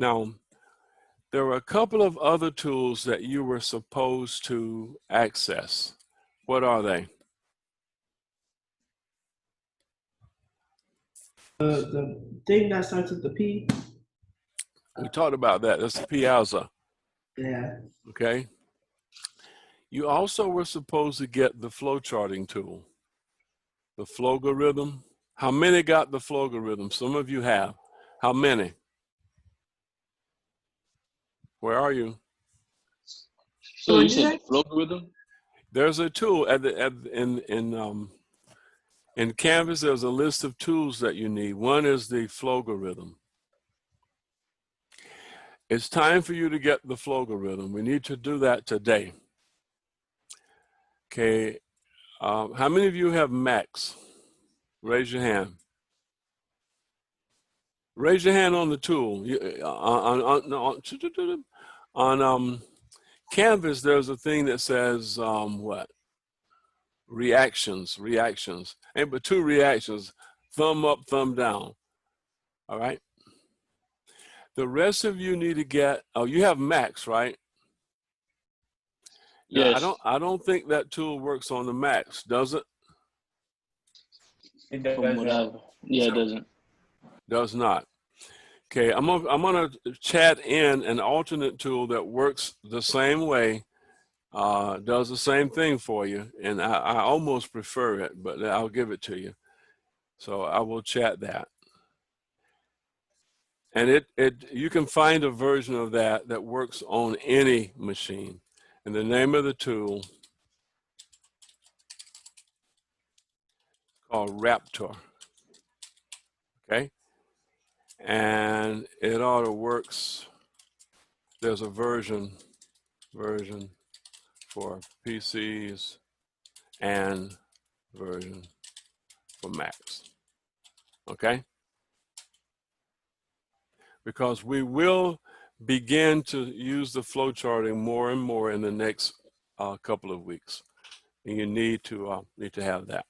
Now, there were a couple of other tools that you were supposed to access. What are they? The thing that starts with the P. We talked about that. That's the piazza. Yeah. Okay. You also were supposed to get the flow charting tool, the flogorithm. How many got the flogorithm? Some of you have. How many? Where are you? So you said flogorithm? There's a tool in Canvas. There's a list of tools that you need. One is the flogorithm. It's time for you to get the flogorithm. We need to do that today. Okay. How many of you have Macs? Raise your hand. Raise your hand on the tool. On Canvas, there's a thing that says what? Reactions. And but two reactions, thumb up, thumb down. All right. The rest of you need to get, oh, you have Macs, right? Yes. Now, I don't think that tool works on the Macs, does it? It doesn't. Yeah, it doesn't. Does not. Okay, I'm gonna chat in an alternate tool that works the same way, does the same thing for you, and I almost prefer it, but I'll give it to you. So I will chat that. And you can find a version of that works on any machine. And the name of the tool is called Raptor. Okay? And it auto works. There's a version for PCs and version for Macs. Okay? Because we will begin to use the flow charting more and more in the next couple of weeks. And you need to have that.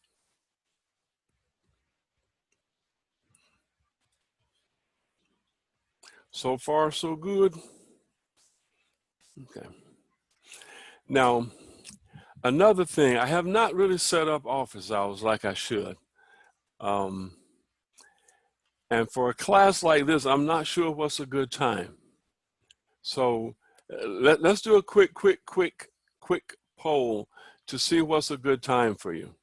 So far, so good. Okay. Now, another thing, I have not really set up office hours like I should. And for a class like this, I'm not sure what's a good time. So let's do a quick poll to see what's a good time for you.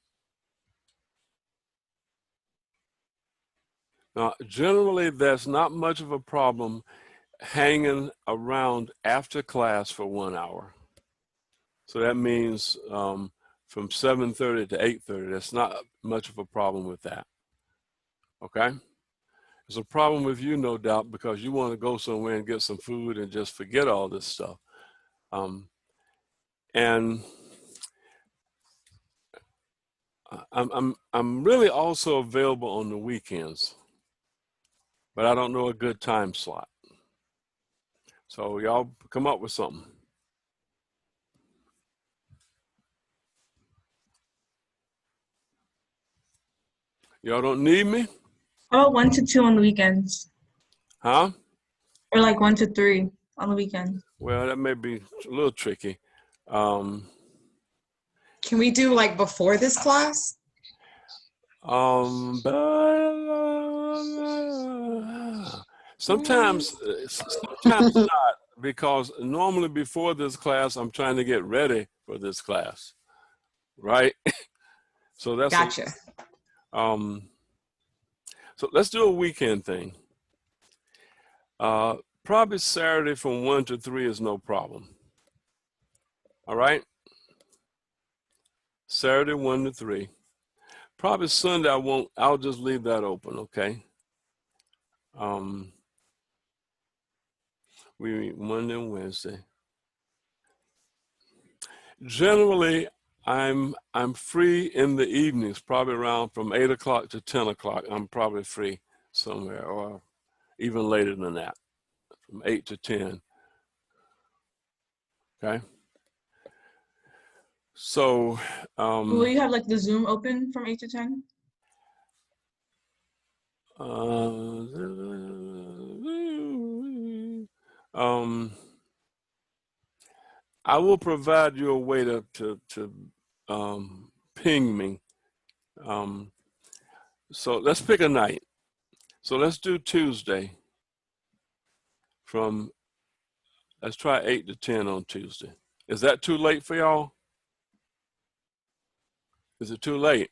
Now, generally, there's not much of a problem hanging around after class for 1 hour. So that means from 7:30 to 8:30, that's not much of a problem with that. Okay? It's a problem with you, no doubt, because you want to go somewhere and get some food and just forget all this stuff. And I'm really also available on the weekends, but I don't know a good time slot. So y'all come up with something. Y'all don't need me? Oh, 1 to 2 on the weekends. Huh? Or like 1 to 3 on the weekend. Well, that may be a little tricky. Can we do like before this class? Sometimes not, because normally before this class, I'm trying to get ready for this class, right? So that's Gotcha. So let's do a weekend thing. Probably Saturday from 1 to 3 is no problem. All right? Saturday 1 to 3. Probably Sunday I'll just leave that open, okay? We meet Monday and Wednesday. Generally, I'm free in the evenings, probably around from 8 o'clock to 10 o'clock. I'm probably free somewhere, or even later than that, from 8 to 10. Okay. So, will you have like the Zoom open from 8 to 10? I will provide you a way to ping me. So let's pick a night. So let's do Tuesday let's try 8 to 10 on Tuesday. Is that too late for y'all? Is it too late?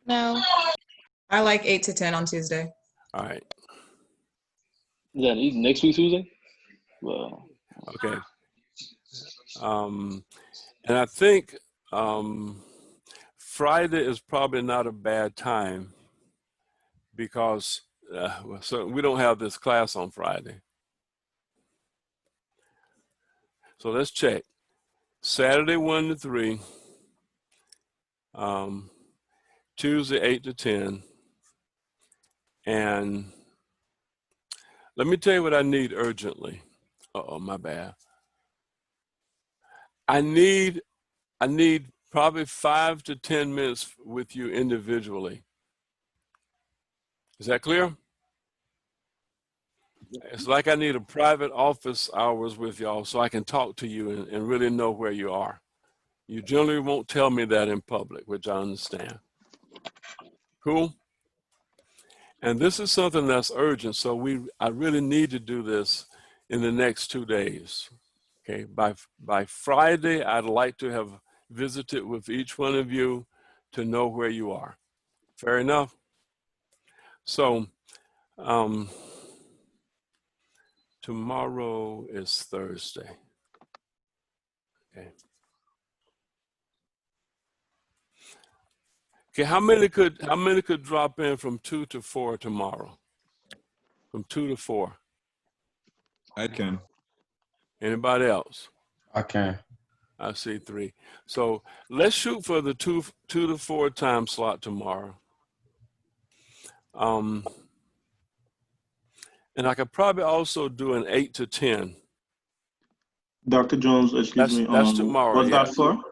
No. I like 8 to 10 on Tuesday. All right. Is that next week Tuesday? Well, Okay. And I think Friday is probably not a bad time because so we don't have this class on Friday. So let's check. Saturday 1 to 3, Tuesday 8 to 10, and let me tell you what I need urgently. Uh-oh, my bad. I need probably 5 to 10 minutes with you individually. Is that clear? It's like I need a private office hours with y'all so I can talk to you and really know where you are. You generally won't tell me that in public, which I understand. Cool? And this is something that's urgent, so I really need to do this in the next 2 days. Okay, by Friday, I'd like to have visited with each one of you to know where you are. Fair enough? So, tomorrow is Thursday. Okay. Okay, how many could drop in from 2 to 4 tomorrow? From 2 to 4. I can. Anybody else? I can. I see 3. So let's shoot for the 2 to 4 time slot tomorrow. And I could probably also do an 8 to 10. Dr. Jones, excuse me. That's tomorrow. What's Yes. that for?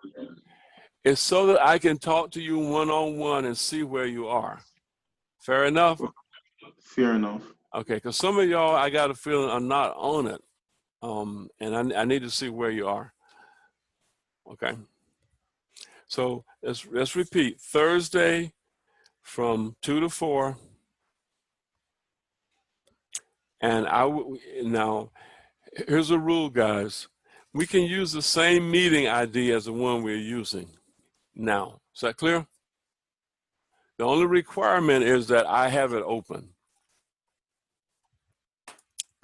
It's so that I can talk to you one-on-one and see where you are. Fair enough? Fair enough. Okay, because some of y'all, I got a feeling, are not on it. And I need to see where you are. Okay. So let's repeat. Thursday from 2 to 4. And now, here's a rule, guys. We can use the same meeting ID as the one we're using now. Is that clear? The only requirement is that I have it open.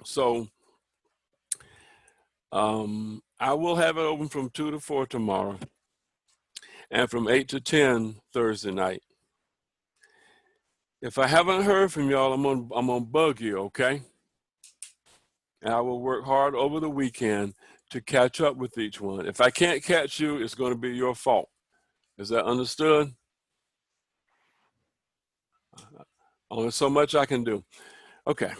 So I will have it open from 2 to 4 tomorrow and from 8 to 10 Thursday night. If I haven't heard from y'all, I'm gonna bug you, okay? And I will work hard over the weekend to catch up with each one. If I can't catch you, it's going to be your fault. Is that understood? Only so much I can do. Okay.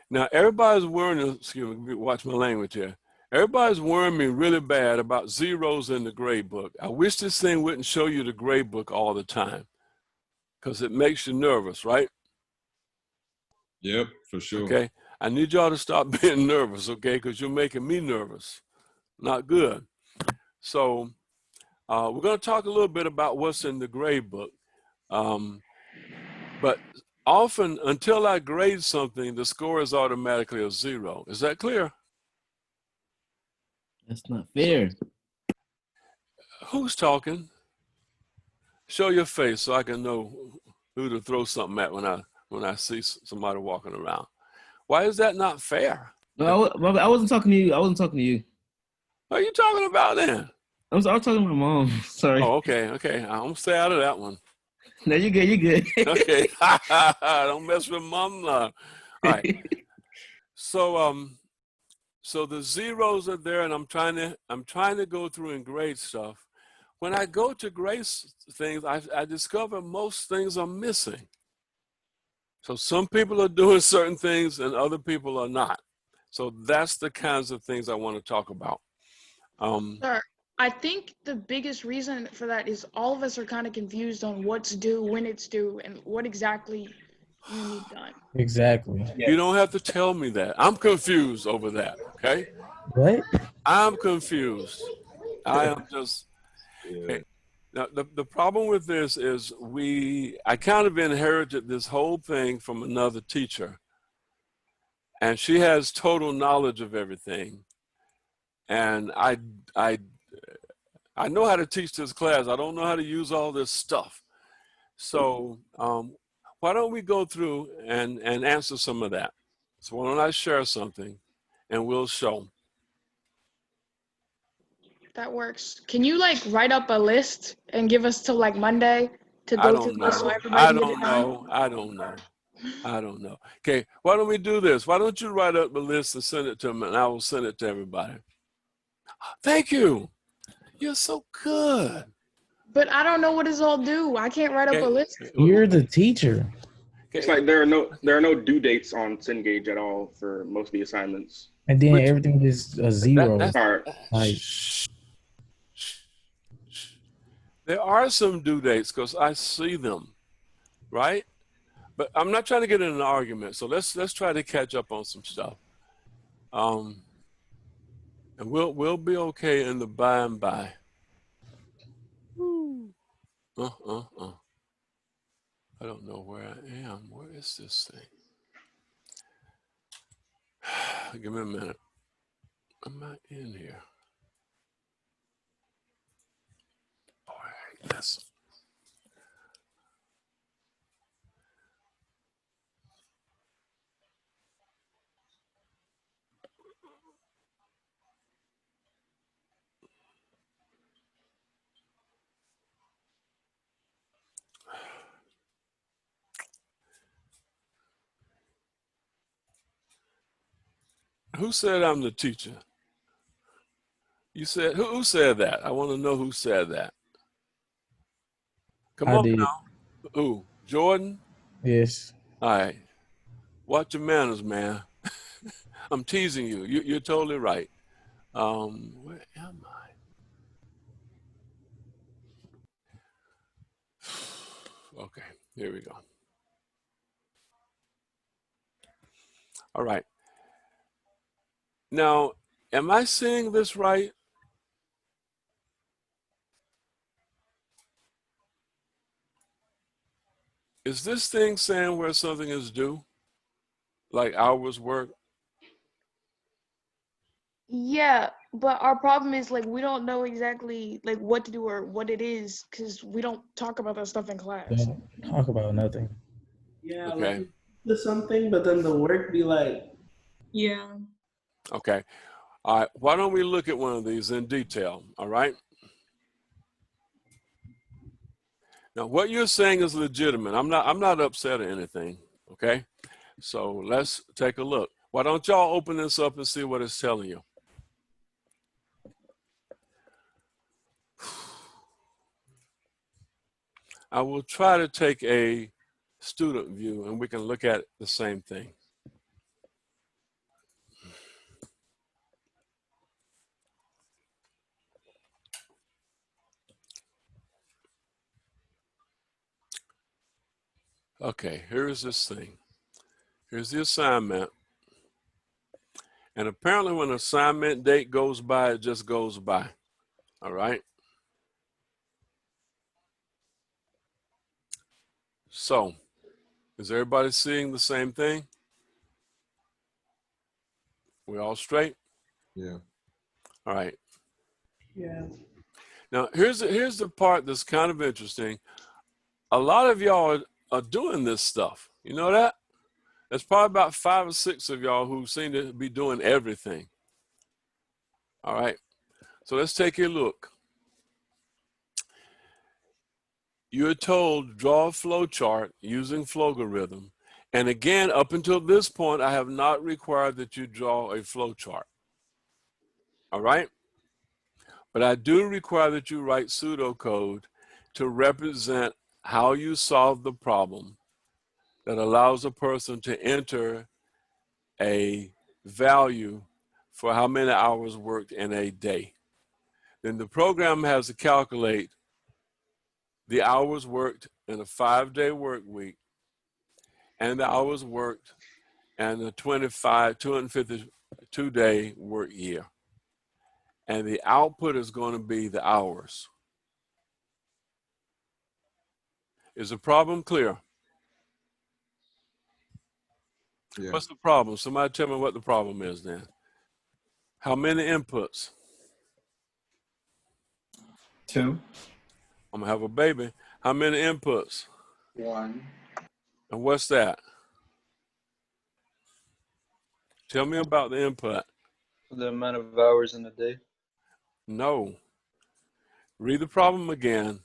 Now, everybody's worrying, excuse me, watch my language here. Everybody's worrying me really bad about zeros in the grade book. I wish this thing wouldn't show you the grade book all the time because it makes you nervous, right? Yep, for sure. Okay. I need y'all to stop being nervous, okay? Because you're making me nervous. Not good. So we're going to talk a little bit about what's in the grade book. But often, until I grade something, the score is automatically a 0. Is that clear? That's not fair. Who's talking? Show your face so I can know who to throw something at when I see somebody walking around. Why is that not fair? No, I wasn't talking to you. I wasn't talking to you. What are you talking about then? I was talking to my mom. Sorry. Oh, okay. I'm gonna stay out of that one. No, you're good. You're good. Okay. Don't mess with mom. All right. So the zeros are there, and I'm trying to go through and grade stuff. When I go to grade things, I discover most things are missing. So some people are doing certain things and other people are not. So that's the kinds of things I want to talk about. Sir, I think the biggest reason for that is all of us are kind of confused on what's due, when it's due, and what exactly You're gonna be done. Exactly. You don't have to tell me that. I'm confused over that, okay? What? I'm confused. I am just, Yeah. okay. Now, the problem with this is I kind of inherited this whole thing from another teacher. And she has total knowledge of everything. And I know how to teach this class. I don't know how to use all this stuff. So why don't we go through and answer some of that? So why don't I share something and we'll show. That works. Can you like write up a list and give us till like Monday to I go through don't this so know. everybody I can get don't it done? know. I don't know. I don't know. Okay, why don't we do this? Why don't you write up the list and send it to me and I will send it to everybody. Thank you. You're so good. But I don't know what it's all due. I can't write up a Okay. list. You're the teacher. It's like there are no due dates on Cengage at all for most of the assignments. And then everything is a zero. All right. Like, there are some due dates because I see them, right? But I'm not trying to get in an argument. So let's try to catch up on some stuff. And we'll be okay in the by and by. I don't know where I am. Where is this thing? Give me a minute. I'm not in here. All right, this. Who said I'm the teacher? You said, who said that? I want to know who said that. Come I on did. now. Who? Jordan? Yes. All right. Watch your manners, man. I'm teasing you. You're totally right. Where am I? Okay, here we go. All right. Now, am I seeing this right? Is this thing saying where something is due? Like hours work? Yeah, but our problem is like we don't know exactly like what to do or what it is because we don't talk about that stuff in class. Don't talk about nothing. Yeah, Okay. like do something, but then the work be like. Yeah. Okay. All right. Why don't we look at one of these in detail? All right. Now, what you're saying is legitimate. I'm not upset or anything. Okay. So let's take a look. Why don't y'all open this up and see what it's telling you? I will try to take a student view and we can look at the same thing. Okay, here's this thing. Here's the assignment. And apparently when assignment date goes by, it just goes by. All right. So, is everybody seeing the same thing? We all straight? Yeah. All right. Yeah. Now, here's the part that's kind of interesting. A lot of y'all are doing this stuff. You know that? There's probably about 5 or 6 of y'all who seem to be doing everything. All right. So let's take a look. You're told draw a flow chart using Flogorithm. And again, up until this point, I have not required that you draw a flow chart. All right? But I do require that you write pseudocode to represent how you solve the problem that allows a person to enter a value for how many hours worked in a day. Then the program has to calculate the hours worked in a 5-day work week and the hours worked and the 252-day work year. And the output is going to be the hours. Is the problem clear? Yeah. What's the problem? Somebody tell me what the problem is then. How many inputs? 2. I'm gonna have a baby. How many inputs? 1. And what's that? Tell me about the input. The amount of hours in a day. No. Read the problem again.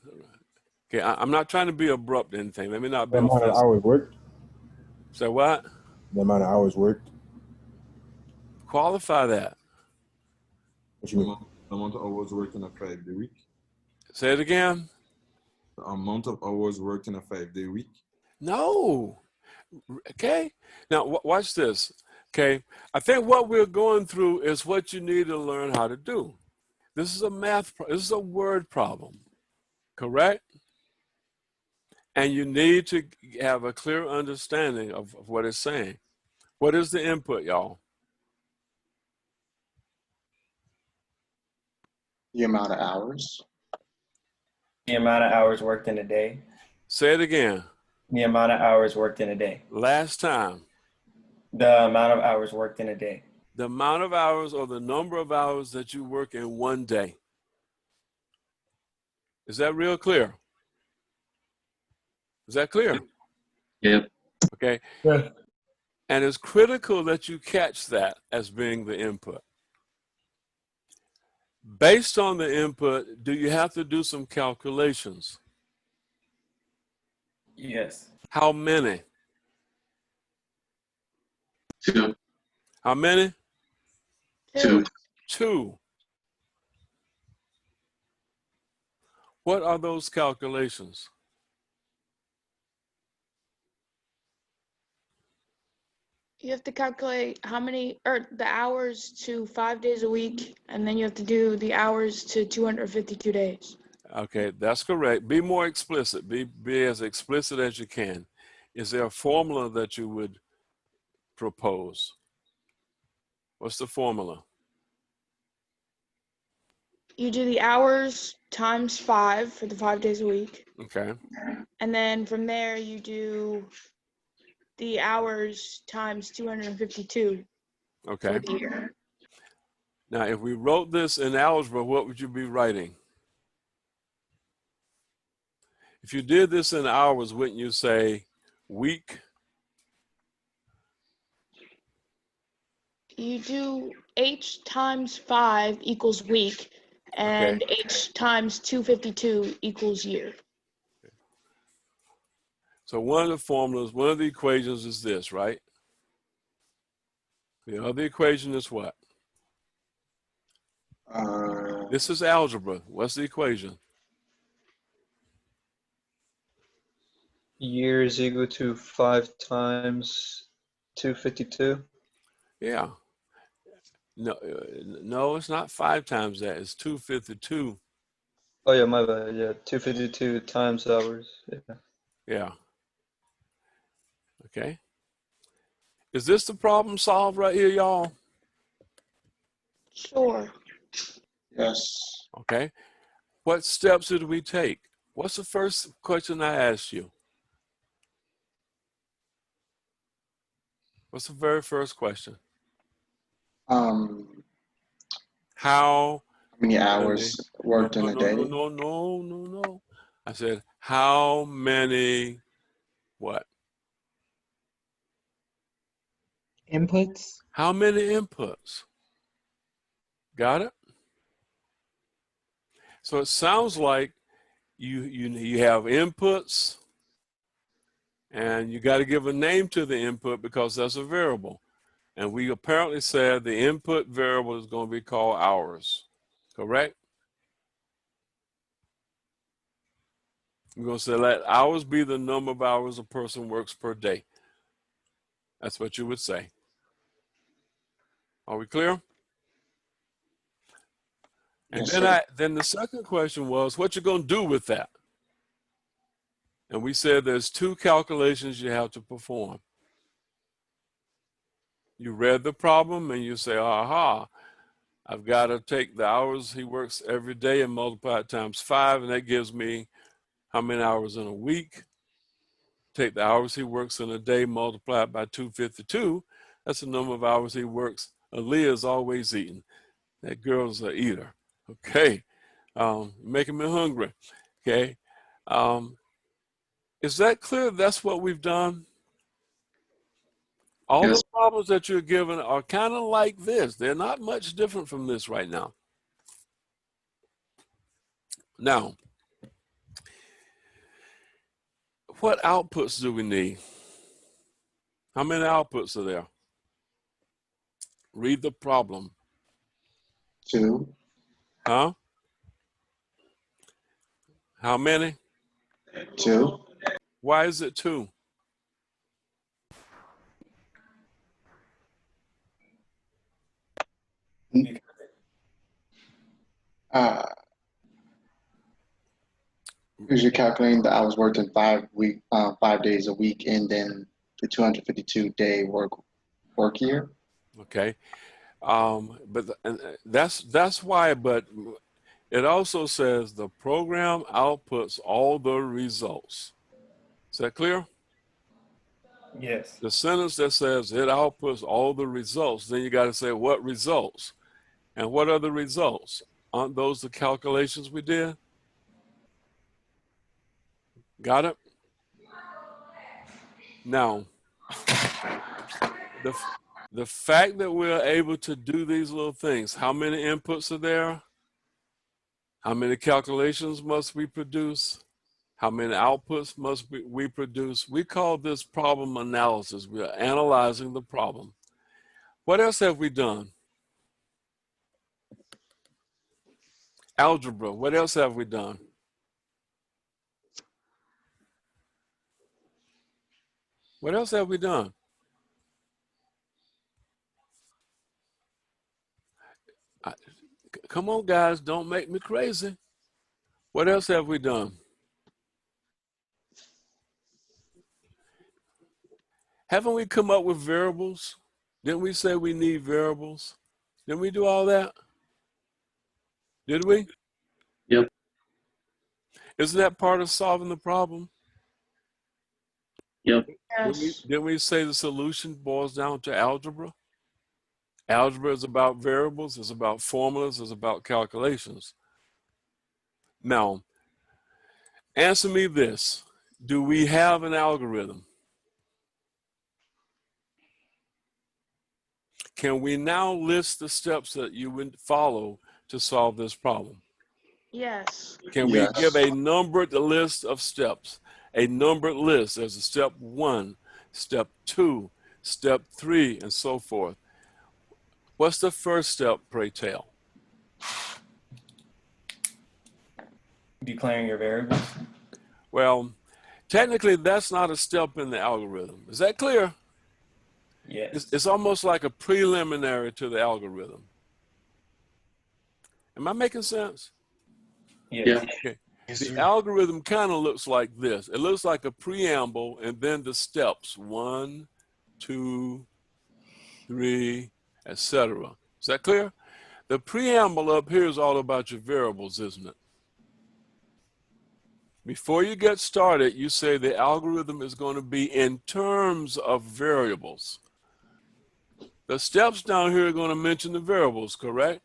Okay, I'm not trying to be abrupt or anything. Let me not be The amount of offensive. hours worked. Say what? The amount of hours worked. Qualify that. What you mean? The amount of hours worked in a 5-day week. Say it again. The amount of hours worked in a 5-day week. No. Okay. Now watch this. Okay. I think what we're going through is what you need to learn how to do. This is a this is a word problem. Correct? And you need to have a clear understanding of what it's saying. What is the input, y'all? The amount of hours. The amount of hours worked in a day. Say it again. The amount of hours worked in a day. Last time. The amount of hours worked in a day. The amount of hours or the number of hours that you work in one day. Is that real clear? Is that clear? Yep. Okay. Yeah. And it's critical that you catch that as being the input. Based on the input, do you have to do some calculations? Yes. How many? 2. How many? 2. 2. What are those calculations? You have to calculate how many, or the hours to 5 days a week, and then you have to do the hours to 252 days. Okay, that's correct. Be more explicit. Be as explicit as you can. Is there a formula that you would propose? What's the formula? You do the hours times 5 for the 5 days a week. Okay. And then from there, you do the hours times 252 Okay. for the year. Now, if we wrote this in algebra, what would you be writing? If you did this in hours, wouldn't you say week? You do H times 5 equals week, and Okay. H times 252 equals year. So one of the formulas, one of the equations is this, right? The other equation is what? This is algebra. What's the equation? Year is equal to 5 times 252. Yeah. No, it's not 5 times that. It's 252. Oh yeah, my bad. Yeah, 252 times hours. Yeah. Yeah. Okay. Is this the problem solved right here, y'all? Sure. Yes. Okay. What steps did we take? What's the first question I asked you? What's the very first question? How Many hours worked in a day. No. I said, how many what? Inputs. How many inputs? Got it? So it sounds like you have inputs and you got to give a name to the input because that's a variable. And we apparently said the input variable is going to be called hours, correct? We're going to say let hours be the number of hours a person works per day. That's what you would say. Are we clear? And Yes, then the second question was, what you going to do with that? And we said there's 2 calculations you have to perform. You read the problem and you say, aha, I've got to take the hours he works every day and multiply it times 5, and that gives me how many hours in a week. Take the hours he works in a day, multiply it by 252. That's the number of hours he works. Aaliyah's always eating. That girl's an eater. Okay. Making me hungry. Okay. Is that clear? That's what we've done? All Yes. the problems that you're given are kind of like this. They're not much different from this right now. Now, what outputs do we need? How many outputs are there? Read the problem. 2. Huh? How many? 2. Why is it 2? Because you're calculating the hours worked in 5 days a week, and then the 252-day work year. Okay. That's why, but it also says the program outputs all the results. Is that clear? Yes. The sentence that says it outputs all the results, then you got to say what results. And what are the results? Aren't those the calculations we did? Got it? Now, the fact that we're able to do these little things, how many inputs are there? How many calculations must we produce? How many outputs must we produce? We call this problem analysis. We are analyzing the problem. What else have we done? Algebra. What else have we done? What else have we done? Come on, guys, don't make me crazy. What else have we done? Haven't we come up with variables? Didn't we say we need variables? Didn't we do all that? Did we? Yep. Isn't that part of solving the problem? Yep. Yes. Didn't we say the solution boils down to algebra? Algebra is about variables, it's about formulas, it's about calculations. Now, answer me this. Do we have an algorithm? Can we now list the steps that you would follow to solve this problem? Yes. Can we give a numbered list of steps? A numbered list. There's a step 1, step 2, step 3, and so forth. What's the first step, pray tell? Declaring your variables. Well, technically, that's not a step in the algorithm. Is that clear? Yes. It's almost like a preliminary to the algorithm. Am I making sense? Yeah. Okay. The algorithm kind of looks like this. It looks like a preamble and then the steps, 1, 2, 3, etc. Is that clear? The preamble up here is all about your variables, isn't it? Before you get started, you say the algorithm is going to be in terms of variables. The steps down here are going to mention the variables, correct?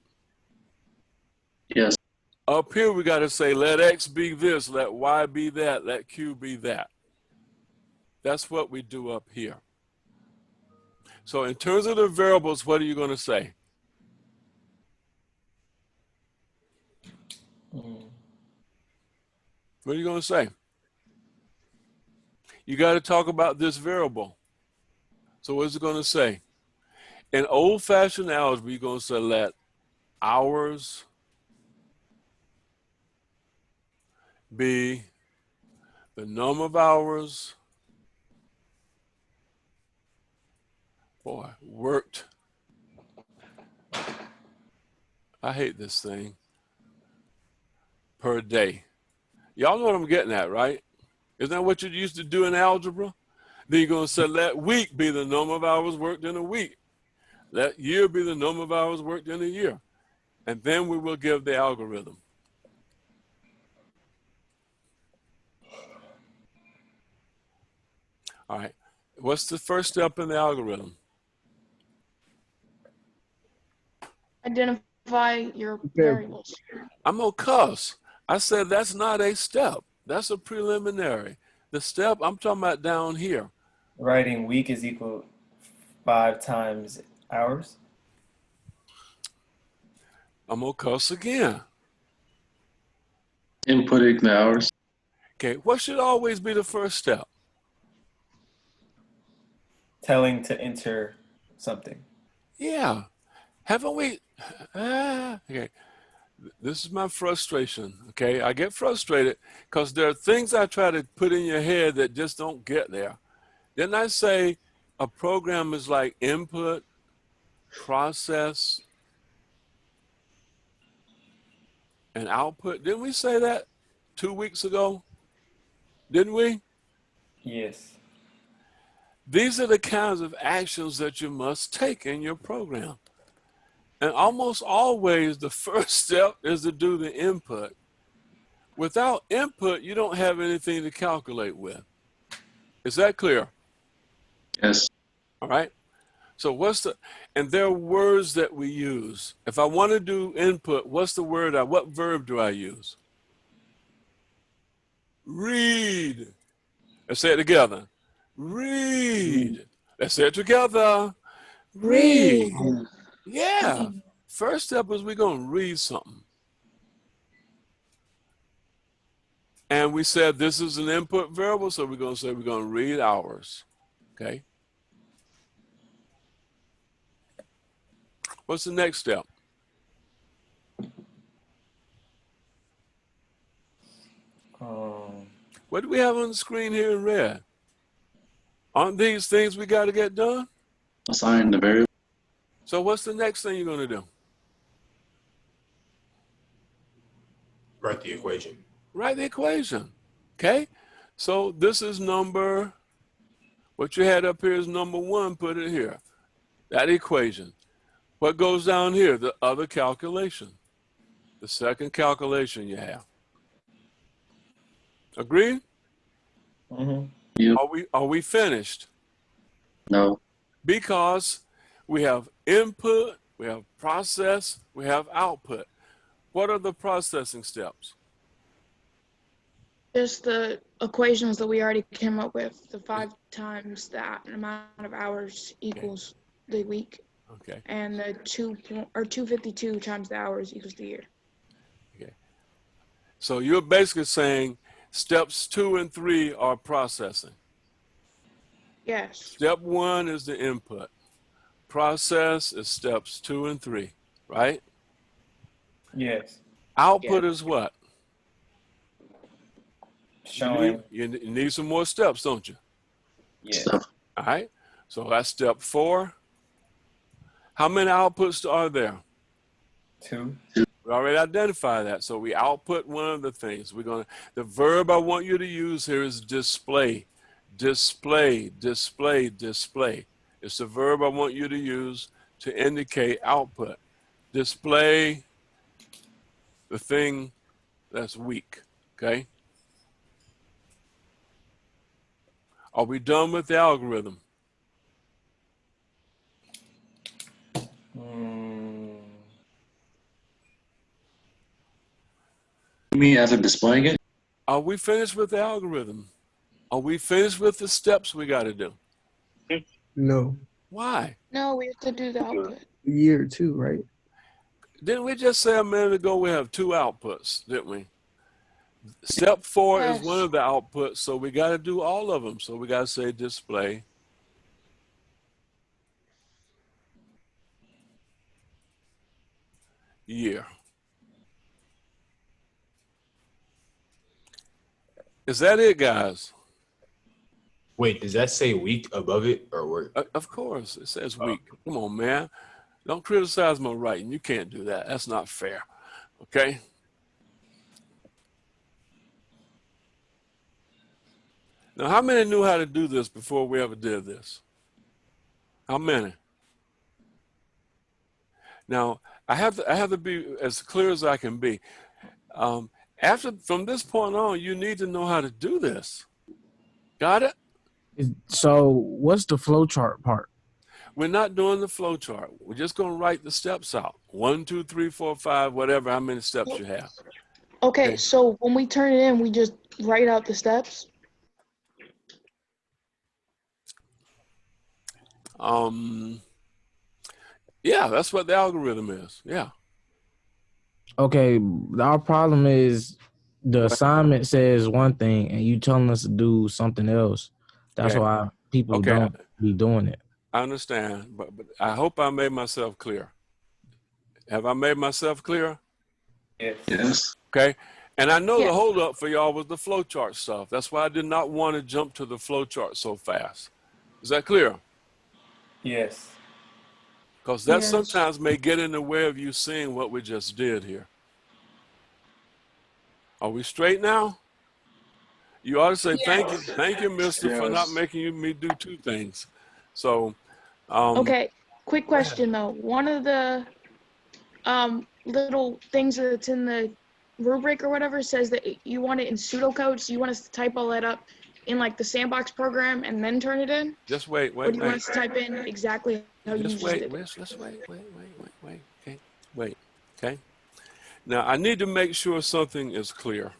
Yes. Up here, we got to say, let X be this, let Y be that, let Q be that. That's what we do up here. So in terms of the variables, what are you going to say? What are you going to say? You got to talk about this variable. So what's it going to say? In old-fashioned algebra, you're going to say let hours be the number of hours worked. I hate this thing. Per day. Y'all know what I'm getting at, right? Isn't that what you used to do in algebra? Then you're going to say let week be the number of hours worked in a week. Let year be the number of hours worked in a year. And then we will give the algorithm. All right. What's the first step in the algorithm? Identify your variables. I'm gonna cuss. I said that's not a step. That's a preliminary. The step I'm talking about down here. Writing week is equal 5 times hours. I'm gonna cuss again. Inputting the hours. Okay, what should always be the first step? Telling to enter something. Yeah. Haven't we? Okay. This is my frustration. Okay. I get frustrated because there are things I try to put in your head that just don't get there. Didn't I say a program is like input, process, and output? Didn't we say that 2 weeks ago? Didn't we? Yes. These are the kinds of actions that you must take in your program. And almost always the first step is to do the input. Without input, you don't have anything to calculate with. Is that clear? Yes. All right. So and there are words that we use. If I want to do input, what verb do I use? Read. Let's say it together. Read. Let's say it together. Read. Yeah. First step is we're going to read something. And we said this is an input variable, so we're going to say we're going to read hours. Okay. What's the next step? What do we have on the screen here in red? Aren't these things we got to get done? Assign the variable. So what's the next thing you're going to do? Write the equation. Write the equation. Okay. So this is what you had up here is number 1, put it here. That equation. What goes down here? The other calculation. The second calculation you have. Agreed? Mm-hmm. Yep. Are we finished? No. Because we have input, we have process, we have output. What are the processing steps? Just the equations that we already came up with. The 5 times that amount of hours equals the week. Okay. And the 252 times the hours equals the year. Okay. So you're basically saying steps 2 and 3 are processing. Yes. Step 1 is the input. Process is steps 2 and 3, right? Yes. Output is what? Showing. You need some more steps, don't you? Yes. All right. So that's step 4. How many outputs are there? 2. We already identified that. So we output one of the things. The verb I want you to use here is display. Display, display, display. It's the verb I want you to use to indicate output. Display the thing that's weak, okay? Are we done with the algorithm? You mean as of displaying it? Are we finished with the algorithm? Are we finished with the steps we got to do? No. Why? No, we have to do the output. Year 2, right? Didn't we just say a minute ago we have 2 outputs, didn't we? Step 4 is one of the outputs, so we got to do all of them. So we got to say display. Year. Is that it, guys? Wait, does that say week above it or work? Of course, it says week. Come on, man. Don't criticize my writing. You can't do that. That's not fair. Okay? Now, how many knew how to do this before we ever did this? How many? Now, I have to be as clear as I can be. From this point on, you need to know how to do this. Got it? So what's the flow chart part? We're not doing the flow chart. We're just going to write the steps out. 1, 2, 3, 4, 5, whatever, how many steps you have. Okay, so when we turn it in, we just write out the steps? Yeah, that's what the algorithm is. Yeah. Okay, our problem is the assignment says one thing and you telling us to do something else. That's Okay. why people Okay. don't be doing it. I understand, but I hope I made myself clear. Have I made myself clear? Yes. Okay. And I know the holdup for y'all was the flowchart stuff. That's why I did not want to jump to the flowchart so fast. Is that clear? Yes. Because that sometimes may get in the way of you seeing what we just did here. Are we straight now? You ought to say, thank you, mister, for not making me do two things. So, okay, quick question though. One of the little things that's in the rubric or whatever says that you want it in pseudocode, so you want us to type all that up in like the sandbox program and then turn it in? Just wait. Or do you want us to type in exactly how you just did it? Just wait. Okay. Now I need to make sure something is clear.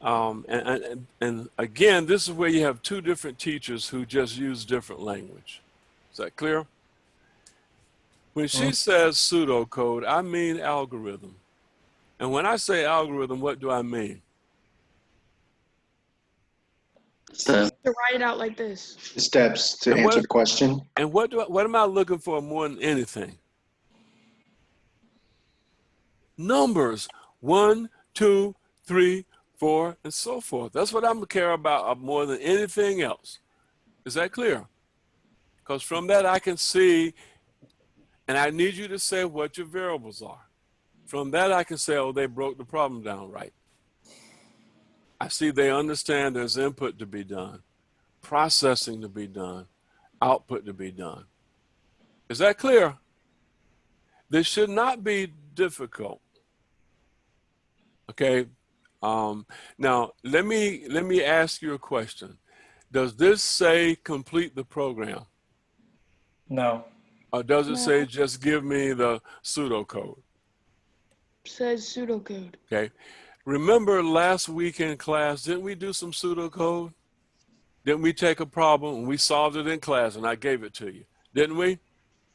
And again, this is where you have two different teachers who just use different language. Is that clear? When she says pseudocode, I mean algorithm. And when I say algorithm, what do I mean? To write it out like this. Steps to answer the question. And what am I looking for more than anything? Numbers. 1, 2, 3, 4, and so forth. That's what I'm gonna care about more than anything else. Is that clear? Because from that I can see, and I need you to say what your variables are. From that I can say, oh, they broke the problem down right. I see they understand there's input to be done, processing to be done, output to be done. Is that clear? This should not be difficult. Okay. Now let me ask you a question. Does this say complete the program? No. Or does it say just give me the pseudocode? Says pseudocode. Okay. Remember last week in class, didn't we do some pseudocode? Didn't we take a problem and we solved it in class and I gave it to you? Didn't we?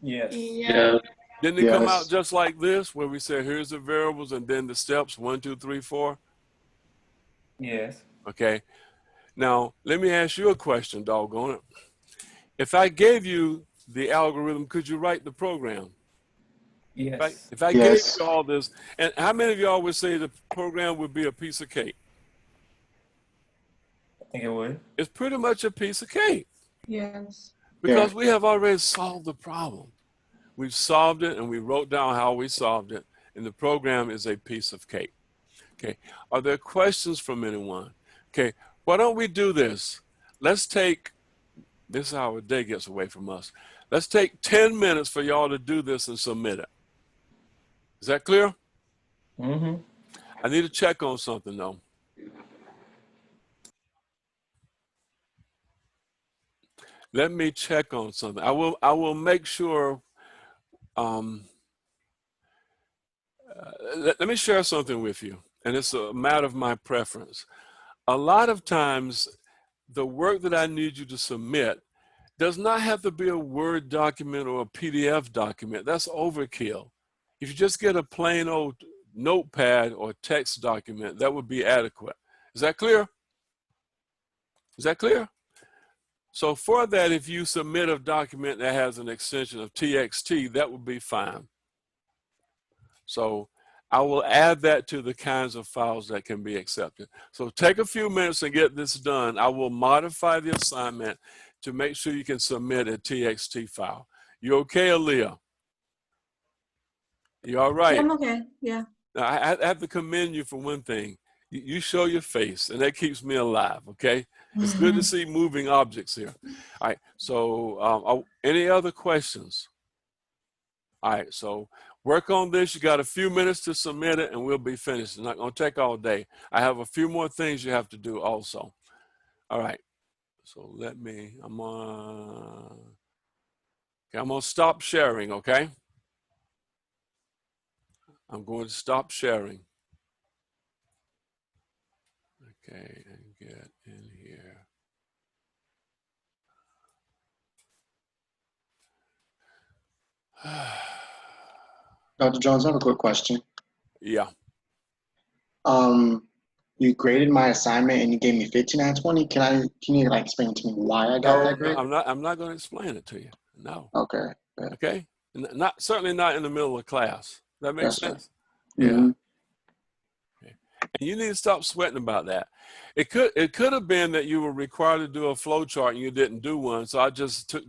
Yes. Yeah. Didn't it come out just like this, where we said, here's the variables and then the steps, 1, 2, 3, 4? Yes. Okay. Now, let me ask you a question, doggone it. If I gave you the algorithm, could you write the program? Yes. If I gave you all this, and how many of y'all would say the program would be a piece of cake? I think it would. It's pretty much a piece of cake. Yes. Because we have already solved the problem. We've solved it and we wrote down how we solved it, and the program is a piece of cake. Okay. Are there questions from anyone? Okay. Why don't we do this? Let's take, this is how our day gets away from us. Let's take 10 minutes for y'all to do this and submit it. Is that clear? Mm-hmm. I need to check on something though. Let me check on something. I will make sure. Let me share something with you, and it's a matter of my preference. A lot of times, the work that I need you to submit does not have to be a Word document or a PDF document. That's overkill. If you just get a plain old notepad or text document, that would be adequate. Is that clear? Is that clear? So for that, if you submit a document that has an extension of TXT, that would be fine. So I will add that to the kinds of files that can be accepted. So take a few minutes and get this done. I will modify the assignment to make sure you can submit a TXT file. You okay, Aaliyah? You all right? Yeah, I'm okay. Yeah. Now, I have to commend you for one thing. You show your face, and that keeps me alive, okay? It's good to see moving objects here. All right, so any other questions? All right, so work on this. You got a few minutes to submit it and we'll be finished. It's not gonna take all day. I have a few more things you have to do also. All right, so I'm gonna stop sharing, okay? I'm going to stop sharing. Okay, and get in here. Dr. Jones, I have a quick question. Yeah. You graded my assignment and you gave me 15 out of 20. Can you like explain to me why I got that grade? I'm not going to explain it to you. No. Okay. Yeah. Okay. Certainly not in the middle of class. That makes sense. Mm-hmm. Yeah. Okay. And you need to stop sweating about that. It could have been that you were required to do a flow chart and you didn't do one. So I just took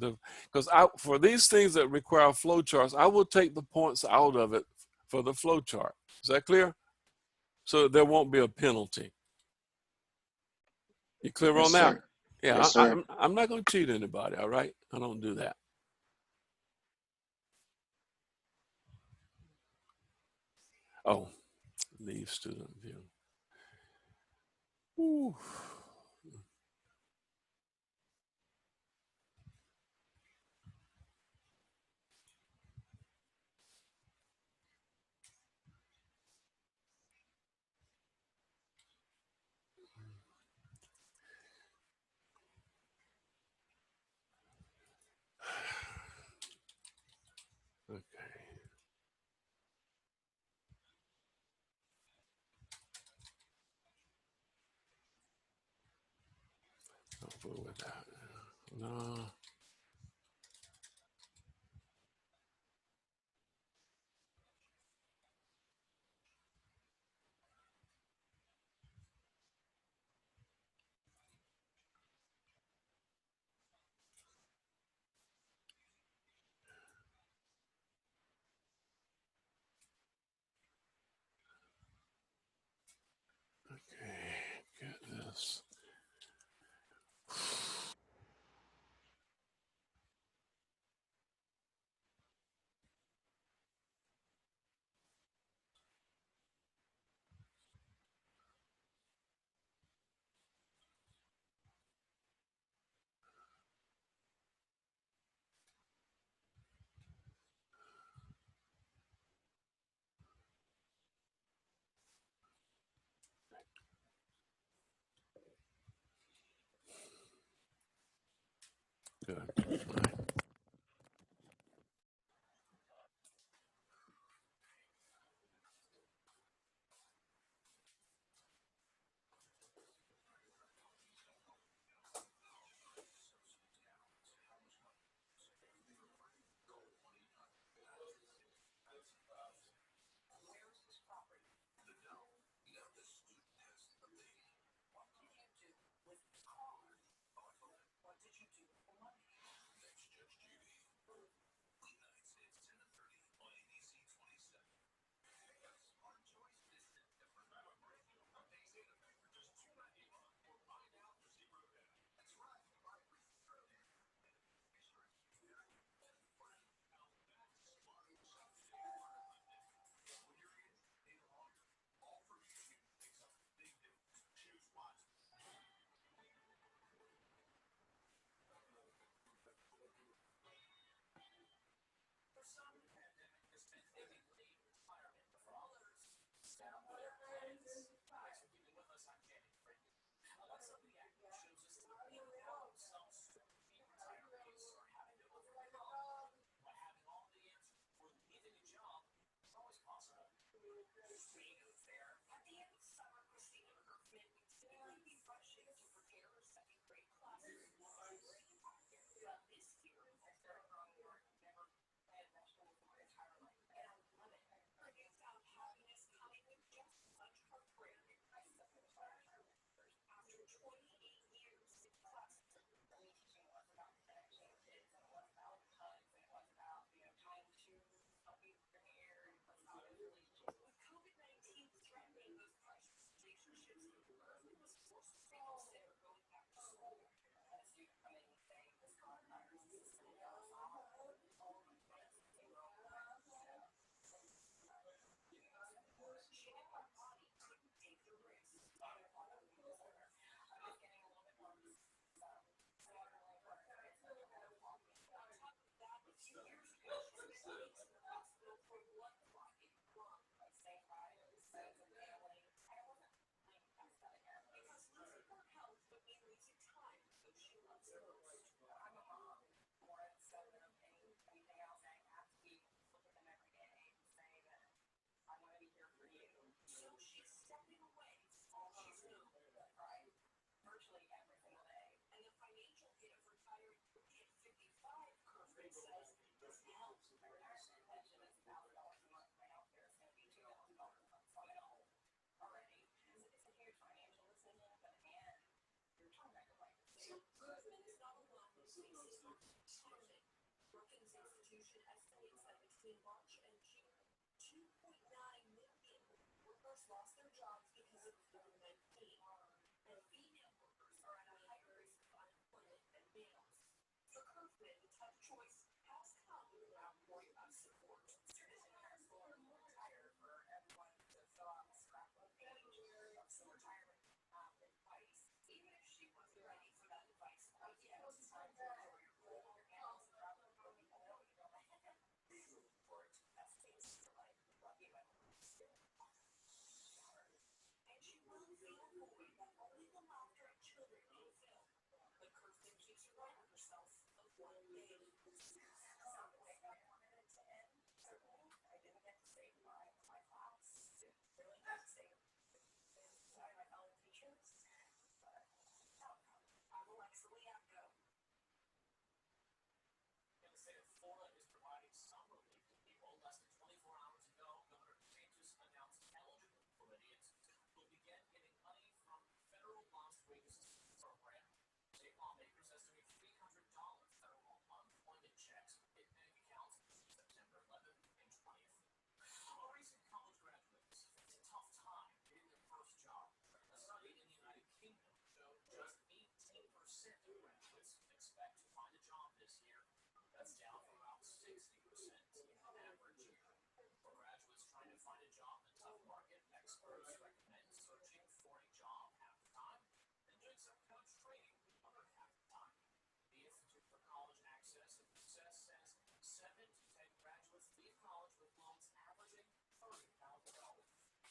for these things that require flow charts, I will take the points out of it for the flow chart. Is that clear? So there won't be a penalty. You clear on that? Sir. Yeah, Yes, sir. I'm not going to cheat anybody, all right? I don't do that. Oh, leave student view. Ooh. Okay. I'll go with that. No. Okay, get this. Good. All right.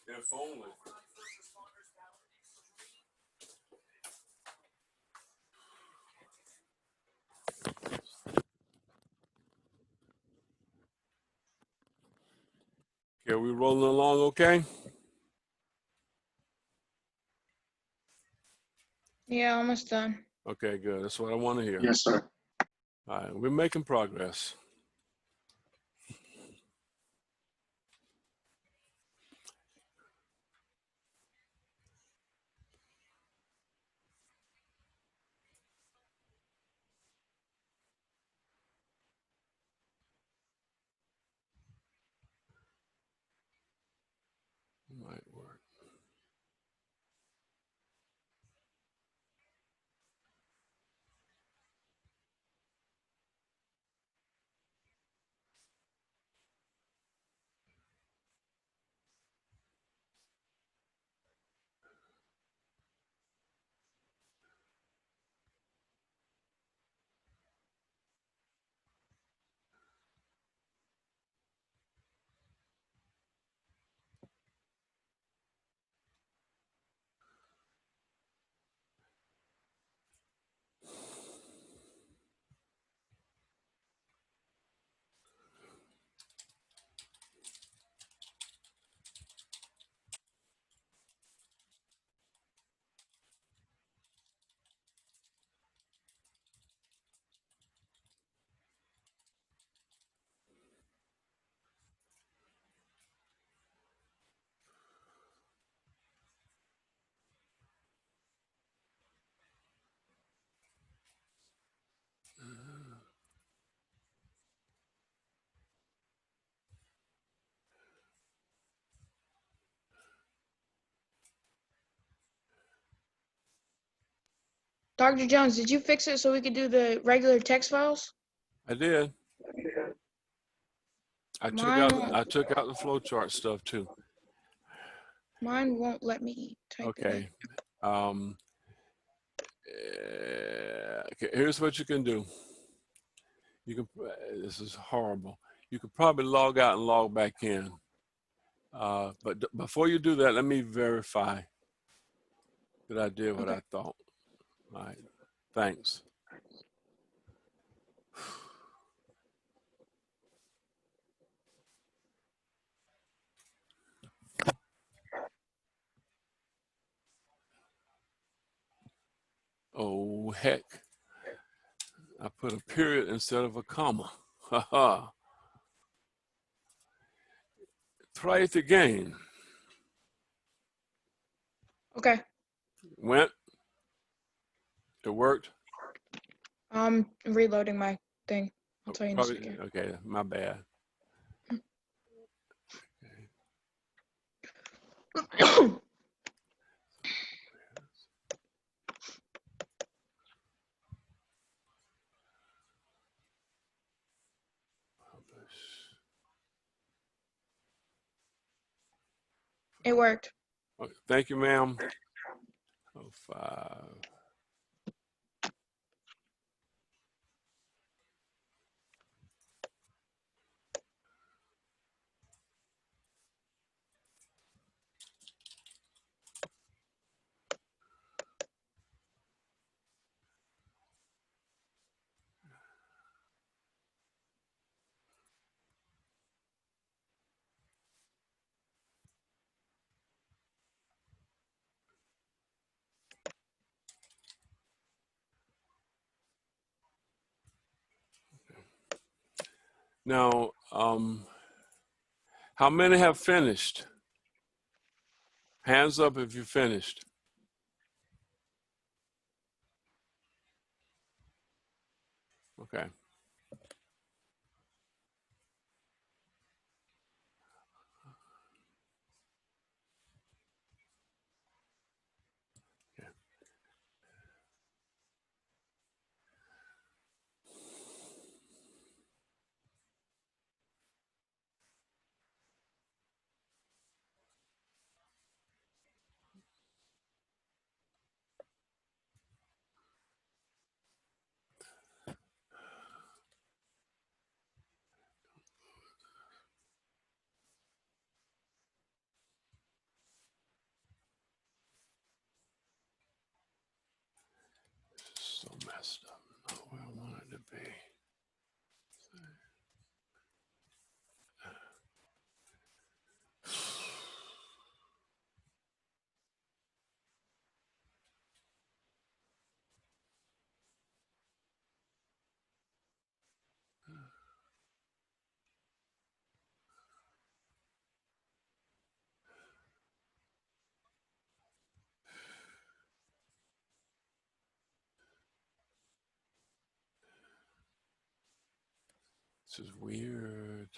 If only. Okay, we rolling along okay? Yeah, almost done. Okay, good. That's what I want to hear. Yes, sir. All right, we're making progress. Might work. Dr. Jones, did you fix it so we could do the regular text files? I did. I Mine took out the flowchart stuff too. mine won't let me type it in. Okay. Okay. Here's what you can do. You can. This is horrible. You could probably log out and log back in. But before you do that, let me verify that I did what I thought. All right. Thanks. Oh, heck. I put a period instead of a comma. Ha ha. Try it again. Okay. Went. It worked. Reloading my thing. I'll tell you in a Probably, second. okay, my bad. It worked. Okay, thank you, ma'am. 05. Now, how many have finished? Hands up if you finished. Okay. So messed up. Not where I wanted to be. This is weird.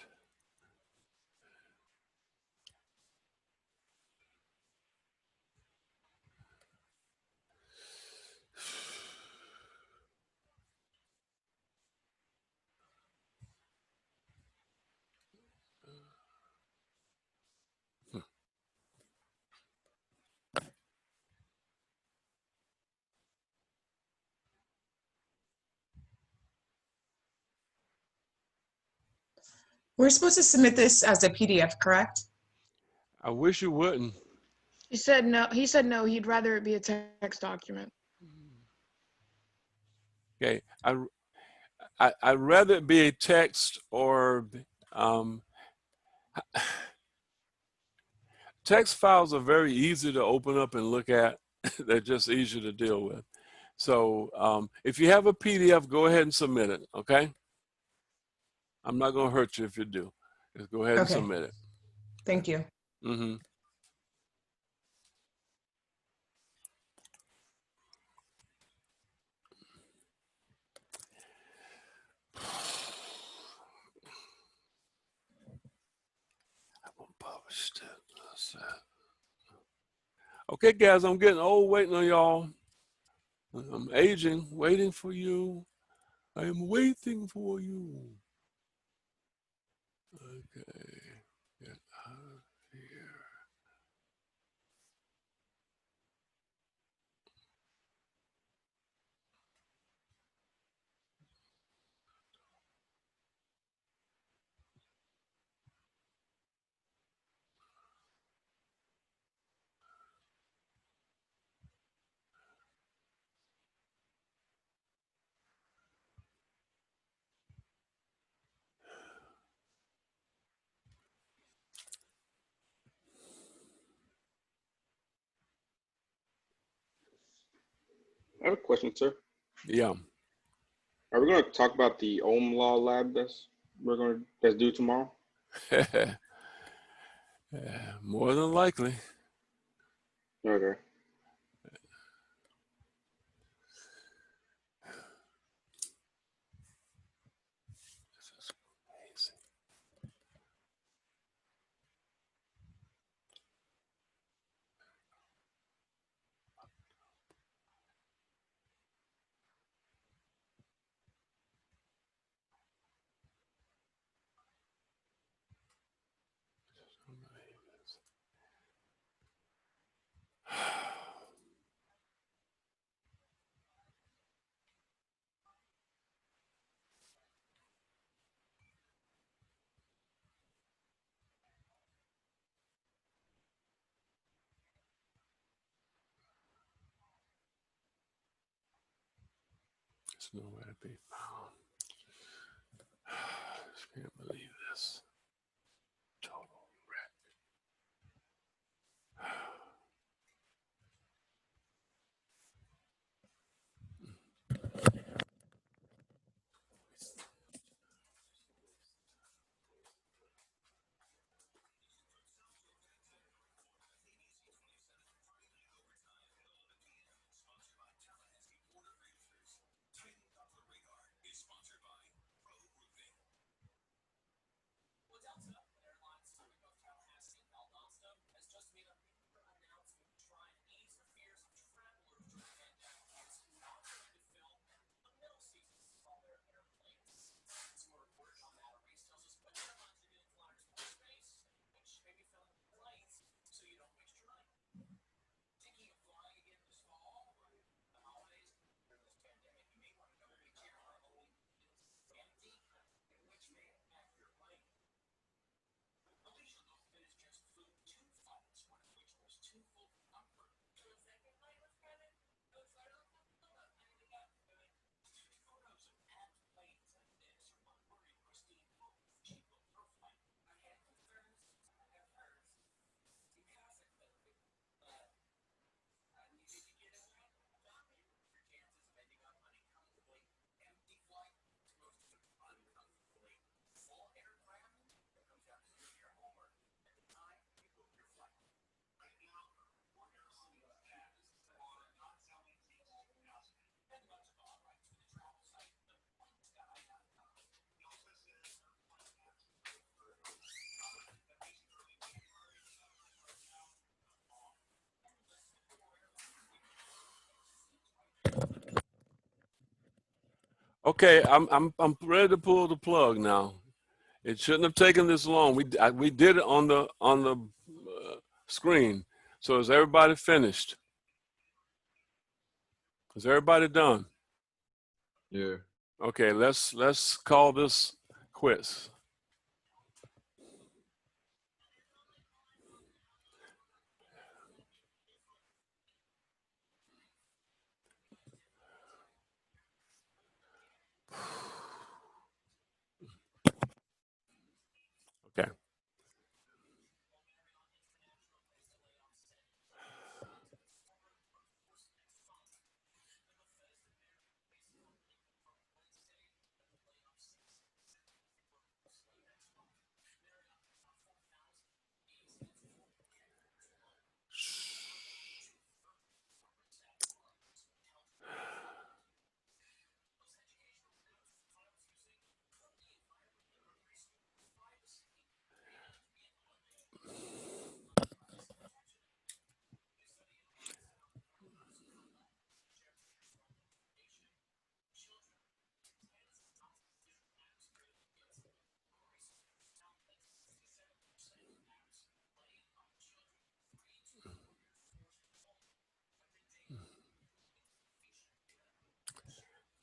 We're supposed to submit this as a PDF, correct? I wish you wouldn't. He said no. He said no. He'd rather it be a text document. Okay. I'd rather it be a text or text files are very easy to open up and look at. They're just easier to deal with. So if you have a PDF, go ahead and submit it, okay? I'm not going to hurt you if you do. Just go ahead and Okay. submit it. Thank you. Mm-hmm. I haven't published it. That's it. Okay, guys, I'm getting old waiting on y'all. I'm aging, waiting for you. I am waiting for you. Okay, get out of here. I have a question, sir. Yeah. Are we going to talk about the Ohm law lab that's due tomorrow? More than likely. Okay. It's nowhere to be found. I just can't believe this. Total wreck. Okay, I'm ready to pull the plug now. It shouldn't have taken this long. We did it on the screen. So is everybody finished? Is everybody done? Yeah. Okay, let's call this quits. Okay.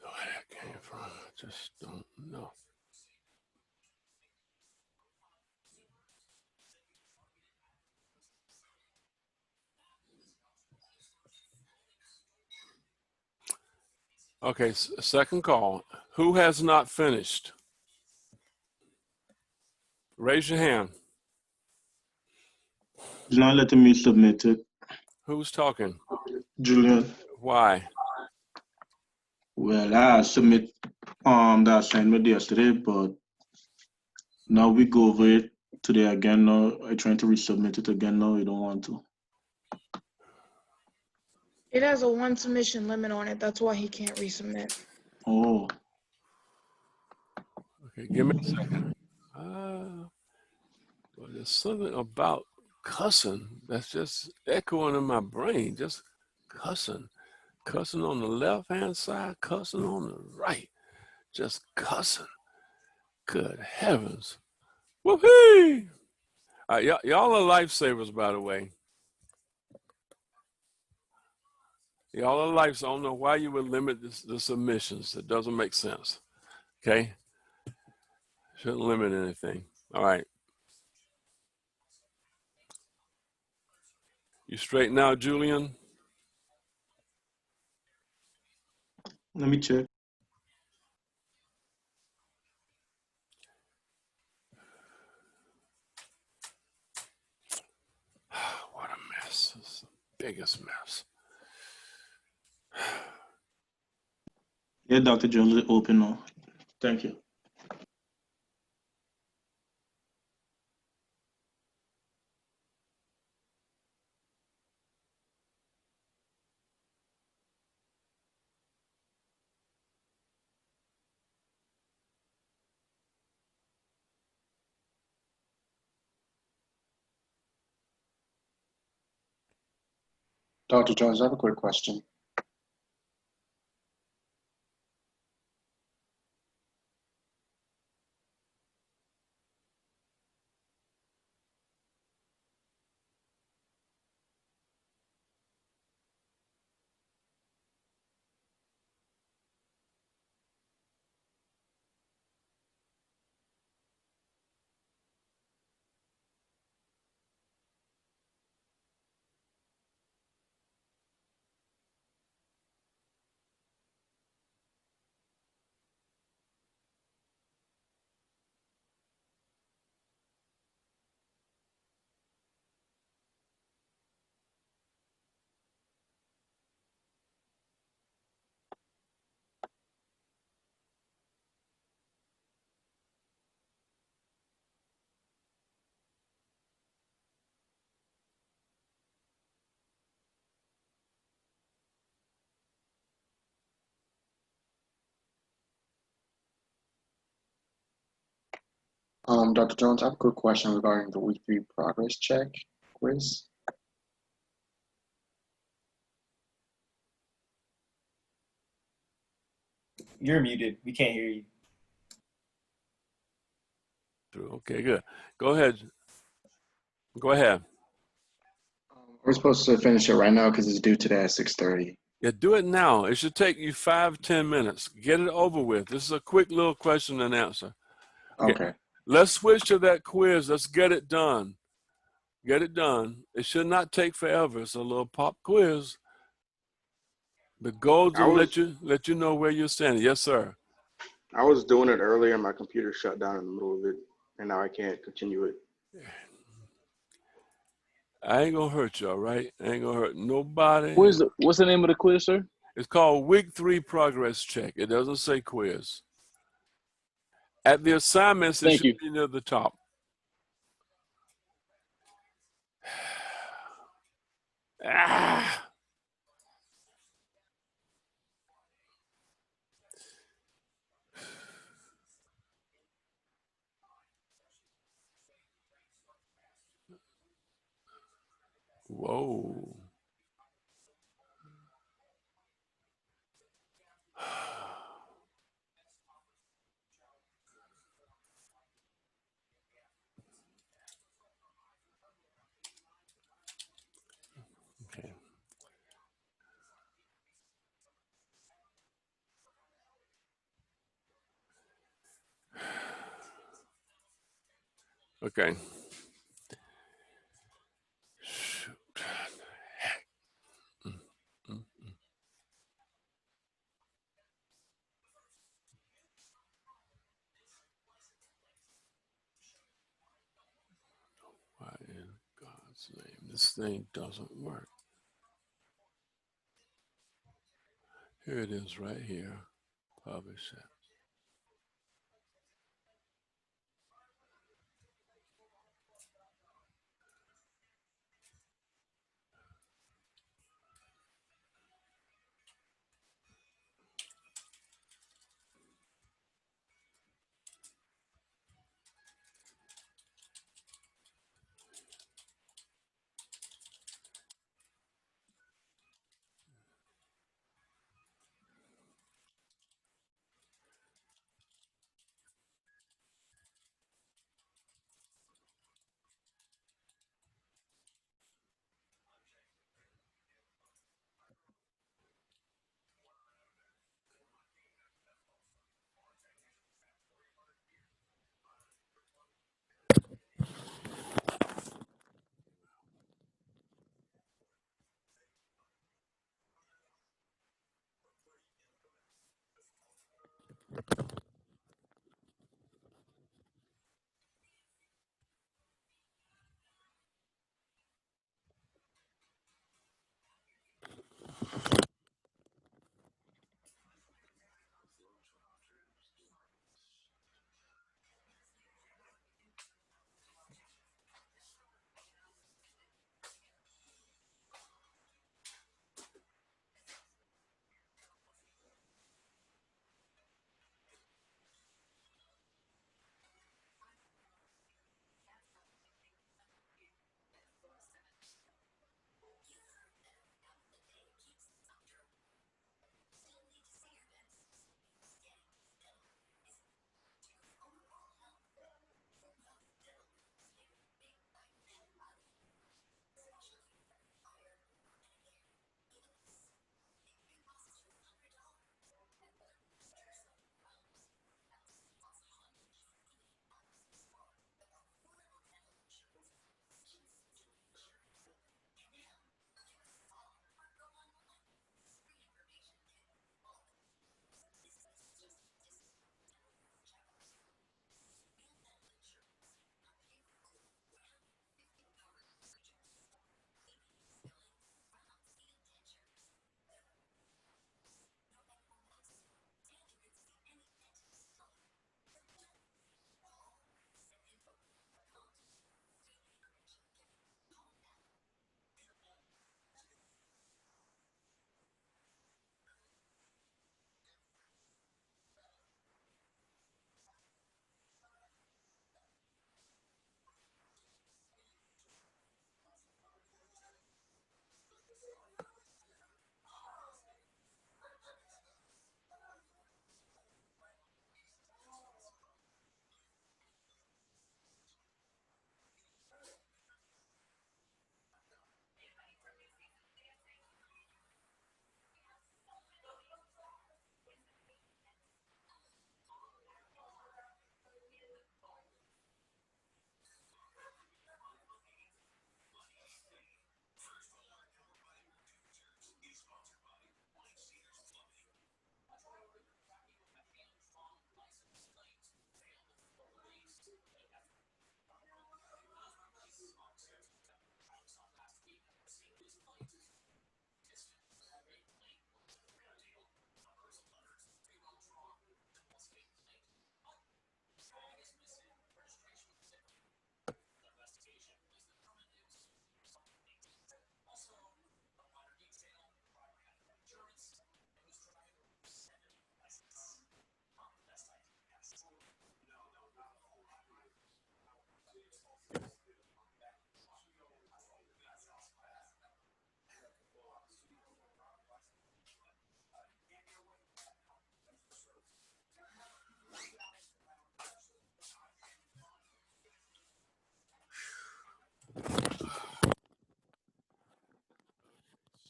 Where that came from, I just don't know. Okay, second call. Who has not finished? Raise your hand. It's not letting me submit it. Who's talking? Julian. Why? Well, I submit the assignment yesterday, but now we go over it today again. Now I trying to resubmit it again. Now I don't want to. It has a one submission limit on it. That's why he can't resubmit. Oh. Okay, give me a second. Well, there's something about cussing that's just echoing in my brain. Just cussing. Cussing on the left-hand side, cussing on the right. Just cussing. Good heavens. Whoopee! Y'all are lifesavers, by the way. Y'all are lifesavers. I don't know why you would limit the submissions. It doesn't make sense. Okay? Shouldn't limit anything. All right. You straight now, Julian? Let me check. What a mess. This is the biggest mess. Yeah, Dr. Jones is open now. Thank you. Dr. Jones, I have a quick question. Dr. Jones, I have a quick question regarding the week 3 progress check quiz. You're muted. We can't hear you. Okay, good. Go ahead. Go ahead. We're supposed to finish it right now because it's due today at 6:30. Yeah, do it now. It should take you 5-10 minutes. Get it over with. This is a quick little question and answer. Okay. Let's switch to that quiz. Let's get it done. Get it done. It should not take forever. It's a little pop quiz. The goal is to let you know where you're standing. Yes, sir. I was doing it earlier, my computer shut down in the middle of it, and now I can't continue it. I ain't gonna hurt you, all right? I ain't gonna hurt nobody. What's the name of the quiz, sir? It's called Week 3 Progress Check. It doesn't say quiz. At the assignments, it should be near the top. Ah. Whoa. Okay. Okay. Shoot. Heck. Why in God's name? This thing doesn't work. Here it is right here. Publish that.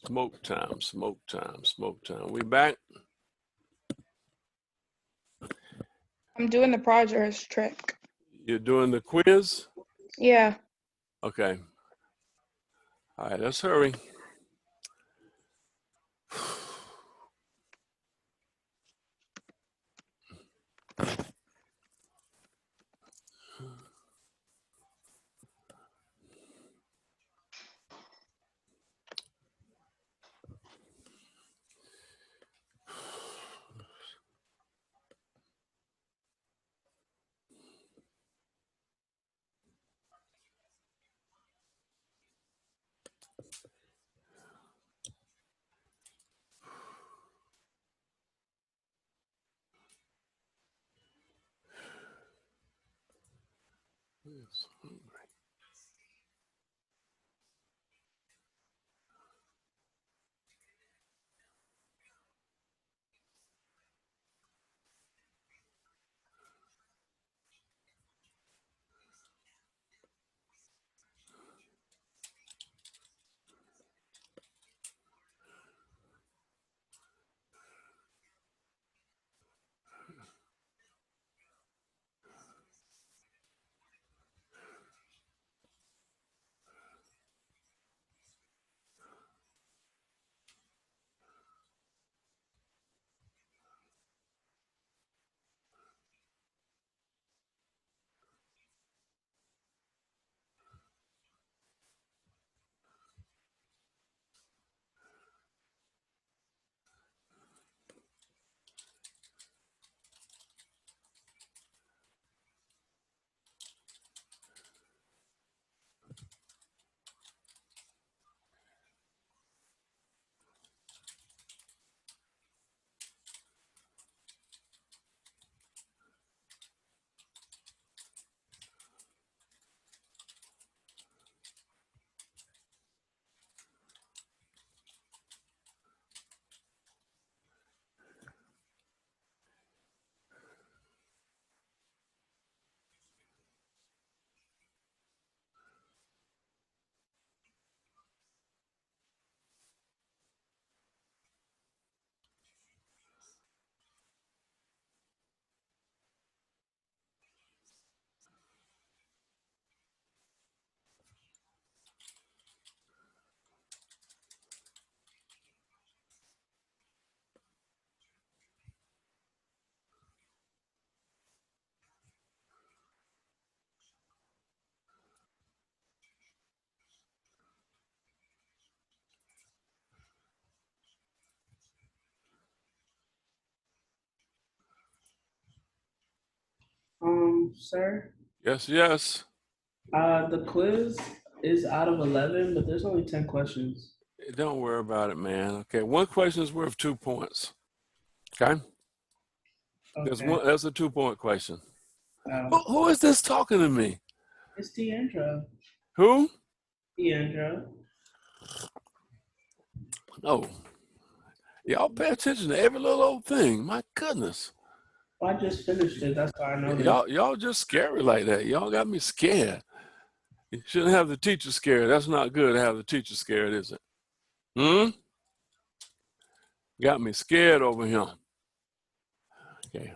Smoke time, smoke time, smoke time. We back? I'm doing the progress trick. You're doing the quiz? Yeah. Okay. All right, let's hurry. Sir, Yes, yes. the quiz is out of 11, but there's only 10 questions. Don't worry about it, man. Okay, one question is worth 2 points. Okay? That's a 2-point question. Who is this talking to me? It's Deandra. Who? Deandra. Oh, y'all pay attention to every little old thing. My goodness. I just finished it. That's why I know Y'all just scary like that. Y'all got me scared. You shouldn't have the teacher scared. That's not good to have the teacher scared, is it? Got me scared over here. Okay.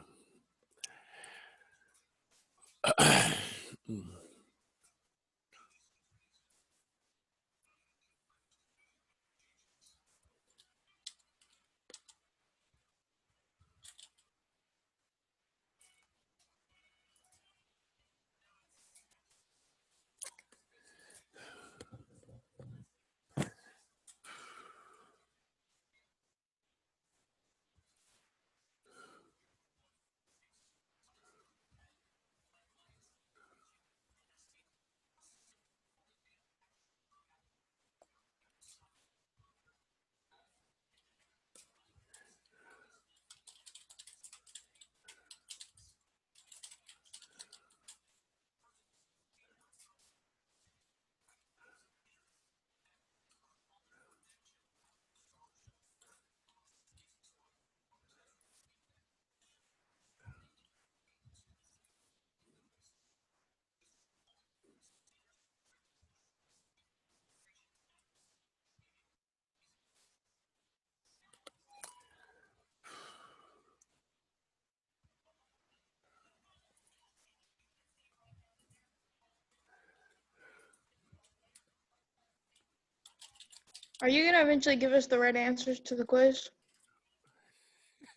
Are you gonna eventually give us the right answers to the quiz?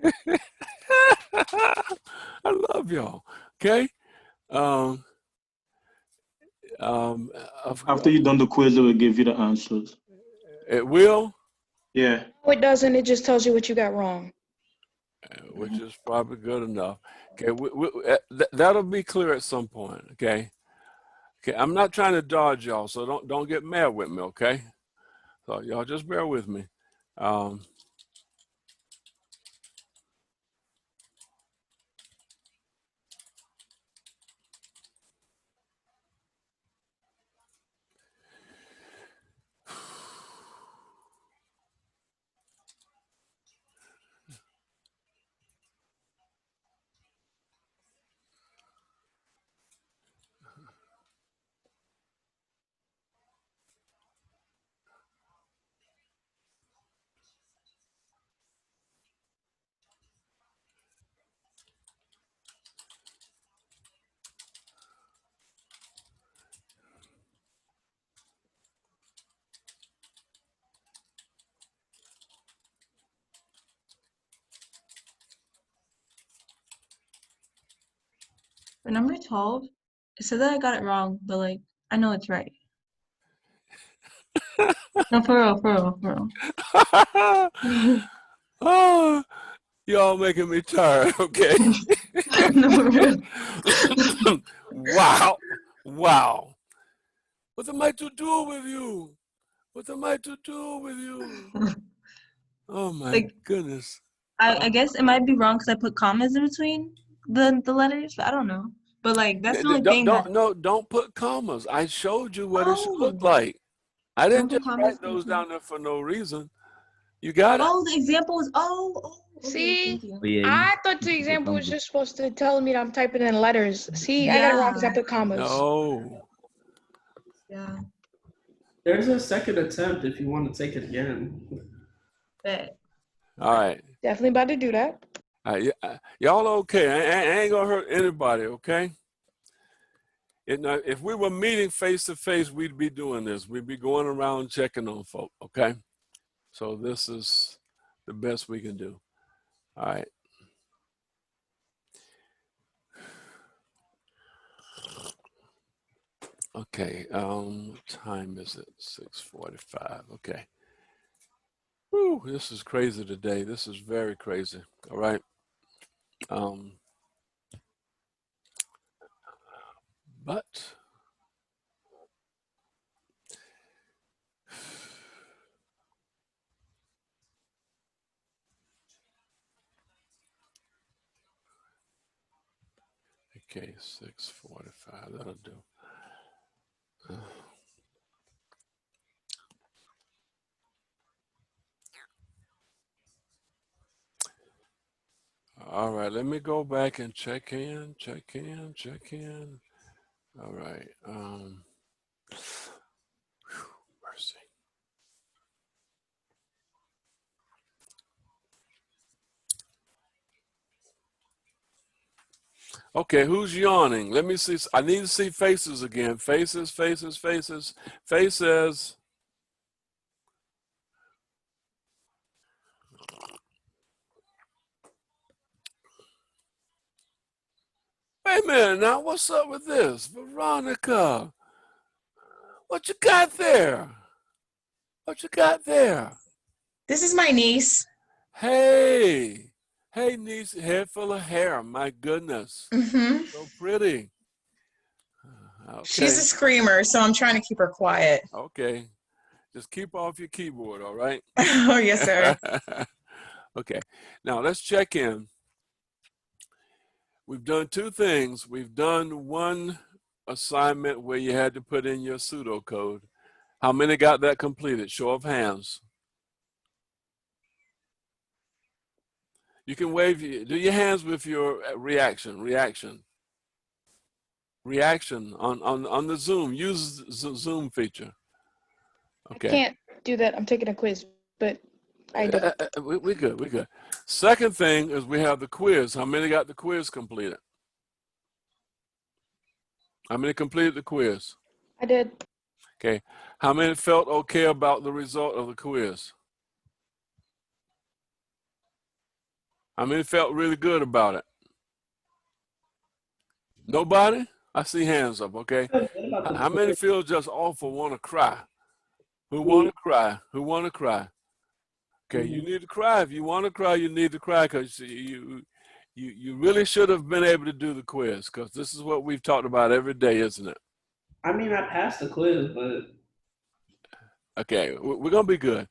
I love y'all. Okay. After you done the quiz, it will give you the answers. It will? Yeah. No, it doesn't. It just tells you what you got wrong. Which is probably good enough. Okay, that'll be clear at some point. Okay. Okay, I'm not trying to dodge y'all, so don't get mad with me. Okay. So y'all just bear with me. For number 12, it said that I got it wrong, but like I know it's right. No, for real, for real, for real. Oh, y'all making me tired, okay? No, for real. Wow. Wow. What am I to do with you? What am I to do with you? Oh my Like, goodness. I guess it might be wrong because I put commas in between the letters. I don't know. But like that's the only thing that. Don't put commas. I showed you what it should Oh, look like. I don't didn't put just commas write in those between. down there for no reason. You got it? Oh, the example is okay, See, thank you. But yeah, I thought the you put example was thumbs up. just supposed to tell me that I'm typing in letters. See, I got it wrong because I Yeah, put commas. No. yeah. There's a second attempt if you want to take it again. Bet. All right. Definitely about to do that. Y'all okay? I ain't gonna hurt anybody, okay? If we were meeting face to face, we'd be doing this. We'd be going around checking on folk, okay? So this is the best we can do. All right. Okay, what time is it? 6:45. Okay. Whew, this is crazy today. This is very crazy. All right. But okay, 6:45. That'll do. All right, let me go back and check in. All right. Mercy. Okay, who's yawning? Let me see. I need to see faces again. Faces. Wait a minute now, what's up with this? Veronica, what you got there? What you got there? This is my niece. Hey, niece, head full of hair. My goodness, so pretty. Okay. She's a screamer, so I'm trying to keep her quiet. Okay, just keep off your keyboard, all right? Oh, yes, sir. Okay, now let's check in. We've done two things. We've done one assignment where you had to put in your pseudocode. How many got that completed? Show of hands. You can wave, do your hands with your reaction on the Zoom. Use the Zoom feature. Okay. I can't do that. I'm taking a quiz, but I do. We're good. Second thing is we have the quiz. How many got the quiz completed? How many completed the quiz? I did. Okay. How many felt okay about the result of the quiz? How many felt really good about it? Nobody? I see hands up, okay? How many feel just awful, want to cry? Who want to cry? Who want to cry? Okay, you need to cry. If you want to cry, you need to cry because you really should have been able to do the quiz because this is what we've talked about every day, isn't it? I mean, I passed the quiz, but okay, we're gonna be good.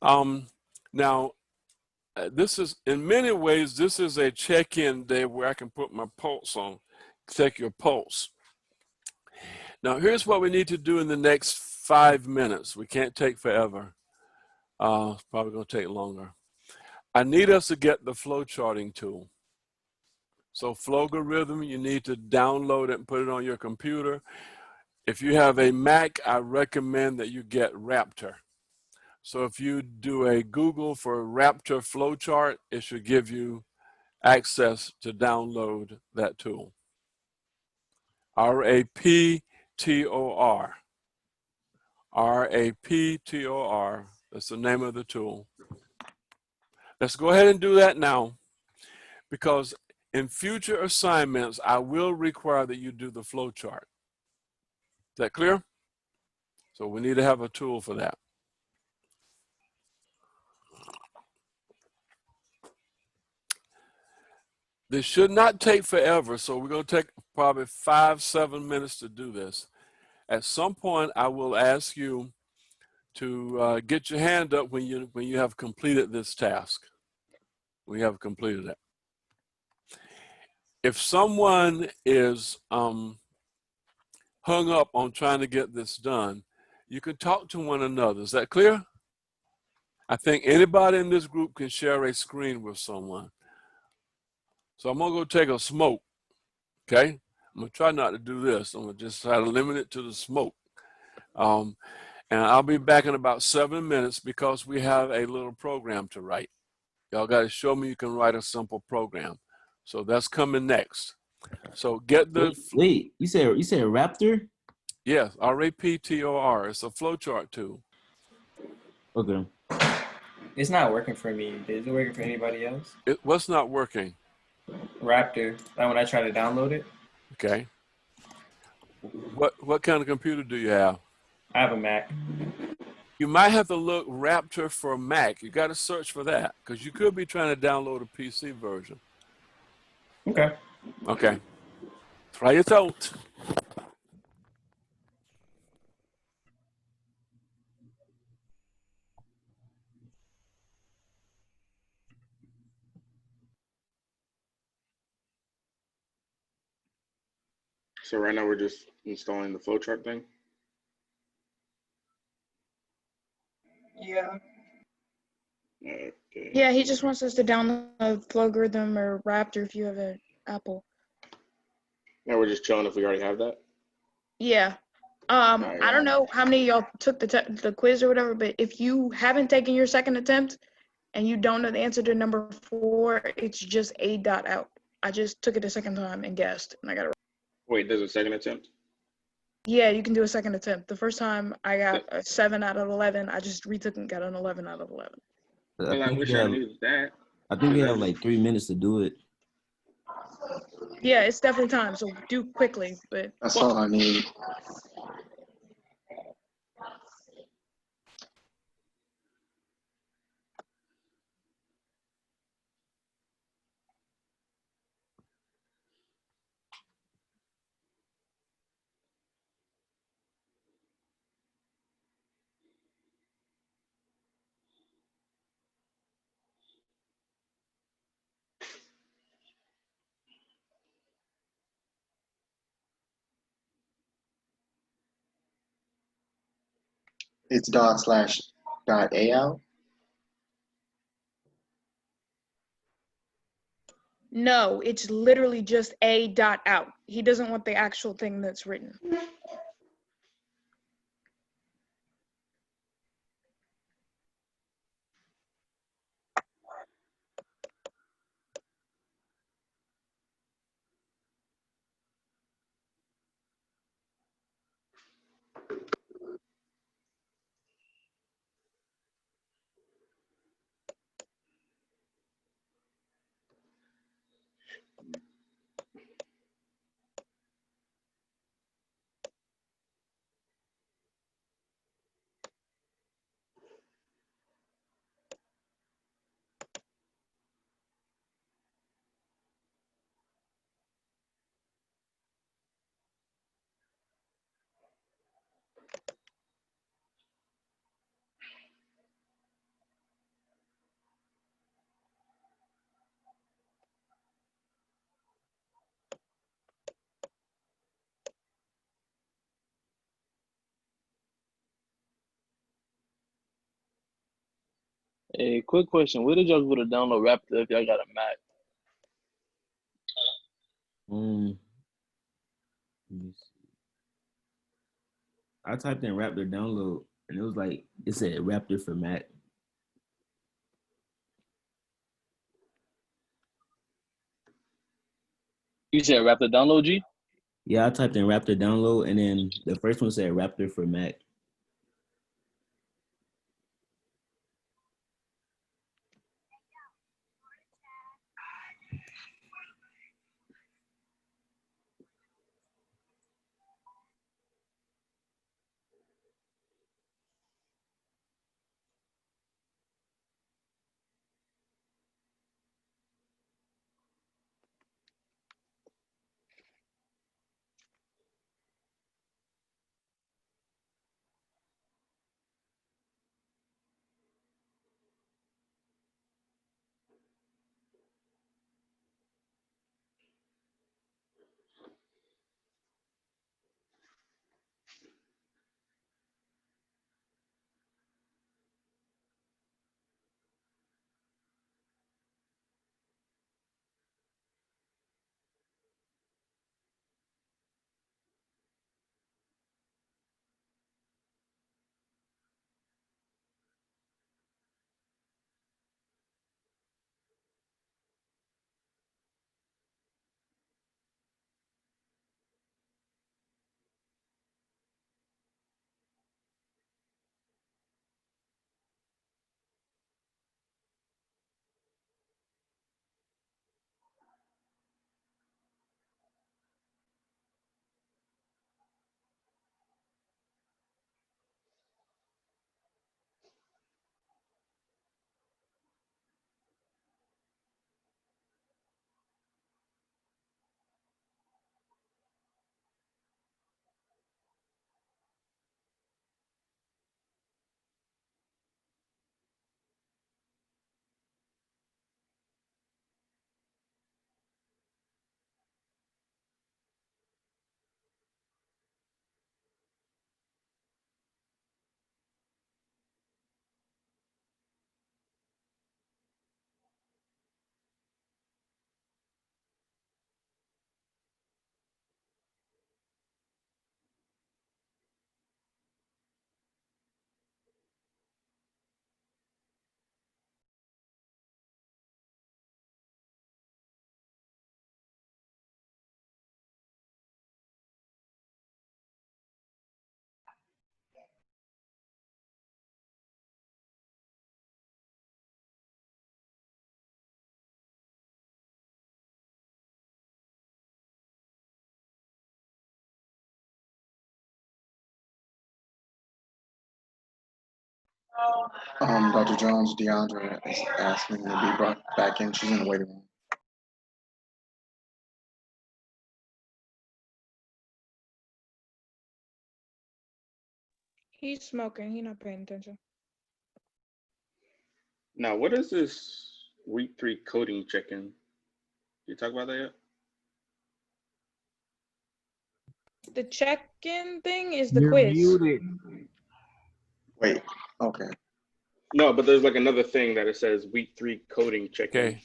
Now, this is in many ways this is a check-in day where I can put my pulse on, check your pulse. Now, here's what we need to do in the next 5 minutes. We can't take forever. It's probably gonna take longer. I need us to get the flow charting tool. So Flowgorithm, you need to download it and put it on your computer. If you have a Mac, I recommend that you get Raptor. So if you do a Google for Raptor flowchart, it should give you access to download that tool. R-A-P-T-O-R. R-A-P-T-O-R. That's the name of the tool. Let's go ahead and do that now, because in future assignments, I will require that you do the flow chart. Is that clear? So we need to have a tool for that. This should not take forever, so we're going to take probably 5-7 minutes to do this. At some point, I will ask you to get your hand up when you have completed this task. We have completed it. If someone is hung up on trying to get this done, you can talk to one another. Is that clear? I think anybody in this group can share a screen with someone. So I'm gonna go take a smoke, okay? I'm gonna try not to do this. I'm gonna just try to limit it to the smoke. And I'll be back in about 7 minutes because we have a little program to write. Y'all gotta show me you can write a simple program. So that's coming next. So get the— Wait, you said Raptor? Yes, RAPTOR. It's a flowchart tool. Okay. It's not working for me. Is it working for anybody else? What's not working? Raptor. Like when I try to download it. Okay. What kind of computer do you have? I have a Mac. You might have to look Raptor for Mac. You got to search for that because you could be trying to download a PC version. Okay. Okay. Try it out. So right now we're just installing the flowchart thing. Yeah. Okay. Yeah, he just wants us to download Flowgorithm or Raptor if you have an Apple. Now we're just chilling if we already have that. Yeah. I don't know how many of y'all took the quiz or whatever, but if you haven't taken your second attempt and you don't know the answer to number 4, it's just A.out. I just took it a second time and guessed, and I got it right. Wait, there's a second attempt? Yeah, you can do a second attempt. The first time I got a 7 out of 11. I just retook and got an 11 out of 11. Well, I wish I knew that. I think we have like 3 minutes to do it. Yeah, it's definitely time, so do quickly. But That's all I need. It's dot/.a out. no, it's literally just A.out. He doesn't want the actual thing that's written. Hey, quick question. Where did y'all go to download Raptor if y'all got a Mac? Let me see. I typed in Raptor download and it was like, it said Raptor for Mac. You said Raptor download, G? Yeah, I typed in Raptor download and then the first one said Raptor for Mac. Dr. Jones, DeAndre is asking to be brought back in. She's in the waiting room. He's smoking. He's not paying attention. Now, what is this week 3 coding check-in? Did you talk about that yet? The check-in thing is the You're quiz. muted. Wait, okay. No, but there's like another thing that it says week 3 coding check-in. Okay,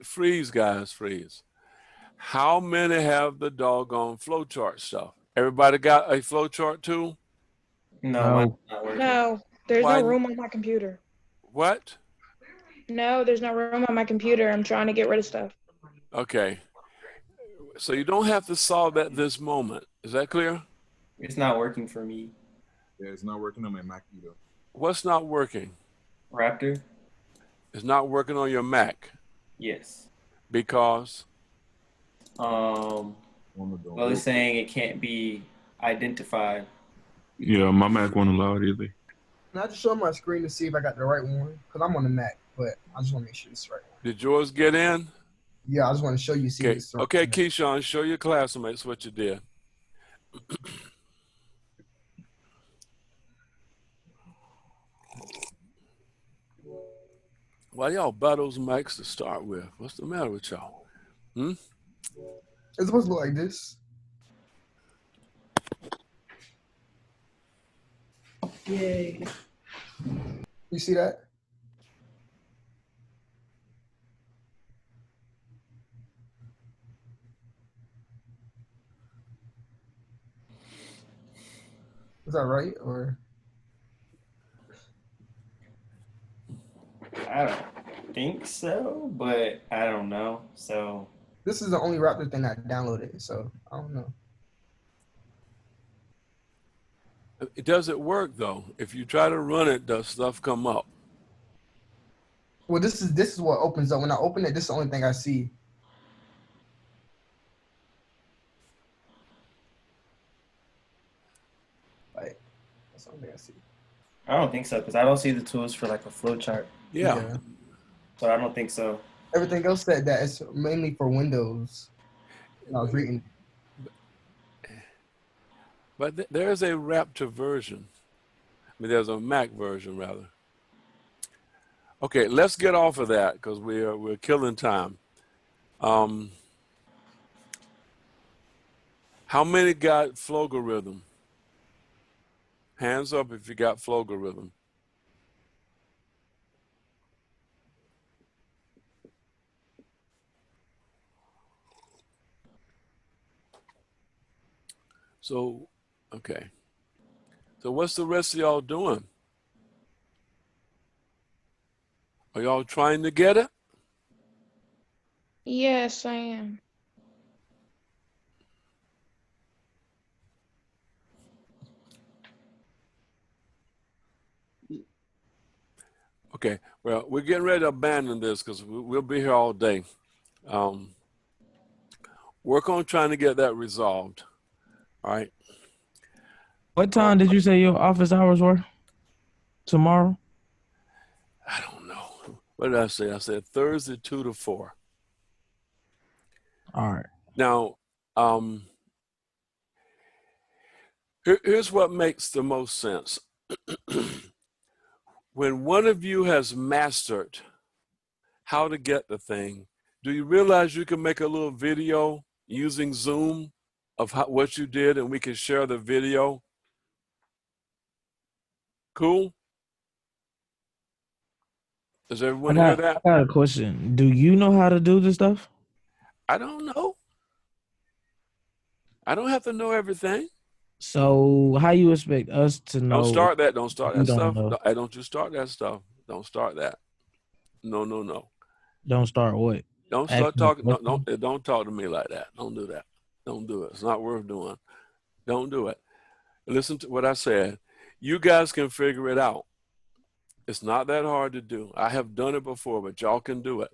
freeze, guys, freeze. How many have the doggone flowchart stuff? Everybody got a flowchart too? No, mine's not working. No, there's Why- no room on my computer. What? No, there's no room on my computer. I'm trying to get rid of stuff. Okay. So you don't have to solve that this moment. Is that clear? It's not working for me. Yeah, it's not working on my Mac either. What's not working? Raptor? It's not working on your Mac. Yes. Because? Well, it's saying it can't be identified. Yeah, my Mac won't allow it either. Can I just show my screen to see if I got the right one? Because I'm on the Mac, but I just want to make sure it's right. Did yours get in? Yeah, I just want to show you. See Okay, if it's right. okay, Keyshawn, show your classmates what you did. Why y'all buy those mics to start with? What's the matter with y'all? It's supposed to look like this. Yay. You see that? Is that right? Or I don't think so, but I don't know. So this is the only Raptor thing I downloaded, so I don't know. Does it work though? If you try to run it, does stuff come up? Well, this is what opens up. When I open it, this is the only thing I see. Like, that's the only thing I see. I don't think so because I don't see the tools for like a flow chart. Yeah. So I don't think so. Everything else said that it's mainly for Windows. I was reading. But there's a Raptor version. I mean, there's a Mac version rather. Okay, let's get off of that because we're killing time. How many got Flowgorithm? Hands up if you got Flowgorithm. So, okay. So what's the rest of y'all doing? Are y'all trying to get it? Yes, I am. Okay, well, we're getting ready to abandon this because we'll be here all day. Work on trying to get that resolved. All right. What time did you say your office hours were? Tomorrow? I don't know. What did I say? I said Thursday 2 to 4. All right. Now, here's what makes the most sense. When one of you has mastered how to get the thing, do you realize you can make a little video using Zoom of what you did and we can share the video? Cool? Does everyone hear that? I got a question. Do you know how to do this stuff? I don't know. I don't have to know everything. So how you expect us to know? Don't start that. Don't start you that don't stuff. know? Don't you start that stuff. Don't start that. No, no, no. Don't start what? Don't start Asking talking. No, questions? don't talk to me like that. Don't do that. Don't do it. It's not worth doing. Don't do it. Listen to what I said. You guys can figure it out. It's not that hard to do. I have done it before, but y'all can do it.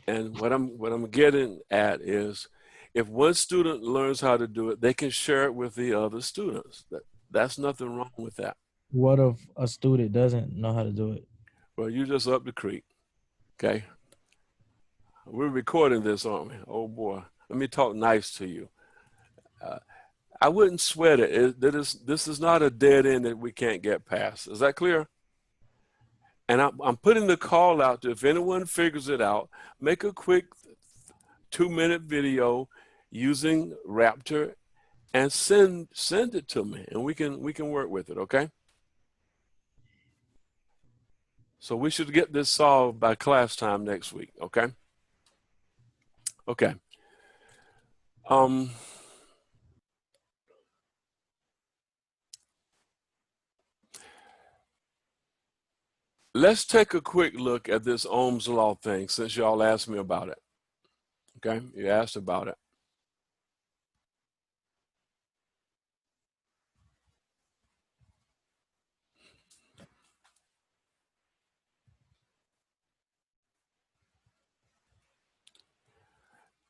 What I'm getting at is, if one student learns how to do it, they can share it with the other students. That's nothing wrong with that. What if a student doesn't know how to do it? Well, you just up the creek. Okay. We're recording this, aren't we? Oh boy. Let me talk nice to you. I wouldn't sweat it. This is not a dead end that we can't get past. Is that clear? And I'm putting the call out to, if anyone figures it out, make a quick 2-minute video using Raptor and send it to me, and we can work with it. Okay. So we should get this solved by class time next week. Okay. Okay. Let's take a quick look at this Ohm's law thing, since y'all asked me about it. Okay, you asked about it.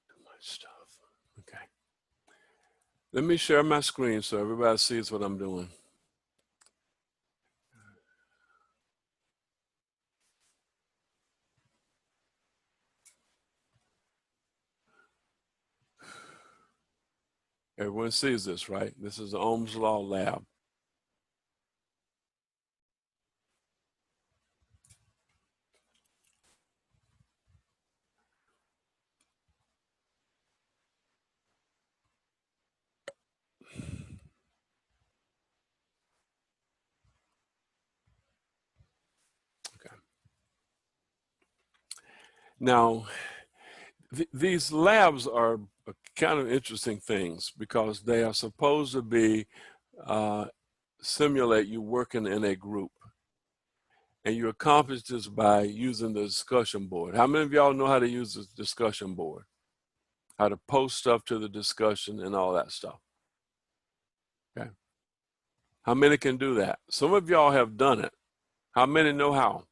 Too much stuff. Okay. Let me share my screen so everybody sees what I'm doing. Everyone sees this, right? This is the Ohm's law lab. Okay. Now, these labs are kind of interesting things because they are supposed to be simulate you working in a group. And you accomplish this by using the discussion board. How many of y'all know how to use the discussion board? How to post stuff to the discussion and all that stuff? Okay. How many can do that? Some of y'all have done it. How many know how?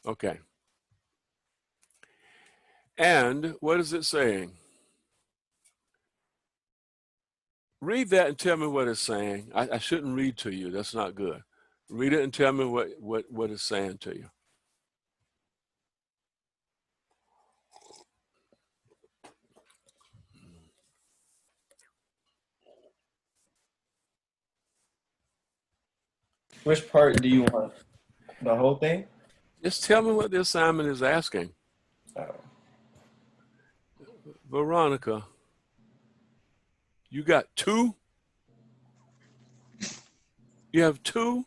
Okay. And what is it saying? Read that and tell me what it's saying. I shouldn't read to you. That's not good. Read it and tell me what it's saying to you. Which part do you want? The whole thing? Just tell me what the assignment is asking. Oh. Veronica, you got 2? You have 2?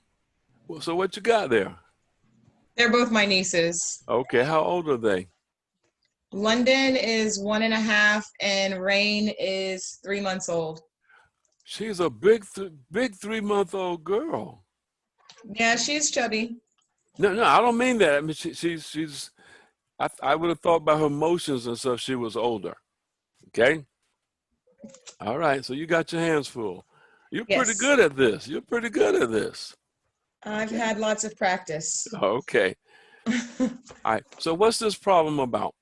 Well, so what you got there? They're both my nieces. Okay, how old are they? London is 1.5 and Rain is 3 months old. She's a big 3-month-old girl. Yeah, she's chubby. No, I don't mean that. I mean, she's. I would have thought by her motions and stuff she was older. Okay. All right. So you got your hands full. You're pretty good at this. You're pretty good at this. I've had lots of practice. Okay. All right. So what's this problem about?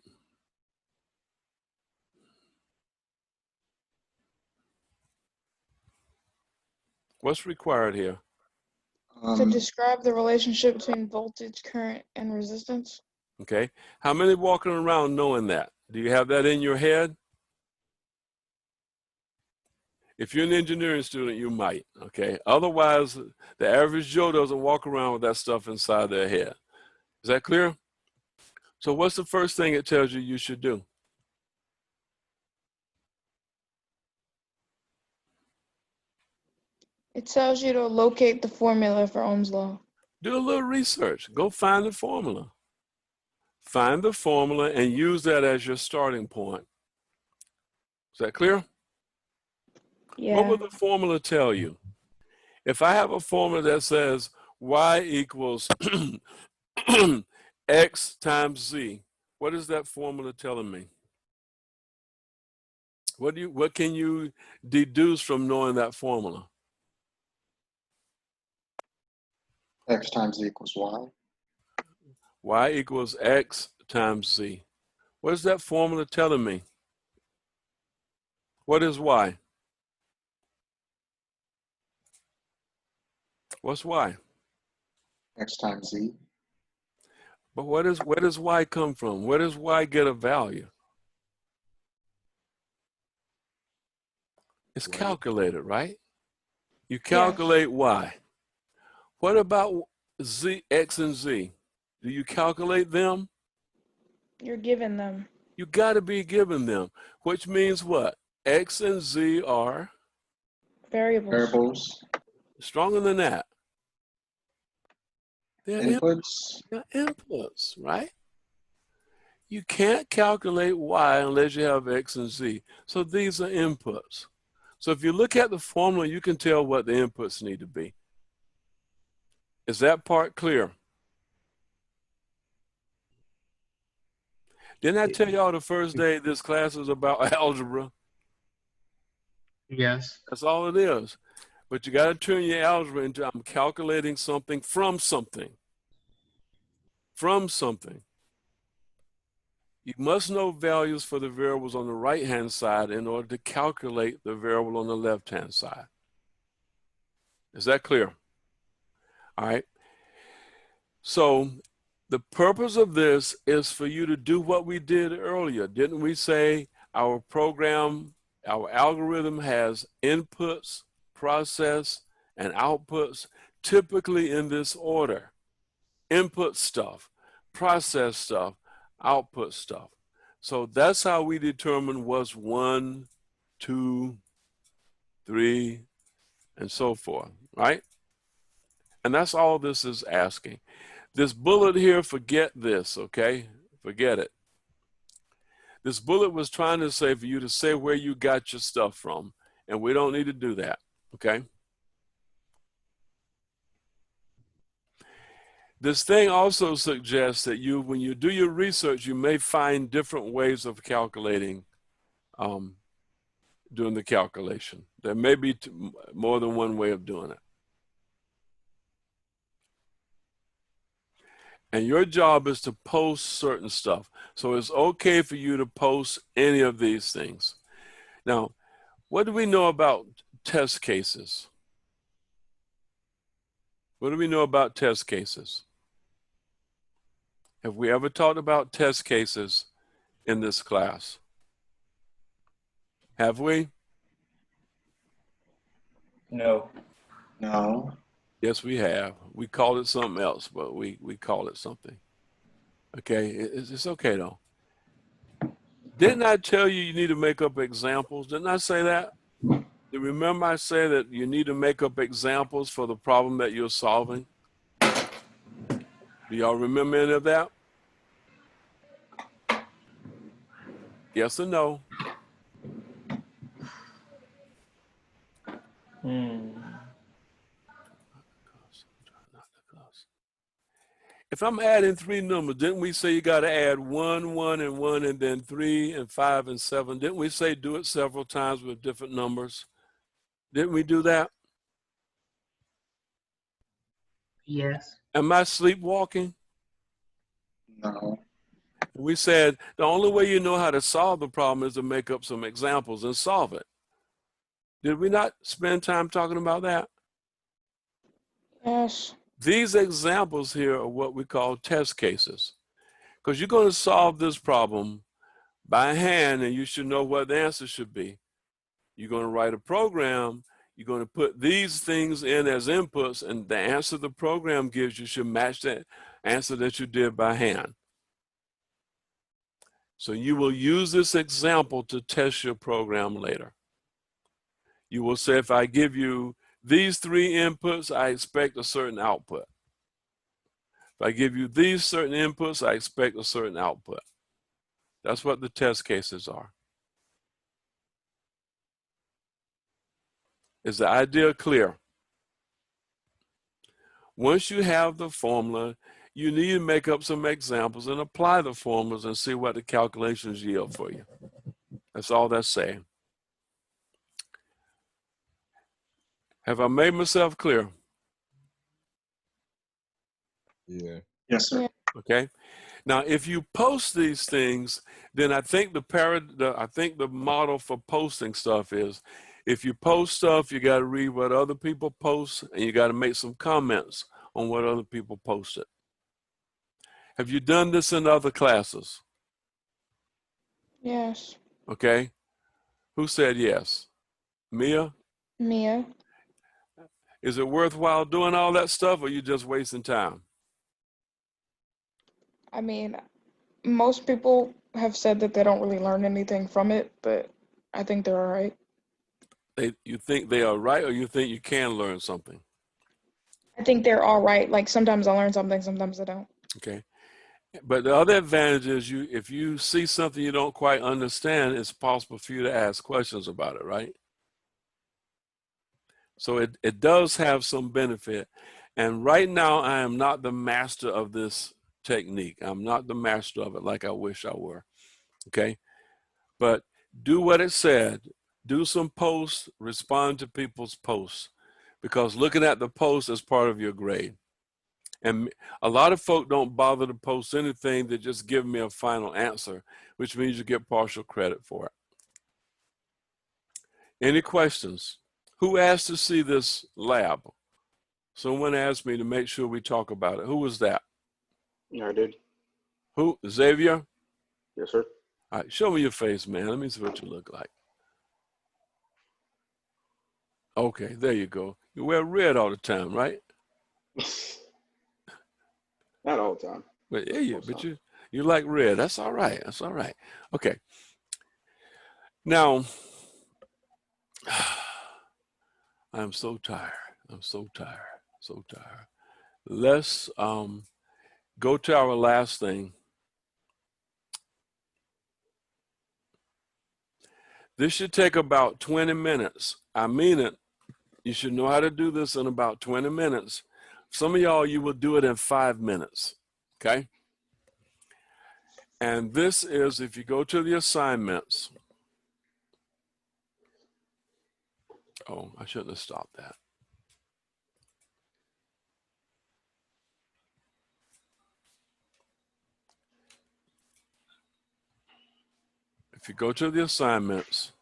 What's required here? To describe the relationship between voltage, current, and resistance. Okay. How many walking around knowing that? Do you have that in your head? If you're an engineering student, you might. Okay. Otherwise, the average Joe doesn't walk around with that stuff inside their head. Is that clear? So what's the first thing it tells you you should do? It tells you to locate the formula for Ohm's law. Do a little research. Go find the formula. Find the formula and use that as your starting point. Is that clear? Yeah. What will the formula tell you? If I have a formula that says y equals x times z, what is that formula telling me? What can you deduce from knowing that formula? X times Z equals Y. Y equals x times z. What is that formula telling me? What is y? What's y? X times Z. But where does y come from? Where does y get a value? It's calculated, right? You calculate y. What about z, x and z? Do you calculate them? You're giving them. You got to be given them, which means what? X and z are Variables. stronger than that. They're Inputs. They're inputs, right? You can't calculate y unless you have x and z. So these are inputs. So if you look at the formula, you can tell what the inputs need to be. Is that part clear? Didn't I tell y'all the first day this class is about algebra? Yes. That's all it is. But you got to turn your algebra into I'm calculating something from something. From something. You must know values for the variables on the right-hand side in order to calculate the variable on the left-hand side. Is that clear? All right. So the purpose of this is for you to do what we did earlier. Didn't we say our program, our algorithm has inputs, process, and outputs, typically in this order? Input stuff, process stuff, output stuff. So that's how we determine what's 1, 2, 3, and so forth, right? And that's all this is asking. This bullet here, forget this, okay? Forget it. This bullet was trying to say for you to say where you got your stuff from, and we don't need to do that, okay? This thing also suggests that you, when you do your research, you may find different ways of calculating, doing the calculation. There may be more than one way of doing it. And your job is to post certain stuff. So it's okay for you to post any of these things. Now, what do we know about test cases? What do we know about test cases? Have we ever talked about test cases in this class? Have we? No. No. Yes, we have. We called it something else, but we call it something. Okay, it's okay though. Didn't I tell you you need to make up examples? Didn't I say that? Do you remember I said that you need to make up examples for the problem that you're solving? Do y'all remember any of that? Yes or no? If I'm adding 3 numbers, didn't we say you got to add 1, 1, and 1, and then 3, and 5, and 7? Didn't we say do it several times with different numbers? Didn't we do that? Yes. Am I sleepwalking? No. We said the only way you know how to solve the problem is to make up some examples and solve it. Did we not spend time talking about that? Yes. These examples here are what we call test cases. Because you're going to solve this problem by hand and you should know what the answer should be. You're going to write a program. You're going to put these things in as inputs, and the answer the program gives you should match that answer that you did by hand. So you will use this example to test your program later. You will say, if I give you these 3 inputs, I expect a certain output. If I give you these certain inputs, I expect a certain output. That's what the test cases are. Is the idea clear? Once you have the formula, you need to make up some examples and apply the formulas and see what the calculations yield for you. That's all that's saying. Have I made myself clear? Yeah. Yes, sir. Okay. Now, if you post these things, then I think the model for posting stuff is, if you post stuff, you got to read what other people post, and you got to make some comments on what other people posted. Have you done this in other classes? Yes. Okay. Who said yes? Mia? Mia. Is it worthwhile doing all that stuff, or are you just wasting time? I mean, most people have said that they don't really learn anything from it, but I think they're all right. You think they are right, or you think you can learn something? I think they're all right. Like sometimes I learn something, sometimes I don't. Okay. But the other advantage is, if you see something you don't quite understand, it's possible for you to ask questions about it, right? So it does have some benefit. And right now, I am not the master of this technique. I'm not the master of it like I wish I were. Okay. But do what it said. Do some posts, respond to people's posts, because looking at the post is part of your grade. And a lot of folk don't bother to post anything. They just give me a final answer, which means you get partial credit for it. Any questions? Who asked to see this lab? Someone asked me to make sure we talk about it. Who was that? Yeah, I did. Who? Xavier? Yes, sir. All right, show me your face, man. Let me see what you look like. Okay, there you go. You wear red all the time, right? Not all the time. But yeah, you like red. That's all right. That's all right. Okay. Now, I'm so tired. I'm so tired. So tired. Let's go to our last thing. This should take about 20 minutes. I mean it. You should know how to do this in about 20 minutes. Some of y'all, you will do it in 5 minutes. Okay? And this is, if you go to the assignments. Oh, I shouldn't have stopped that. If you go to the assignments,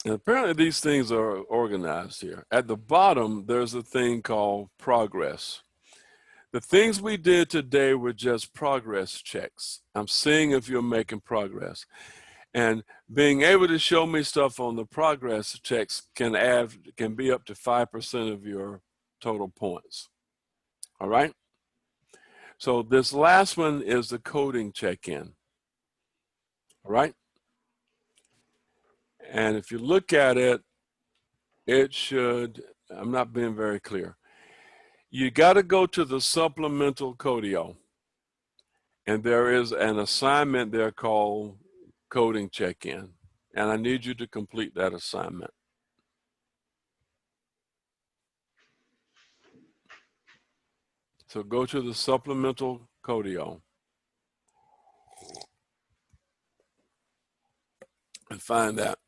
and apparently these things are organized here. At the bottom, there's a thing called progress. The things we did today were just progress checks. I'm seeing if you're making progress. And being able to show me stuff on the progress checks can be up to 5% of your total points. All right? So this last one is the coding check-in. All right? And if you look at it, it should, I'm not being very clear. You got to go to the supplemental Codio. And there is an assignment there called coding check-in. And I need you to complete that assignment. So go to the supplemental Codio and find that.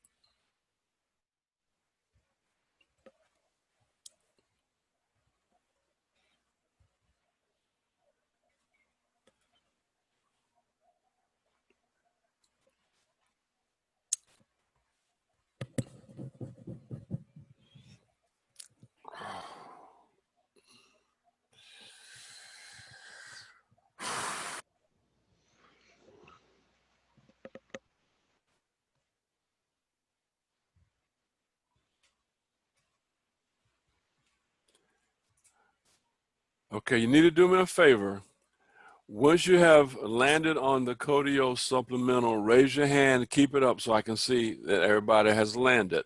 Okay, you need to do me a favor. Once you have landed on the Codio supplemental, raise your hand, keep it up so I can see that everybody has landed.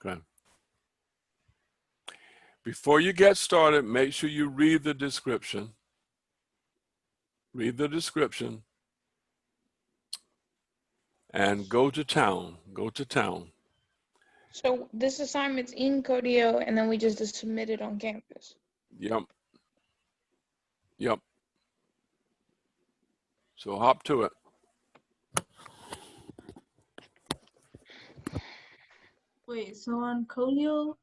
Okay. Before you get started, make sure you read the description. Read the description and go to town. Go to town. So this assignment's in Codio, and then we just submit it on campus. Yep. Yep. So hop to it. Wait, so on Codio,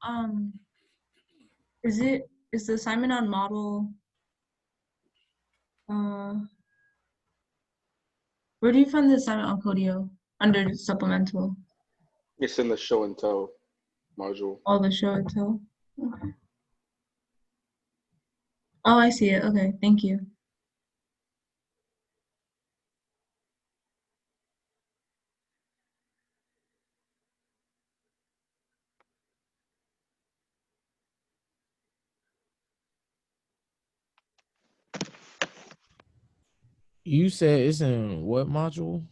Is the assignment on model? Where do you find the assignment on Codio? Under supplemental. It's in the show and tell module. Oh, the show and tell. Okay. Oh, I see it. Okay, thank you. You said it's in what module?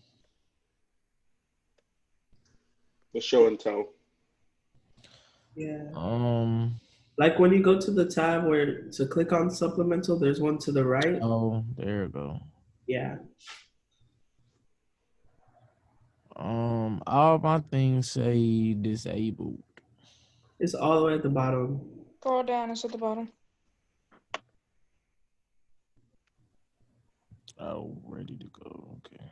The show and tell. Yeah. Like when you go to the tab where to click on supplemental, there's one to the right. Oh, there you go. Yeah. All my things say disabled. It's all the way at the bottom. Scroll down, it's at the bottom. Oh, ready to go. Okay.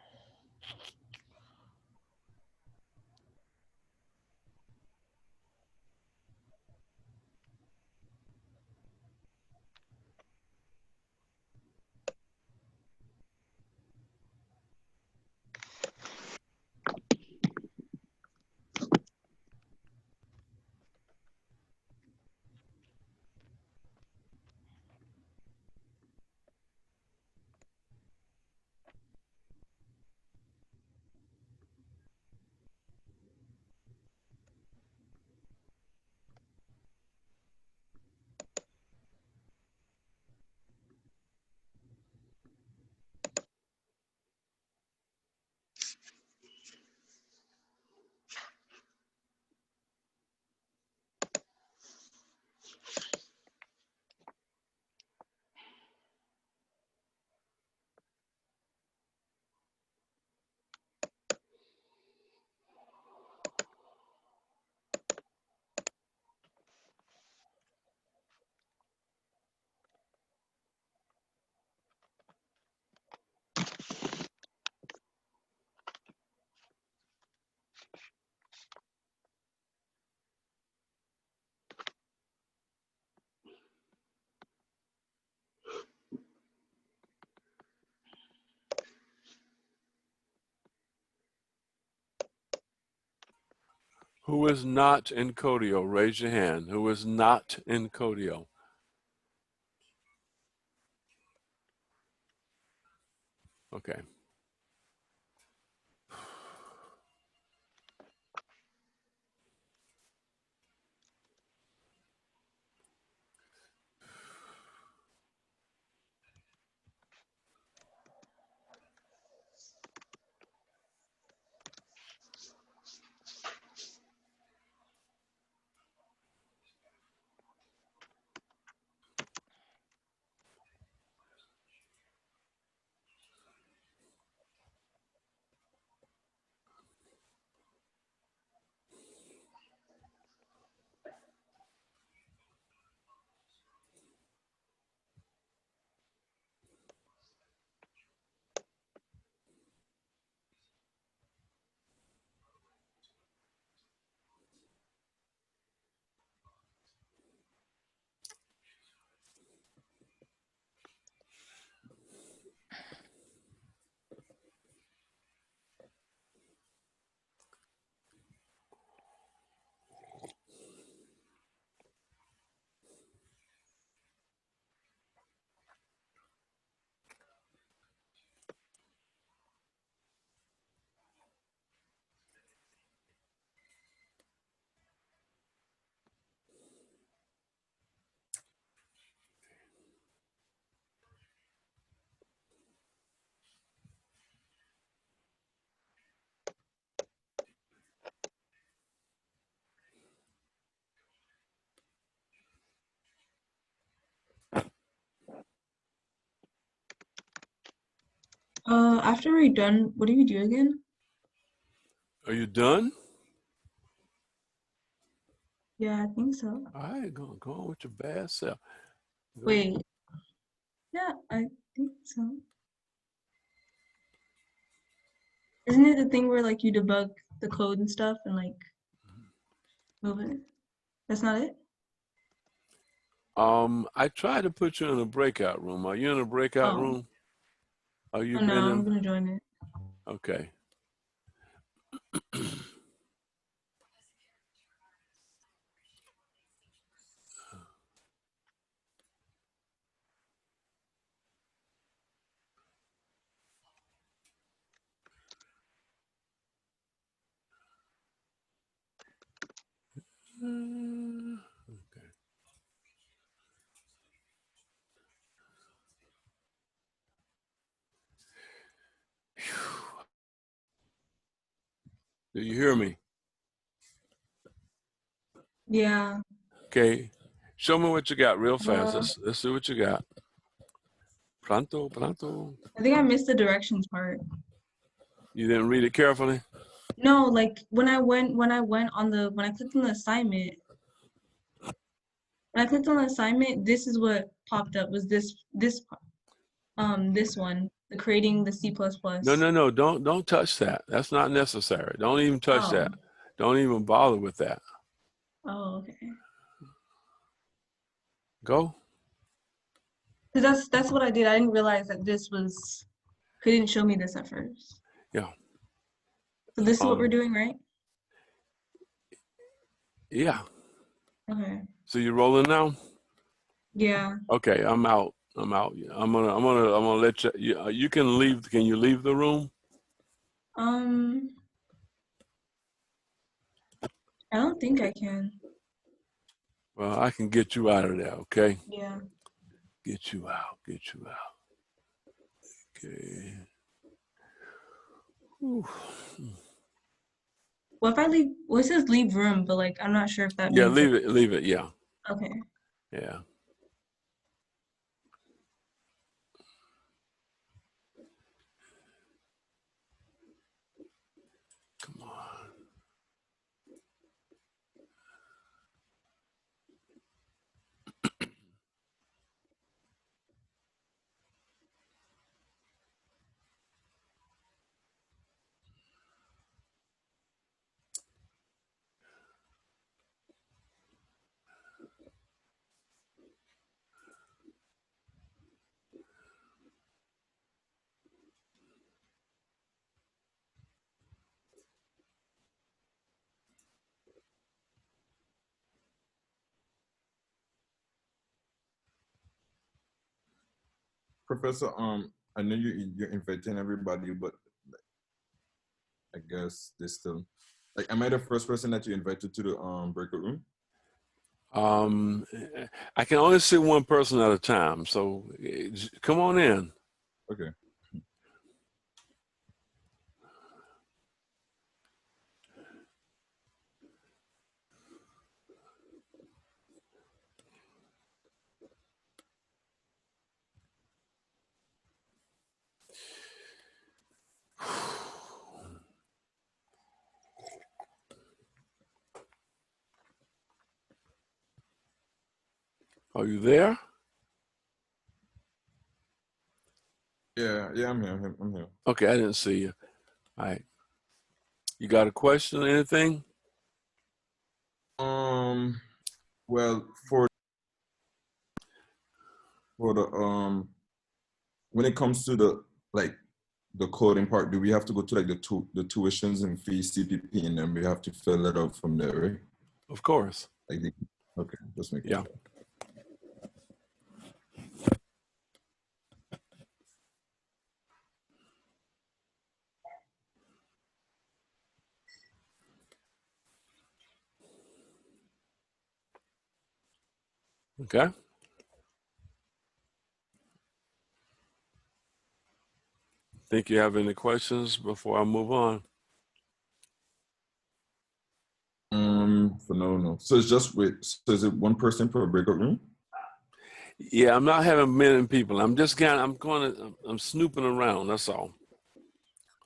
Who is not in Codio? Raise your hand. Who is not in Codio? Okay. After we're done, what do we do again? Are you done? Yeah, I think so. All right, go on with your bad self. Go. Wait. Yeah, I think so. Isn't it the thing where like you debug the code and stuff and like move it? That's not it? I tried to put you in a breakout room. Are you in a breakout Oh. room? Are you Oh, no, been I'm in? gonna join it. Okay. Okay. Do you hear me? Yeah. Okay. Show me what you got real fast. Let's see what you got. Pronto, pronto. I think I missed the directions part. You didn't read it carefully? No, like when I clicked on the assignment, this is what popped up, was this one, the creating the C++. No. Don't touch that. That's not necessary. Don't even touch that. Oh. Don't even bother with that. Oh, okay. Go. Because that's what I did. I didn't realize that he didn't show me this at first. Yeah. So this is what we're doing, right? Yeah. Okay. So you're rolling now? Yeah. Okay, I'm out. I'm gonna let you. You can leave. Can you leave the room? I don't think I can. Well, I can get you out of there. Okay. Yeah. Get you out. Get you out. Okay. Whew. Well, if I leave, well, it says leave room, but like I'm not sure if that Yeah, means leave it. Leave it. Yeah. Okay. Yeah. Come on. Professor, I know you're inviting everybody, but I guess they still, like, am I the first person that you invited to the breakout room? I can only see one person at a time, so come on in. Okay. Are you there? Yeah, I'm here. I'm here. Okay, I didn't see you. All right. You got a question or anything? Well, for the when it comes to the the coding part, do we have to go to like the tuitions and fees CPP, and then we have to fill it out from there, right? Of course. Like okay, just making sure. Okay. Think you have any questions before I move on? For no. So it's just so is it one person per breakout room? Yeah, I'm not having many people. I'm snooping around, that's all.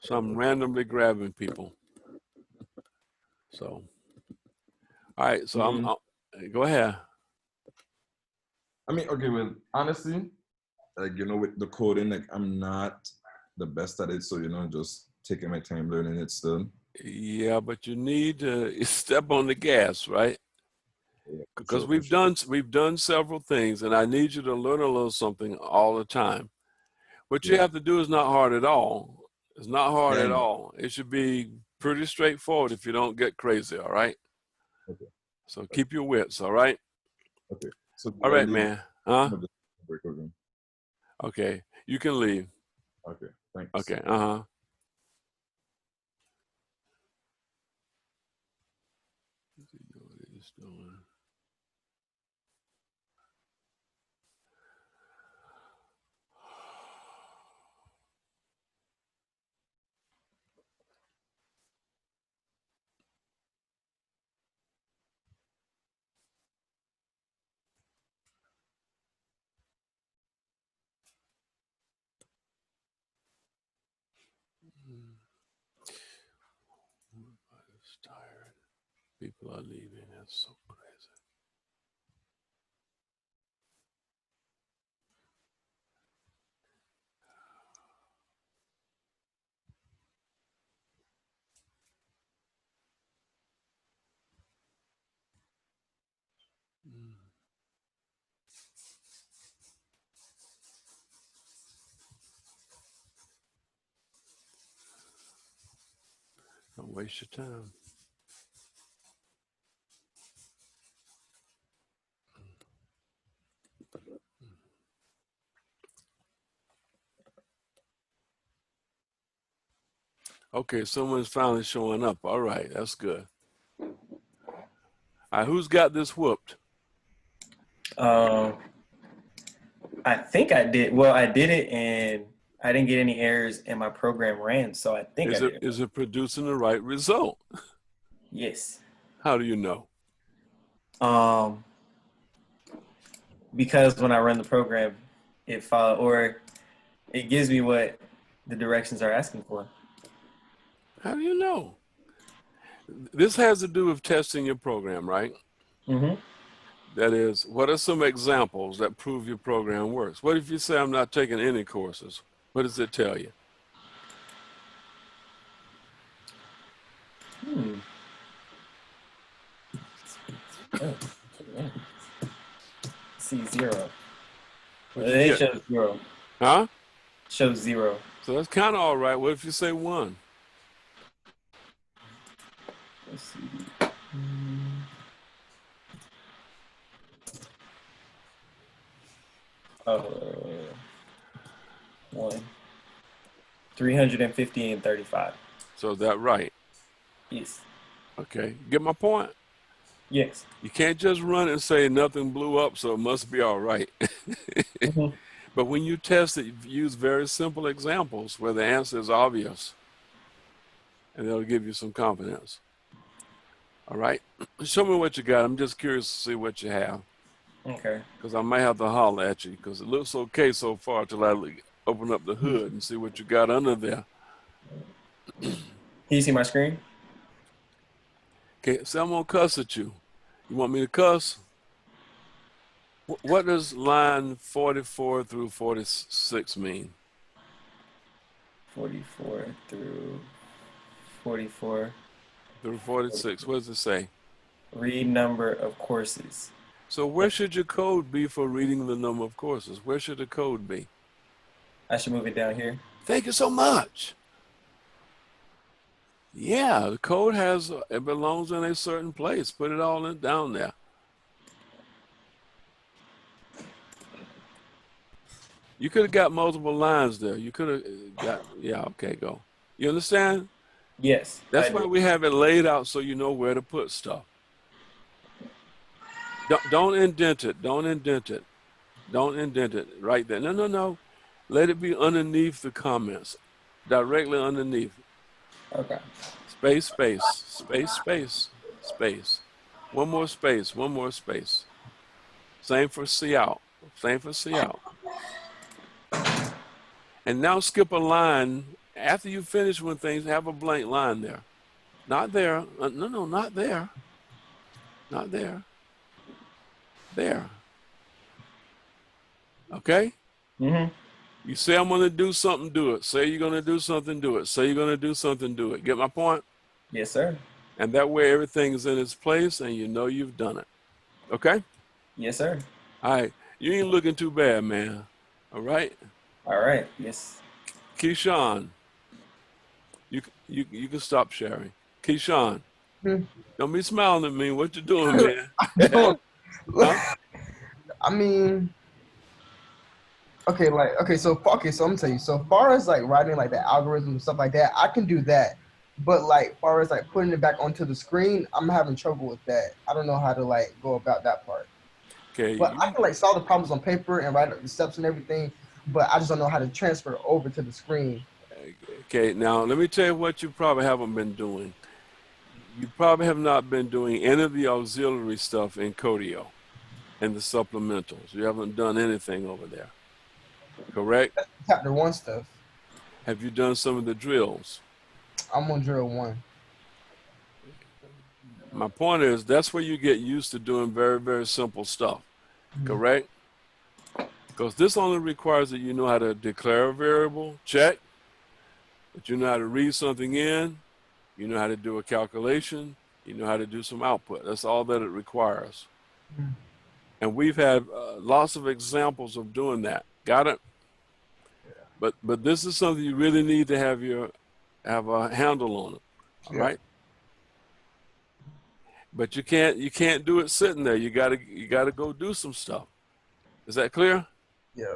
So I'm randomly grabbing people. So, all right, so go ahead. I mean, okay, well, honestly, like, with the coding, like, I'm not the best at it, so, just taking my time learning it still. Yeah, but you need to step on the gas, right? because we've done several things, and I need you to learn a little something all the time. What you have to do is not hard at all. It's not hard at all. It should be pretty straightforward if you don't get crazy, all right? Okay. So keep your wits, all right? Okay. So all right, man. Huh? Okay. You can leave. Okay. Thanks. Okay. Tired. People are leaving. That's so crazy. Don't waste your time. Okay, someone's finally showing up. All right, that's good. All right, who's got this whooped? I think I did. Well, I did it and I didn't get any errors and my program ran. So I think I did it. Is it producing the right result? Yes. How do you know? Because when I run the program, it follow or it gives me what the directions are asking for. How do you know? This has to do with testing your program, right? Mm-hmm. That is, what are some examples that prove your program works? What if you say I'm not taking any courses? What does it tell you? Oh, yeah. See 0. What'd It you get? shows 0. Huh? Shows 0. So that's kind of all right. What if you say 1? Let's see. 1, 350 and 35. So is that right? Yes. Okay. Get my point? Yes. You can't just run and say nothing blew up, so it must be all right. But when you test it, you use very simple examples where the answer is obvious, and it'll give you some confidence. All right? Show me what you got. I'm just curious to see what you have. Okay. Because I might have to holler at you, because it looks okay so far till I open up the hood and see what you got under there. Can you see my screen? Okay, so I'm going to cuss at you. You want me to cuss? What does line 44 through 46 mean? 44 through 44. Through 46. What does it say? Read number of courses. So where should your code be for reading the number of courses? Where should the code be? I should move it down here. Thank you so much. Yeah, the code it belongs in a certain place. Put it all down there. You could have got multiple lines there. You could have got, yeah, okay, go. You understand? Yes. That's why we have it laid out so you know where to put stuff. Don't indent it. Don't indent it. Don't indent it right there. No. Let it be underneath the comments. Directly underneath. Okay. Space, space, space, space, space. One more space, one more space. Same for see out. Same for see out. And now skip a line. After you finish with things, have a blank line there. Not there. No, not there. Not there. There. Okay? Mm-hmm. You say I'm going to do something, do it. Say you're going to do something, do it. Say you're going to do something, do it. Get my point? Yes, sir. And that way everything is in its place and you know you've done it. Okay? Yes, sir. All right. You ain't looking too bad, man. All right? All right. Yes. Keyshawn, you can stop sharing. Keyshawn, don't be smiling at me. What you doing, man? I don't. Huh? I mean, okay, so I'm gonna tell you. So far as like writing like the algorithm and stuff like that, I can do that. But like far as like putting it back onto the screen, I'm having trouble with that. I don't know how to like go about that part. Okay. But I can like solve the problems on paper and write up the steps and everything. But I just don't know how to transfer over to the screen. Okay. Now, let me tell you what you probably haven't been doing. You probably have not been doing any of the auxiliary stuff in Codio and the supplementals. You haven't done anything over there. Correct? Chapter 1 stuff. Have you done some of the drills? I'm on drill 1. My point is, that's where you get used to doing very, very simple stuff. Correct? Because this only requires that you know how to declare a variable, check, that you know how to read something in, you know how to do a calculation, you know how to do some output. That's all that it requires. And we've had lots of examples of doing that. Got it? But this is something you really need to have a handle on it. All right? But you can't do it sitting there. You gotta go do some stuff. Is that clear? Yeah.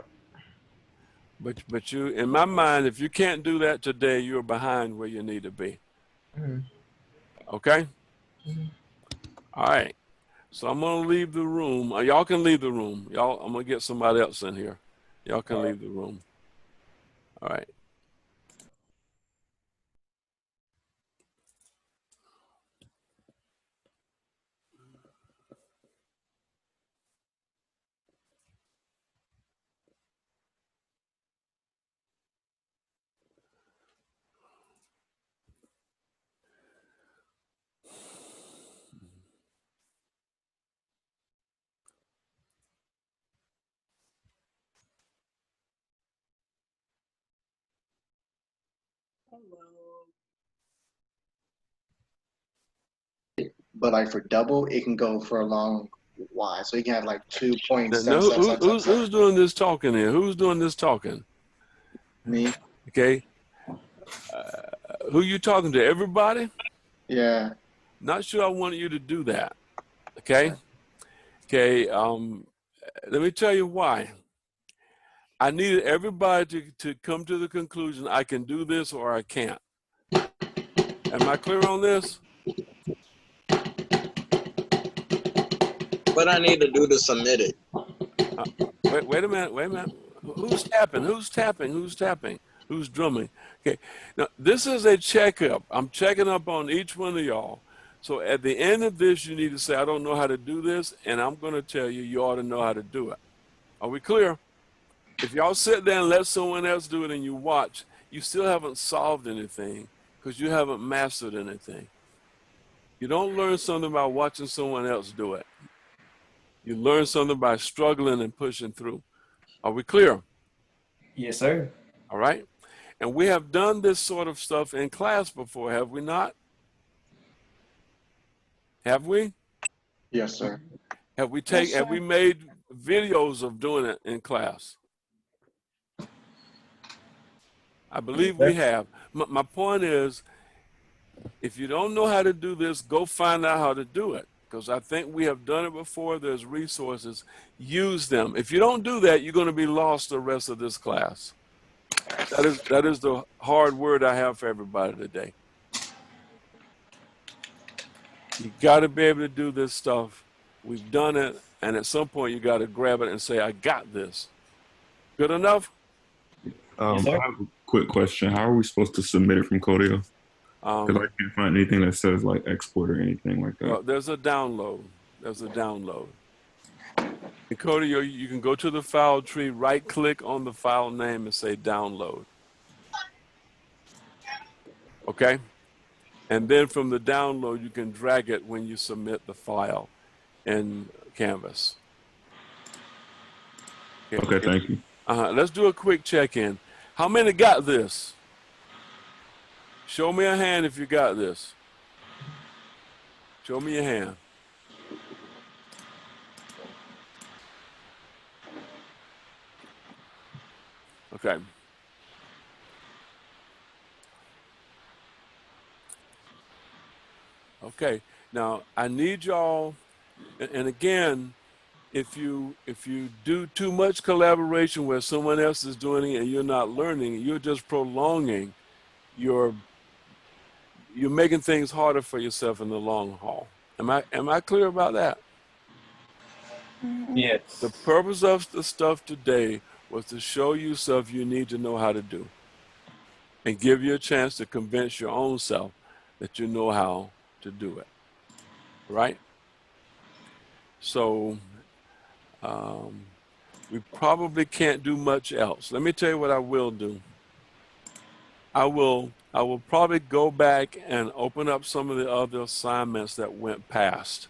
But you, in my mind, if you can't do that today, you're behind where you need to be. Okay? All right. So I'm gonna leave the room. Y'all can leave the room. I'm gonna get somebody else in here. Y'all can leave the room. All right. But like for double, it can go for a long while. So you can have like 2.7. Now, who's doing this talking here? Who's doing this talking? Me. Okay. Who you talking to? Everybody? Yeah. Not sure I want you to do that. Okay. Okay. Let me tell you why. I needed everybody to come to the conclusion I can do this or I can't. Am I clear on this? What I need to do to submit it? Wait a minute. Wait a minute. Who's tapping? Who's tapping? Who's tapping? Who's drumming? Okay. Now, this is a checkup. I'm checking up on each one of y'all. So at the end of this, you need to say, I don't know how to do this, and I'm going to tell you, you ought to know how to do it. Are we clear? If y'all sit there and let someone else do it and you watch, you still haven't solved anything because you haven't mastered anything. You don't learn something by watching someone else do it. You learn something by struggling and pushing through. Are we clear? Yes, sir. All right. And we have done this sort of stuff in class before, have we not? Have we? Yes, sir. Have we made videos of doing it in class? I believe we have. My point is, if you don't know how to do this, go find out how to do it. Because I think we have done it before. There's resources. Use them. If you don't do that, you're going to be lost the rest of this class. That is the hard word I have for everybody today. You got to be able to do this stuff. We've done it, and at some point you got to grab it and say, I got this. Good enough? I have a quick question. How are we supposed to submit it from Codio? Because I can't find anything that says like export or anything like that. Well, there's a download. There's a download. In Codio, you can go to the file tree, right-click on the file name and say download. Okay? And then from the download, you can drag it when you submit the file in Canvas. Okay, thank you. Let's do a quick check-in. How many got this? Show me a hand if you got this. Show me your hand. Okay. Okay. Now I need y'all, and again, if you do too much collaboration where someone else is doing it and you're not learning, you're just prolonging you're making things harder for yourself in the long haul. Am I clear about that? Yes. The purpose of the stuff today was to show you stuff you need to know how to do and give you a chance to convince your own self that you know how to do it, right? So we probably can't do much else. Let me tell you what I will do. I will probably go back and open up some of the other assignments that went past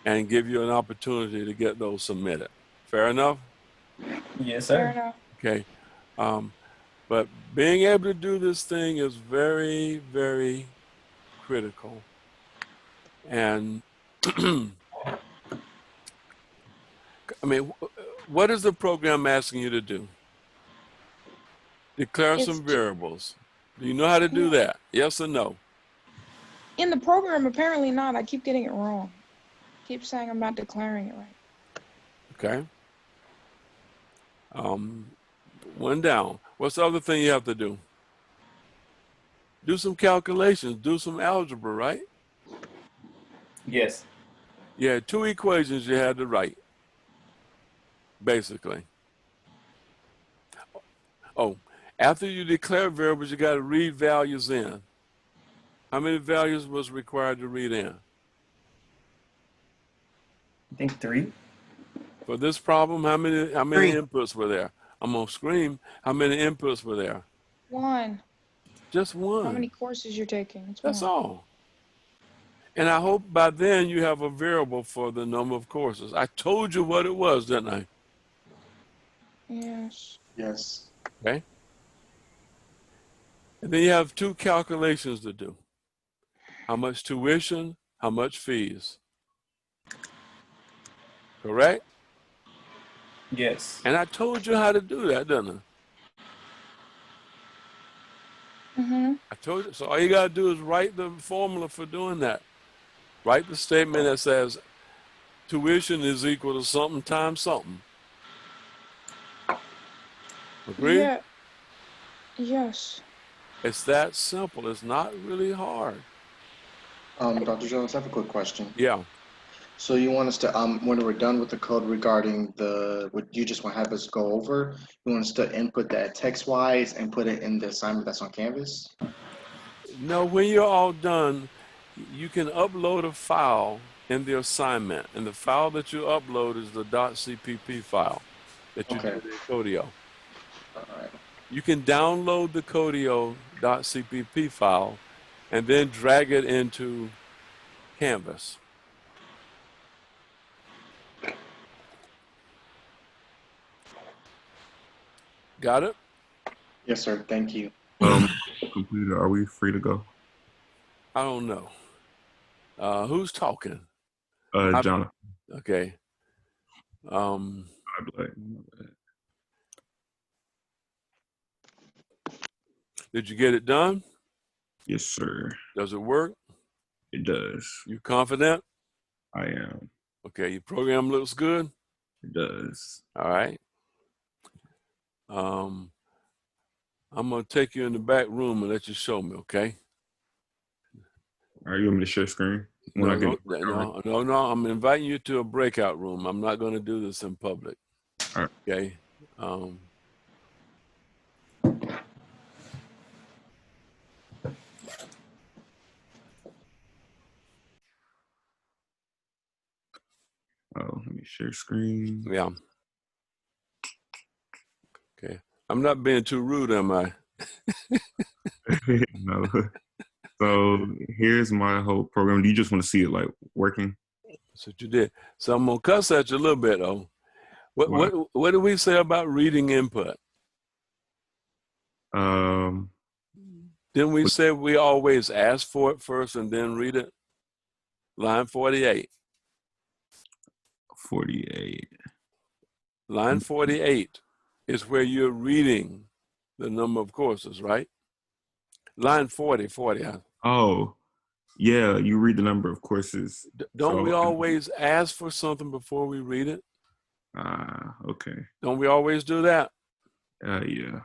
and give you an opportunity to get those submitted. Fair enough? Yes, Fair sir. enough. Okay. But being able to do this thing is very, very critical. And I mean, what is the program asking you to do? Declare It's some variables. Do you know how to do that? Yes or no? in the program, apparently not. I keep getting it wrong. Keep saying I'm not declaring it right. Okay. One down. What's the other thing you have to do? Do some calculations. Do some algebra, right? Yes. Yeah, 2 equations you had to write, basically. Oh, after you declare variables, you got to read values in. How many values was required to read in? I think 3. For this problem, how many 3. inputs were there? I'm gonna scream. How many inputs were there? 1. Just one. How many courses you're taking? It's That's 1. all. And I hope by then you have a variable for the number of courses. I told you what it was, didn't I? Yes. Yes. Okay. And then you have 2 calculations to do. How much tuition, how much fees. Correct? Yes. And I told you how to do that, didn't I? I told you. So all you got to do is write the formula for doing that. Write the statement that says tuition is equal to something times something. Agree? Yeah. Yes. It's that simple. It's not really hard. Dr. Jones, I have a quick question. Yeah. So you want us to, when we're done with the code regarding what you just want to have us go over, you want us to input that text-wise and put it in the assignment that's on Canvas? No, when you're all done, you can upload a file in the assignment. And the file that you upload is the .cpp file that you did in Codio. All right. You can download the Codio.cpp file and then drag it into Canvas. Got it? Yes, sir. Thank you. Completed. Are we free to go? I don't know. Who's talking? Jonathan. Okay. Did you get it done? Yes, sir. Does it work? It does. You confident? I am. Okay, your program looks good? It does. All right. I'm gonna take you in the back room and let you show me, okay? Are you want me to share screen? No, I'm inviting you to a breakout room. I'm not gonna do this in public. All right. Okay. Oh, let me share screen. Yeah. Okay. I'm not being too rude, am I? No. So here's my whole program. Do you just want to see it like working? That's what you did. So I'm gonna cuss at you a little bit though. What did we say about reading input? Didn't we say we always ask for it first and then read it? Line 48. 48. Line 48. is where you're reading the number of courses, right? Line 40. Oh, yeah, you read the number of courses. Don't we always ask for something before we read it? Okay. Don't we always do that? Yeah.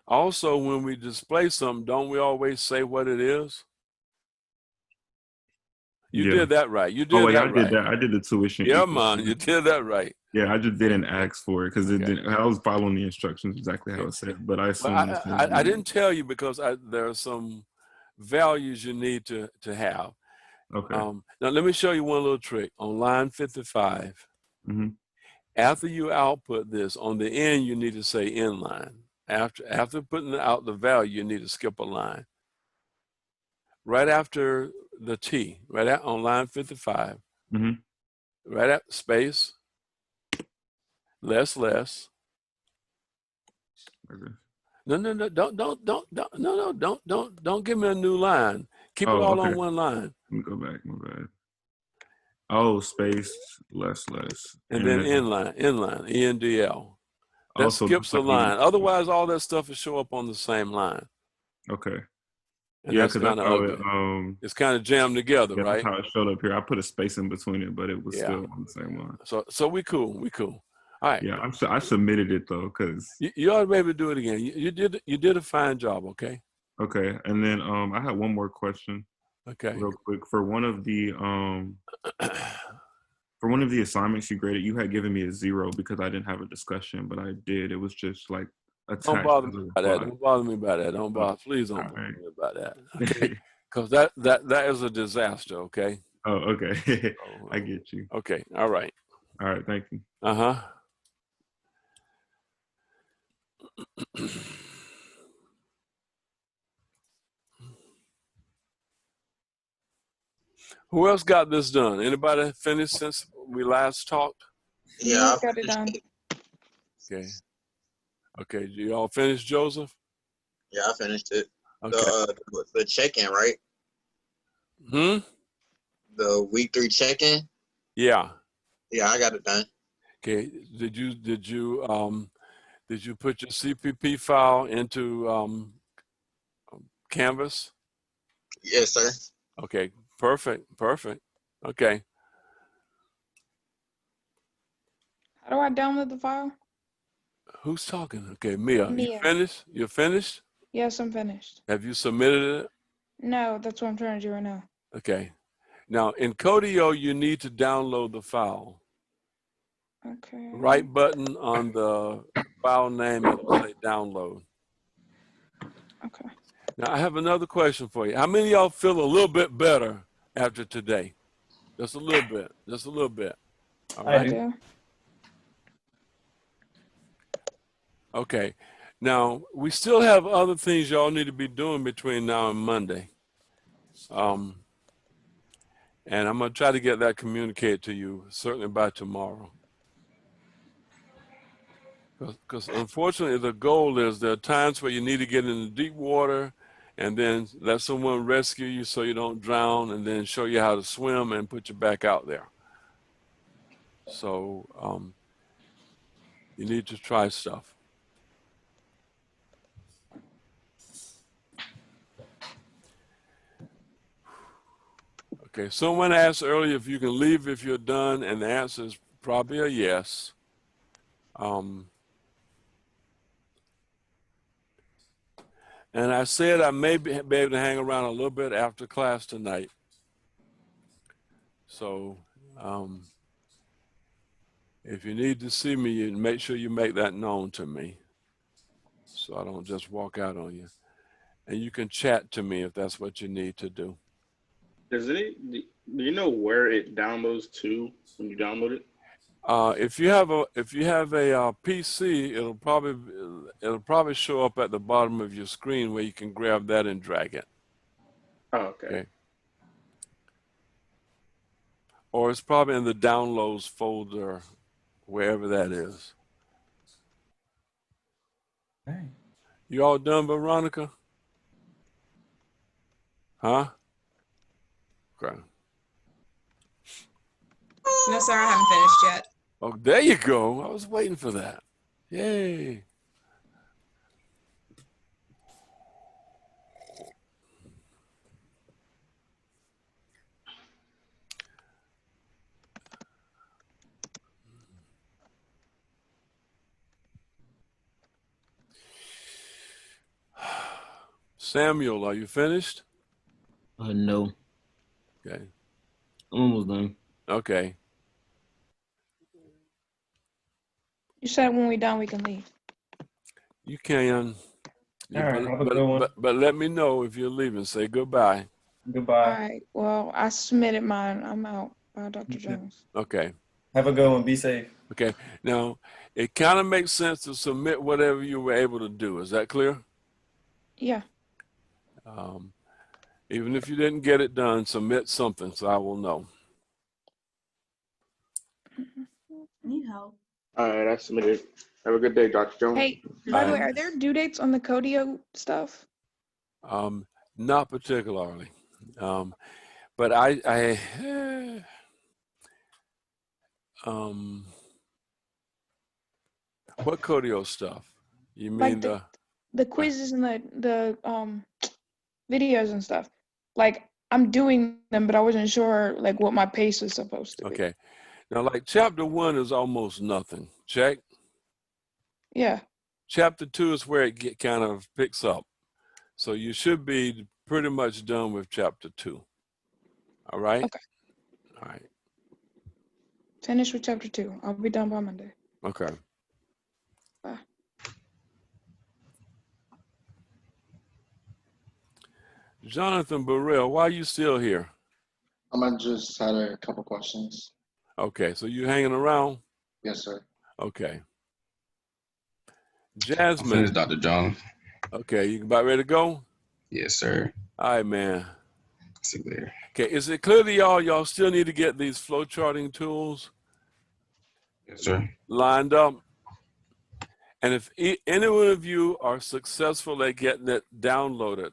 Also, when we display something, don't we always say what it is? You did that right. You did that I right. did that. I did the tuition. Yeah, man, you did that right. Yeah, I just didn't ask for it because it didn't. I was following the instructions exactly how it said, but I assumed. Well, I didn't tell you because there are some values you need to have. Okay. Now let me show you one little trick on line 55. Mm-hmm. After you output this, on the end you need to say inline. After putting out the value, you need to skip a line. Right after the T, right on line 55. Mm-hmm. Right at space. Less. Okay. No, don't give me a new line. Keep it all on one line. Let me go back. My bad. Oh, space, less. And then inline, ENDL. That skips a line. Otherwise, all that stuff will show up on the same line. Okay. And yeah, that's kind of ugly. It's kind of jammed together, right? That's how it showed up here. I put a space in between it, but it was still on the same line. So we cool. All right. Yeah, I submitted it though, because you ought to be able to do it again. You did a fine job. Okay. Okay, and then I had one more question. Okay. Real quick, for one of the assignments you graded, you had given me a 0 because I didn't have a discussion, but I did. It was just like attached. Don't bother me about that. Don't bother me about that. Please don't bother me about that. Okay. Because that is a disaster. Okay. Oh, okay. I get you. Okay. All right. All right. Thank you. Who else got this done? Anybody finished since we last talked? Yeah, I got it done. Okay. You all finished, Joseph? Yeah, I finished it. Okay. The check-in, right? The week 3 check-in. Yeah. Yeah, I got it done. Okay. Did you put your CPP file into Canvas? Yes, sir. Okay. Perfect. Okay. How do I download the file? Who's talking? Okay, Mia. Mia. You finished? You're finished? Yes, I'm finished. Have you submitted it? No, that's what I'm trying to do right now. Okay. Now in Codio, you need to download the file. Okay. Right button on the file name, it'll say download. Okay. Now I have another question for you. How many of y'all feel a little bit better after today? Just a little bit. All right. I do. Okay. Now we still have other things y'all need to be doing between now and Monday. And I'm gonna try to get that communicated to you certainly by tomorrow. Because unfortunately the goal is there are times where you need to get into deep water and then let someone rescue you so you don't drown and then show you how to swim and put you back out there. So you need to try stuff. Okay, someone asked earlier if you can leave if you're done, and the answer is probably a yes. And I said I may be able to hang around a little bit after class tonight. So if you need to see me, you make sure you make that known to me so I don't just walk out on you. And you can chat to me if that's what you need to do. Do you know where it downloads to when you download it? If you have a PC, it'll probably show up at the bottom of your screen where you can grab that and drag it. Oh, okay. Or it's probably in the downloads folder, wherever that is. Hey. You all done, Veronica? Huh? Okay. No, sir, I haven't finished yet. Oh, there you go. I was waiting for that. Yay. Samuel, are you finished? No. Okay. I'm almost done. Okay. You said when we're done, we can leave. You can. All right, have a good one. But let me know if you're leaving. Say goodbye. Goodbye. All right. Well, I submitted mine. I'm out. Bye, Dr. Jones. Okay. Have a good one. Be safe. Okay. Now, it kind of makes sense to submit whatever you were able to do. Is that clear? Yeah. Even if you didn't get it done, submit something so I will know. Need help. All right, I submitted. Have a good day, Dr. Jones. Hey, by the way, are there due dates on the Codio stuff? Not particularly. But what Codio stuff? You mean Like the quizzes and the videos and stuff. Like I'm doing them, but I wasn't sure like what my pace is supposed to be. Okay. Now, like chapter 1 is almost nothing. Check. Yeah. Chapter 2 is where it kind of picks up. So you should be pretty much done with chapter 2. All right? Okay. All right. Finish with chapter 2. I'll be done by Monday. Okay. Bye. Jonathan Burrell, why are you still here? I just had a couple questions. Okay, so you hanging around? Yes, sir. Okay. I'm Jasmine. finished, Dr. Jones. Okay, you about ready to go? Yes, sir. All right, man. See you later. Okay, is it clear to y'all still need to get these flow charting tools Yes, sir. lined up? And if any one of you are successful at getting it downloaded,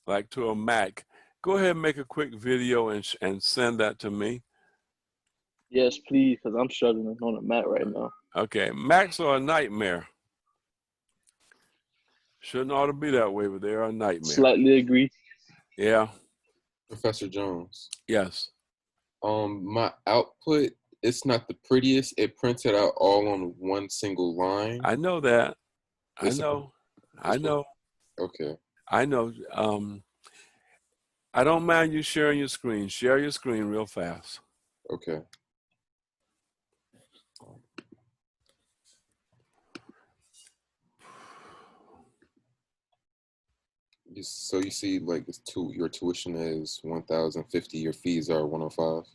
like to a Mac, go ahead and make a quick video and send that to me. Yes, please, because I'm struggling on a mat right now. Okay, Macs are a nightmare. Shouldn't ought to be that way, but they are a nightmare. Slightly agree. Yeah. Professor Jones. Yes. My output, it's not the prettiest. It prints it out all on one single line. I know that. I know. Okay. I know. I don't mind you sharing your screen. Share your screen real fast. Okay. So you see, like, your tuition is 1,050. Your fees are 105.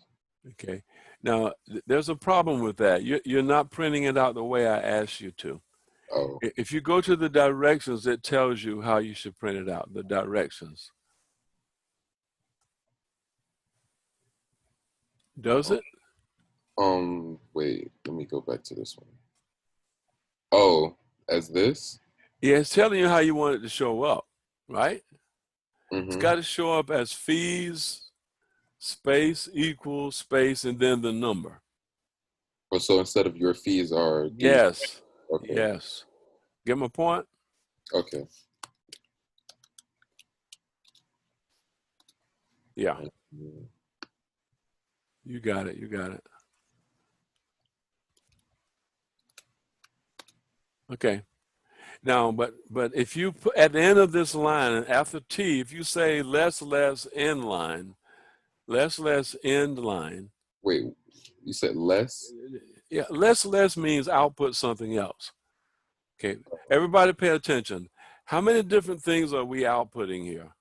Okay. Now, there's a problem with that. You're not printing it out the way I asked you to. Oh. If you go to the directions, it tells you how you should print it out, the directions. Does it? Wait, let me go back to this one. Oh, as this? Yeah, it's telling you how you want it to show up, right? Mm-hmm. It's got to show up as fees, space, equals, space, and then the number. Oh, so instead of your fees are... Yes. Okay. Yes. Get my point? Okay. Yeah. You got it. You got it. Okay. Now, but if you put at the end of this line and after T, if you say less end line, less end line. Wait, you said less? Yeah, less means output something else. Okay, everybody pay attention. How many different things are we outputting here?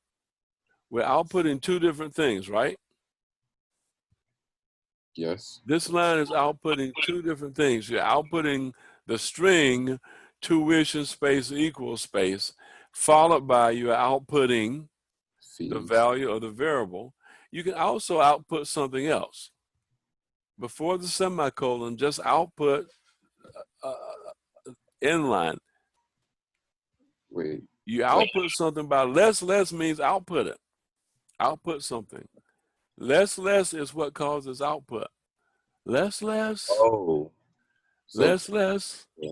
We're outputting 2 different things, right? Yes. This line is outputting 2 different things. You're outputting the string tuition space equals space, followed by you're outputting the value of the variable. You can also output something else. Before the semicolon, just output inline. Wait. You output something by less means output it. Output something. Less is what causes output. Less. Oh. So, less. Yeah.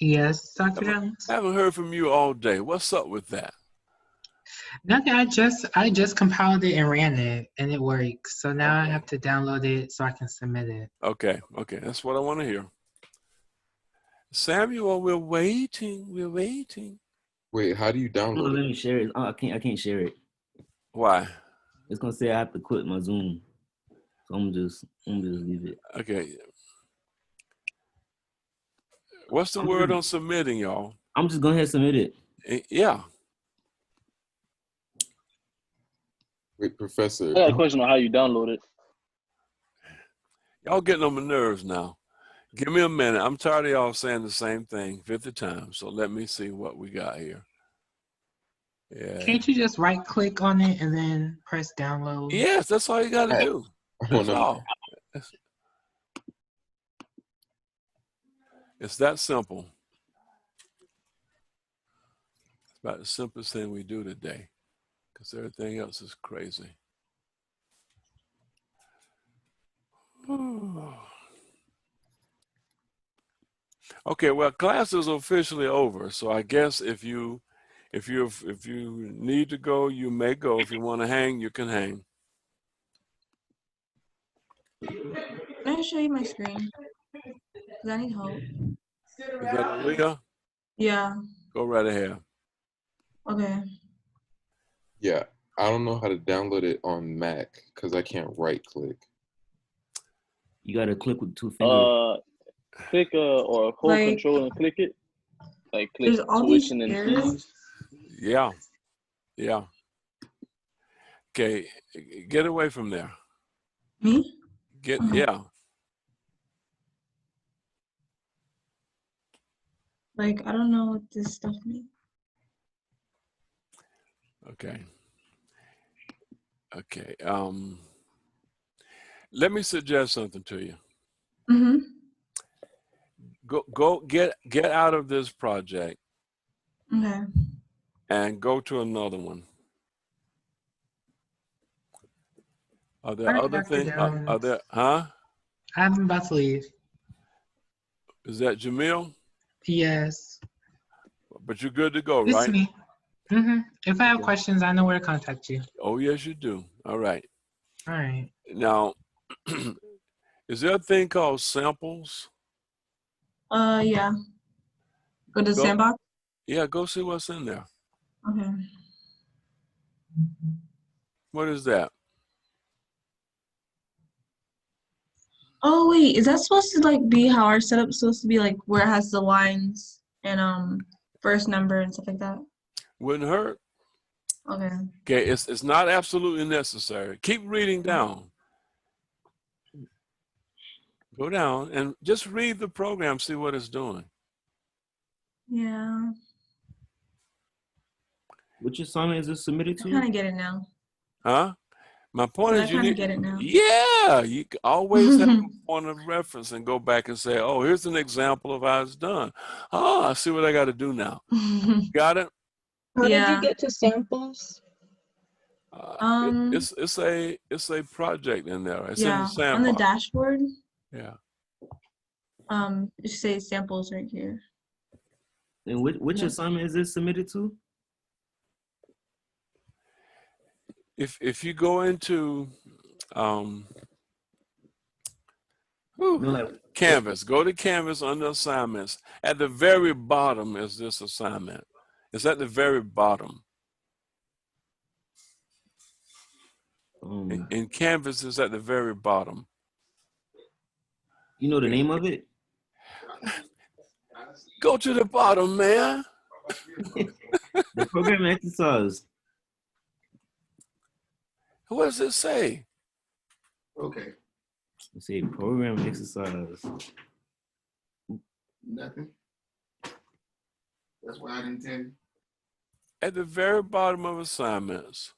Yes, Dr. Jones. I haven't heard from you all day. What's up with that? Nothing. I just compiled it and ran it, and it works. So now I have to download it so I can submit it. Okay, that's what I want to hear. Samuel, we're waiting. We're waiting. Wait, how do you No, download let it? me share it. Oh, I can't share it. Why? It's gonna say I have to quit my Zoom. So I'm just leave it. Okay. What's the word on submitting, y'all? I'm just going ahead and submit it. Yeah. Wait, Professor. I got a question on how you download it. Y'all getting on my nerves now. Give me a minute. I'm tired of y'all saying the same thing 50 times. So let me see what we got here. Yeah. Can't you just right click on it and then press download? Yes, that's all you got to do. That's all. It's that simple. It's about the simplest thing we do today, because everything else is crazy. Okay, well, class is officially over. So I guess if you need to go, you may go. If you want to hang, you can hang. Can I show you my screen? Because I need help. Is that Aaliyah? Yeah. Go right ahead. Okay. Yeah, I don't know how to download it on Mac because I can't right click. You gotta click with 2 fingers. Click or hold Like, control and click it. Like click there's all these tuition and errors. fees. Yeah. Yeah. Okay, get away from there. Me? Yeah. Like, I don't know what this stuff means. Okay. Okay. Let me suggest something to you. Mm-hmm. Go get out of this project Okay. and go to another one. Are there All right, other Dr. things? Are Jones. there? Huh? I'm about to leave. Is that Jamil? Yes. But you're good to go, It's right? me. Mm-hmm. If I have questions, I know where to contact you. Oh, yes, you do. All right. All right. Now, is there a thing called samples? Yeah. Go to Go, sandbox? yeah, go see what's in there. Okay. What is that? Oh wait, is that supposed to like be how our setup's supposed to be, like where it has the lines and first number and stuff like that? Wouldn't hurt. Okay. Okay, it's not absolutely necessary. Keep reading down. Go down and just read the program, see what it's doing. Yeah. Which assignment is this submitted to? I kind of get it now. Huh? My point is I you kind of need, get it now. yeah, you always have a point of reference and go back and say, oh, here's an example of how it's done. Oh, I see what I got to do now. Got it? How did you get to samples? It's a project in there. It's in the Yeah, sandbox. on the dashboard. Yeah. It says samples right here. And which assignment is this submitted to? If you go into Canvas, go to Canvas under assignments. At the very bottom is this assignment. It's at the very bottom. In Canvas, it's at the very bottom. You know the name of it? Go to the bottom, man. The program exercise. What does it say? Okay. Let's see, program exercise. Nothing. That's what I didn't tell you. At the very bottom of assignments.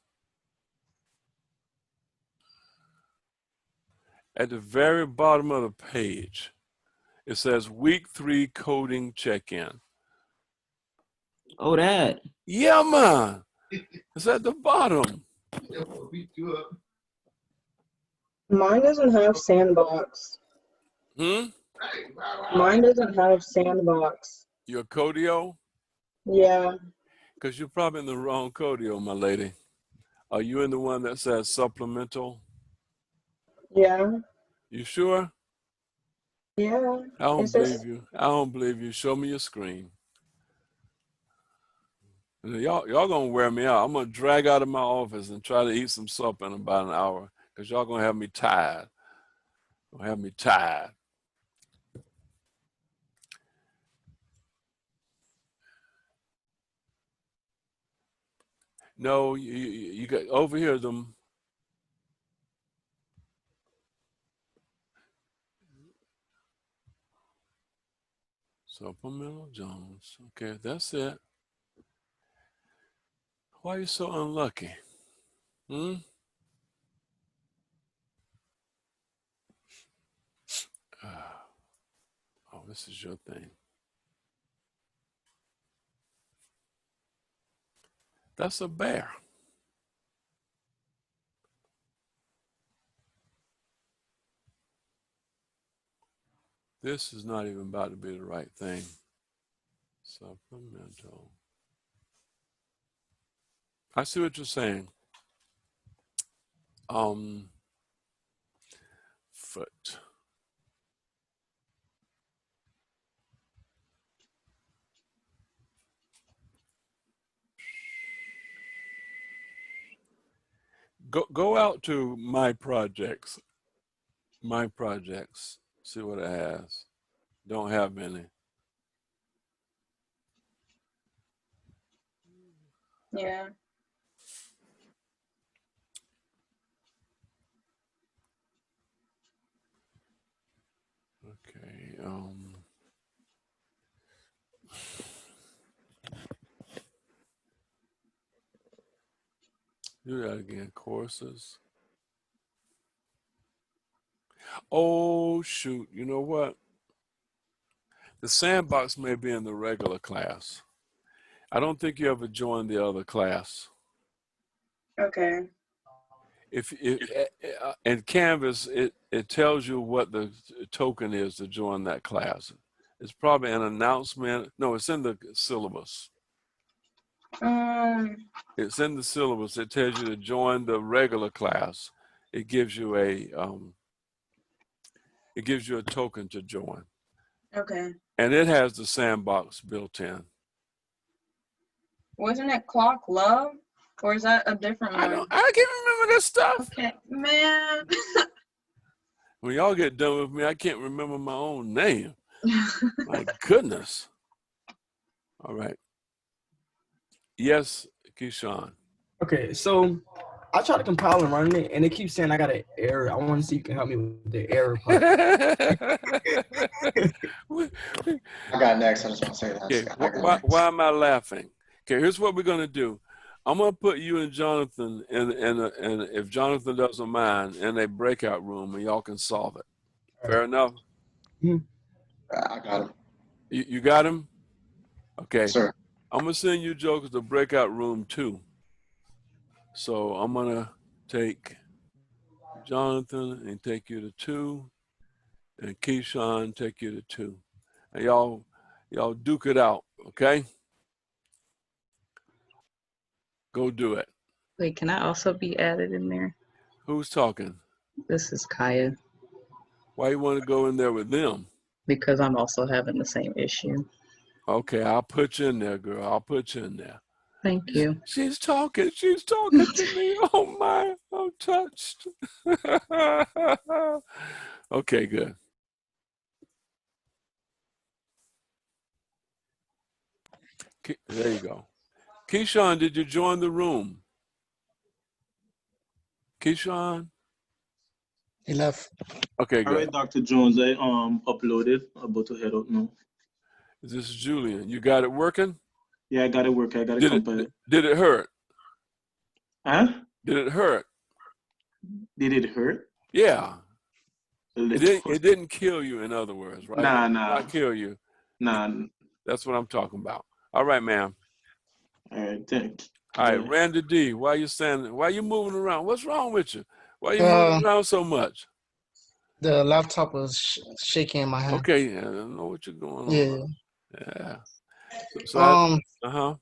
At the very bottom of the page, it says week 3 coding check-in. Oh, that. Yeah, man. It's at the bottom. Mine doesn't have sandbox. Hmm? Mine doesn't have sandbox. Your Codio? Yeah. Because you're probably in the wrong Codio, my lady. Are you in the one that says supplemental? Yeah. You sure? Yeah. I don't It says believe you. I don't believe you. Show me your screen. Y'all gonna wear me out. I'm gonna drag out of my office and try to eat some supper in about an hour because y'all gonna have me tired. Gonna have me tired. No, you got over here them. Supplemental Jones. Okay, that's it. Why are you so unlucky? Hmm? Oh, this is your thing. That's a bear. This is not even about to be the right thing. Supplemental. I see what you're saying. Foot. Go out to my projects. My projects. See what it has. Don't have any. yeah. Okay. Do that again. Courses. Oh shoot! You know what? The sandbox may be in the regular class. I don't think you ever joined the other class. Okay. If in Canvas, it tells you what the token is to join that class. It's probably an announcement. No, it's in the syllabus. It's in the syllabus. It tells you to join the regular class. It gives you a token to join. Okay. And it has the sandbox built in. Wasn't it Clock Love? Or is that a different one? I can't remember this stuff. Okay, man. When y'all get done with me, I can't remember my own name. My goodness. All right. Yes, Keyshawn. Okay, so I tried to compile and run it, and it keeps saying I got an error. I want to see if you can help me with the error part. I got next. I just want to say that. Okay, I got next. why am I laughing? Okay, here's what we're going to do. I'm going to put you and Jonathan in if Jonathan doesn't mind, in a breakout room, and y'all can solve it. Fair enough? I got him. You got him? Okay. Sir. I'm going to send you jokers to breakout room 2. So I'm going to take Jonathan and take you to 2, and Keyshawn take you to 2. And y'all duke it out, okay? Go do it. Wait, can I also be added in there? Who's talking? This is Kaya. Why you want to go in there with them? Because I'm also having the same issue. Okay, I'll put you in there, girl. I'll put you in there. Thank you. She's talking. She's talking to me. Oh my, I'm touched. Okay, good. There you go. Keyshawn, did you join the room? Keyshawn? He left. Okay, All right, good. Dr. Jones, I uploaded. About to head out now. This is Julian. You got it working? Yeah, I got it working. I got it compiled. Did it hurt? Huh? Did it hurt? Did it hurt? Yeah. It didn't kill you, in other words, right? Nah. Not kill you. Nah. That's what I'm talking about. All right, ma'am. All right, thanks. All right, Randy D, why you standing? Why you moving around? What's wrong with you? Why you moving around so much? The laptop was shaking in my hand. Okay, I don't know what you're going on. Yeah. Yeah. So I uh-huh.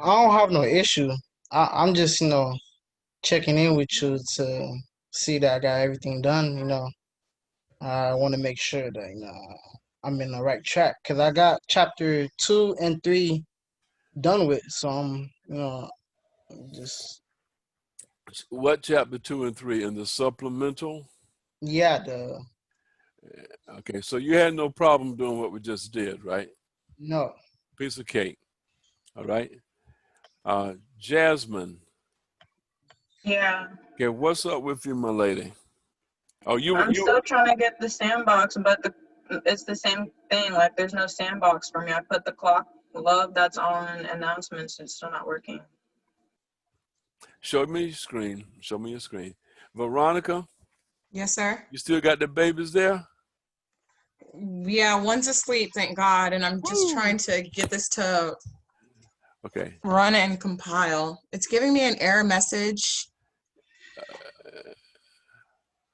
don't have no issue. I'm just, checking in with you to see that I got everything done. I want to make sure that I'm in the right track because I got chapter 2 and 3 done with. So I'm, just What chapter 2 and 3 in the supplemental? yeah, Okay, so you had no problem doing what we just did, right? no. Piece of cake. All right. Jasmine. Yeah. Okay, what's up with you, my lady? Oh, I'm still trying to get the sandbox, but it's the same thing. Like there's no sandbox for me. I put the clock love that's on announcements. It's still not working. Show me your screen. Show me your screen. Veronica? Yes, sir. You still got the babies there? Yeah, one's asleep, thank God, and I'm just trying to get this to Okay. run and compile. It's giving me an error message,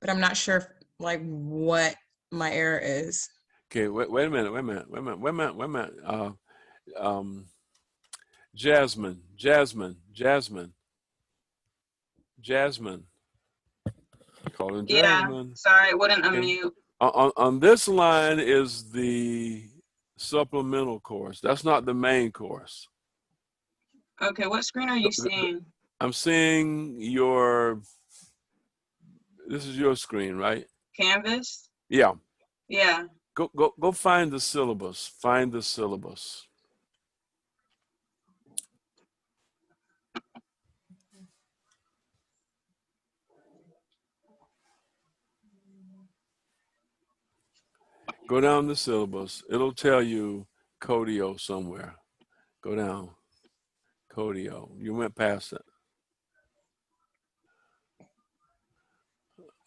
but I'm not sure like what my error is. Okay, wait a minute. Jasmine. Calling Yeah. Jasmine. Sorry, it wouldn't Okay. unmute. On this line is the supplemental course. That's not the main course. Okay, what screen are you seeing? I'm seeing this is your screen, right? Canvas? Yeah. Yeah. Go find the syllabus. Find the syllabus. Go down the syllabus. It'll tell you Codio somewhere. Go down. Codio. You went past it.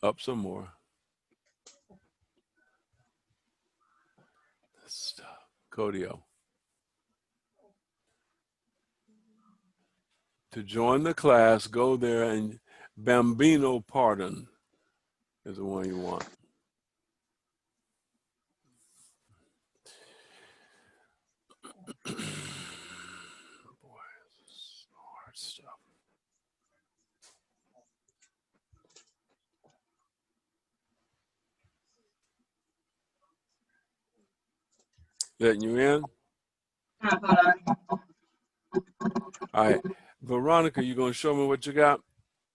Up some more. Stop. Codio. To join the class, go there and Bambino Pardon is the one you want. Boy, this is hard stuff. Letting you in? All right. Veronica, you gonna show me what you got?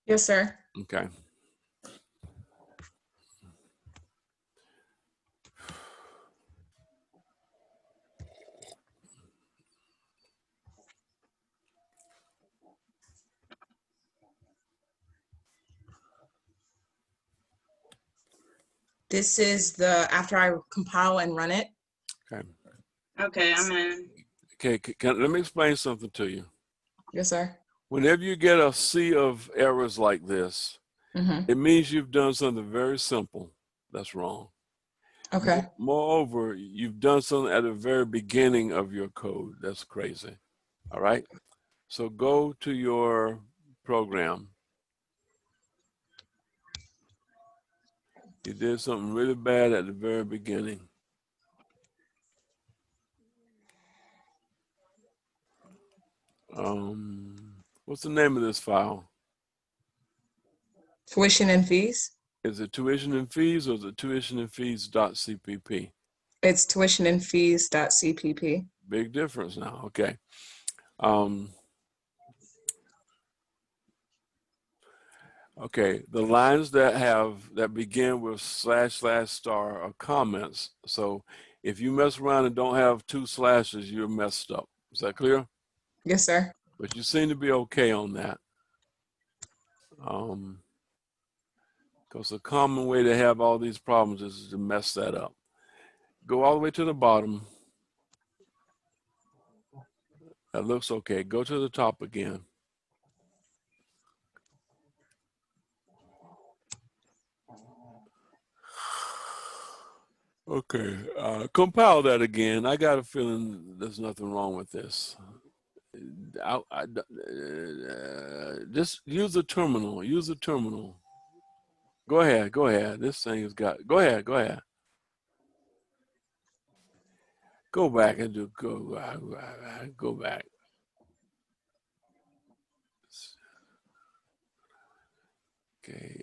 Yes, sir. Okay. This is the after I compile and run it. Okay. Okay, I'm in. Okay, let me explain something to you. Yes, sir. Whenever you get a sea of errors like this, it means you've done something very simple that's wrong. Okay. Moreover, you've done something at the very beginning of your code that's crazy. All right? So go to your program. You did something really bad at the very beginning. What's the name of this file? Tuition and fees. Is it tuition and fees or is it tuition and fees.cpp? It's tuition and fees.cpp. Big difference now. Okay. Okay, the lines that begin with / star are comments. So if you mess around and don't have 2 slashes, you're messed up. Is that clear? Yes, sir. But you seem to be okay on that. Because a common way to have all these problems is to mess that up. Go all the way to the bottom. That looks okay. Go to the top again. Okay, compile that again. I got a feeling there's nothing wrong with this. Just use the terminal. Use the terminal. Go ahead. This thing has got. Go ahead. Go back and go back. Okay.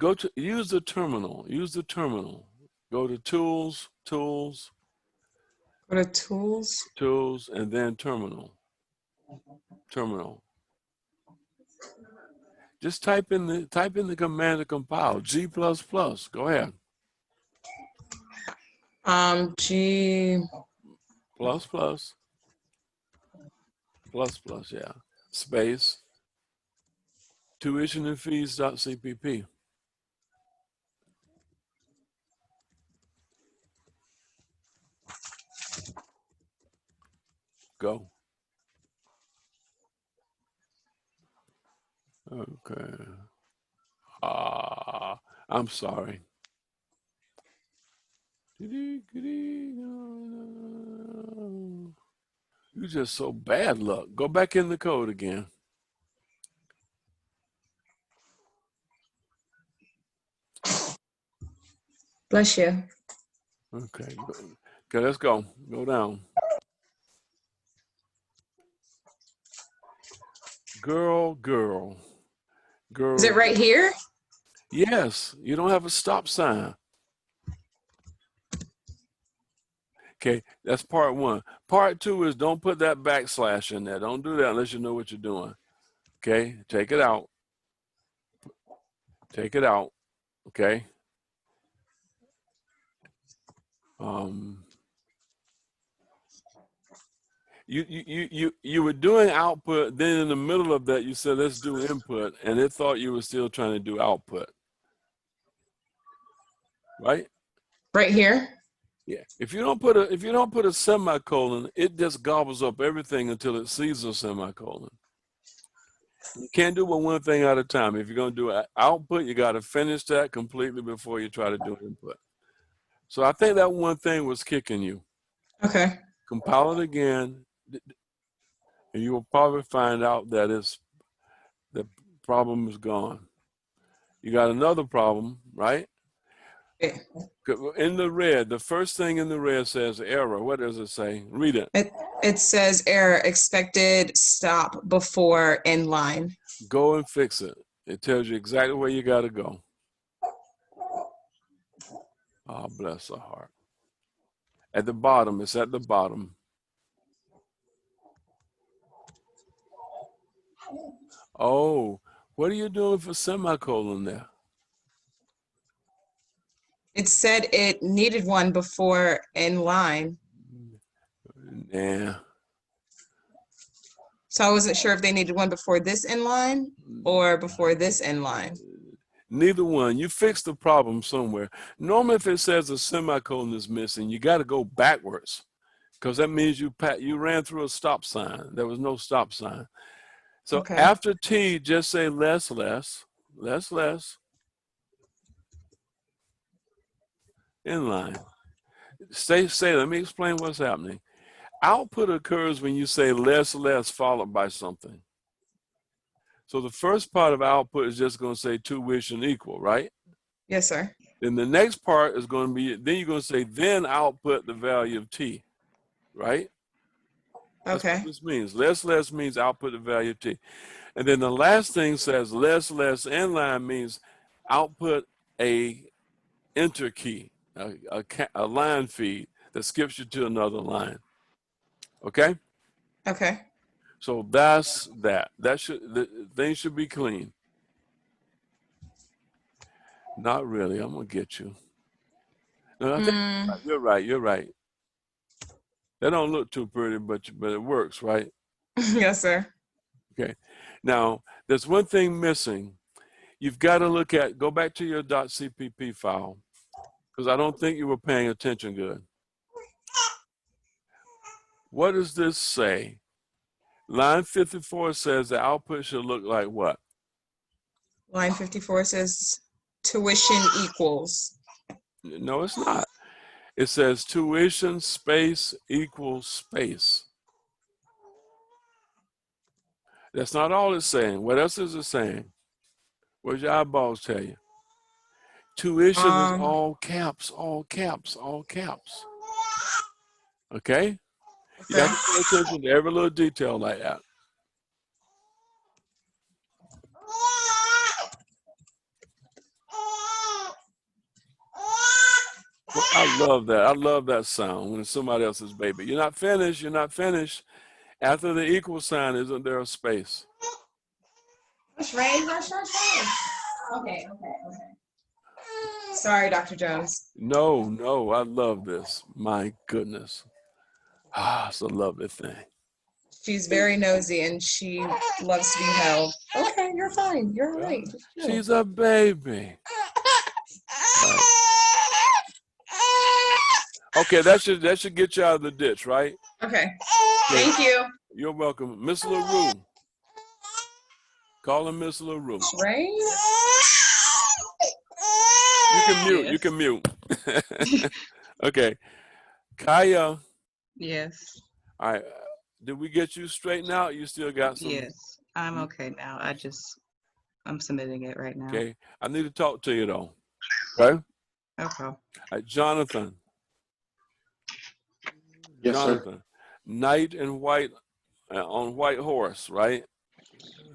Go to use the terminal. Use the terminal. Go to tools. Go to tools. Tools, and then terminal. Terminal. Just type in the command to compile. G++. Go ahead. G. Plus. Yeah. Space. Tuition and fees.cpp. Go. Okay. I'm sorry. You're just so bad luck. Go back in the code again. Bless you. Okay, let's go. Go down. Girl. Is it right here? Yes, you don't have a stop sign. Okay, that's part one. Part two is don't put that backslash in there. Don't do that unless you know what you're doing. Okay, take it out. Take it out. Okay. You were doing output, then in the middle of that you said let's do input, and it thought you were still trying to do output. Right? Right here? Yeah. If you don't put a semicolon, it just gobbles up everything until it sees a semicolon. You can't do but one thing at a time. If you're going to do output, you got to finish that completely before you try to do input. So I think that one thing was kicking you. Okay. Compile it again, and you will probably find out that the problem is gone. You got another problem, right? Yeah. In the red, the first thing in the red says error. What does it say? Read it. It says error, expected stop before inline. Go and fix it. It tells you exactly where you got to go. Oh, bless her heart. At the bottom, it's at the bottom. Oh, what are you doing for semicolon there? It said it needed one before inline. Yeah. So I wasn't sure if they needed one before this inline or before this inline. Neither one. You fix the problem somewhere. Normally, if it says a semicolon is missing, you got to go backwards, because that means you ran through a stop sign. There was no stop sign. So okay. After T, just say less. Inline. Say. Let me explain what's happening. Output occurs when you say less followed by something. So the first part of output is just going to say tuition equal, right? Yes, sir. Then the next part is going to be, then you're going to say, then output the value of T, right? That's okay. what this means. Less means output the value of T. And then the last thing says less inline means output a enter key, a line feed that skips you to another line. Okay? Okay. So that's that. Things should be clean. Not really. I'm gonna get you. No, I think you're right. That don't look too pretty, but it works, right? Yes, sir. Okay. Now there's one thing missing. You've got to go back to your .cpp file, because I don't think you were paying attention good. What does this say? Line 54 says the output should look like what? Line 54 says tuition equals. No, it's not. It says tuition space equals space. That's not all it's saying. What else is it saying? What does your eyeballs tell you? Tuition is all caps. Okay? You have to pay attention to every little detail like that. Well, I love that. I love that sound when it's somebody else's baby. You're not finished. You're not finished. After the equal sign, isn't there a space? Okay. Sorry, Dr. Jones. No, no. I love this. My goodness. Ah, it's a lovely thing. She's very nosy and she loves to be held. Okay, you're fine. You're all right. Just chill. She's a baby. Right. Okay, that should get you out of the ditch, right? Okay. Thank you. You're welcome. Miss LaRue. Call him Miss LaRue. Right? You can mute. You can mute. Okay. Kaya. Yes. All right. Did we get you straightened out? You still got some? Yes. I'm okay now. I'm submitting it right now. Okay. I need to talk to you though. Okay? Okay. All right, Jonathan. Yes, Jonathan. sir. Knight and white on white horse, right?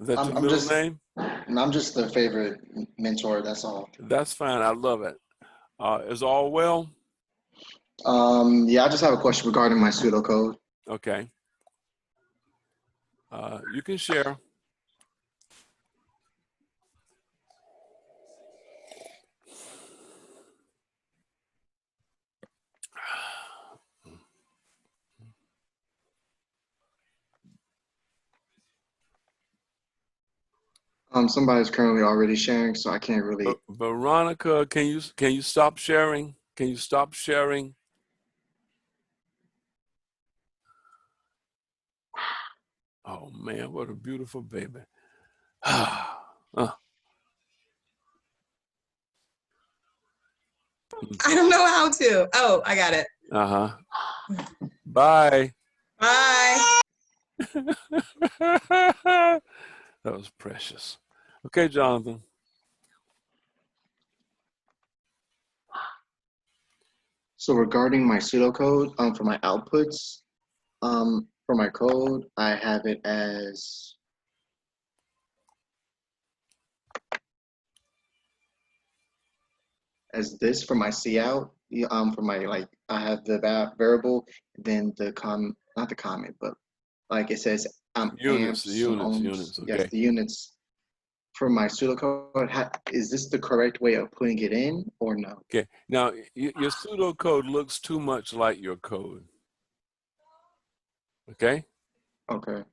Is that your middle name? I'm just the favorite mentor. That's all. That's fine. I love it. Is all well? Yeah, I just have a question regarding my pseudocode. Okay. You can share. Somebody's currently already sharing, so I can't really. Veronica, can you stop sharing? Can you stop sharing? Oh man, what a beautiful baby. I don't know how to. Oh, I got it. Uh-huh. Bye. Bye. That was precious. Okay, Jonathan. So regarding my pseudocode, for my outputs, for my code, I have it as this for my cout. For my I have the variable, then the not the comment, but like it says units, amps, units. Okay. Yes, the units. For my pseudocode, is this the correct way of putting it in or no? Okay. Now, your pseudocode looks too much like your code. Okay? Okay.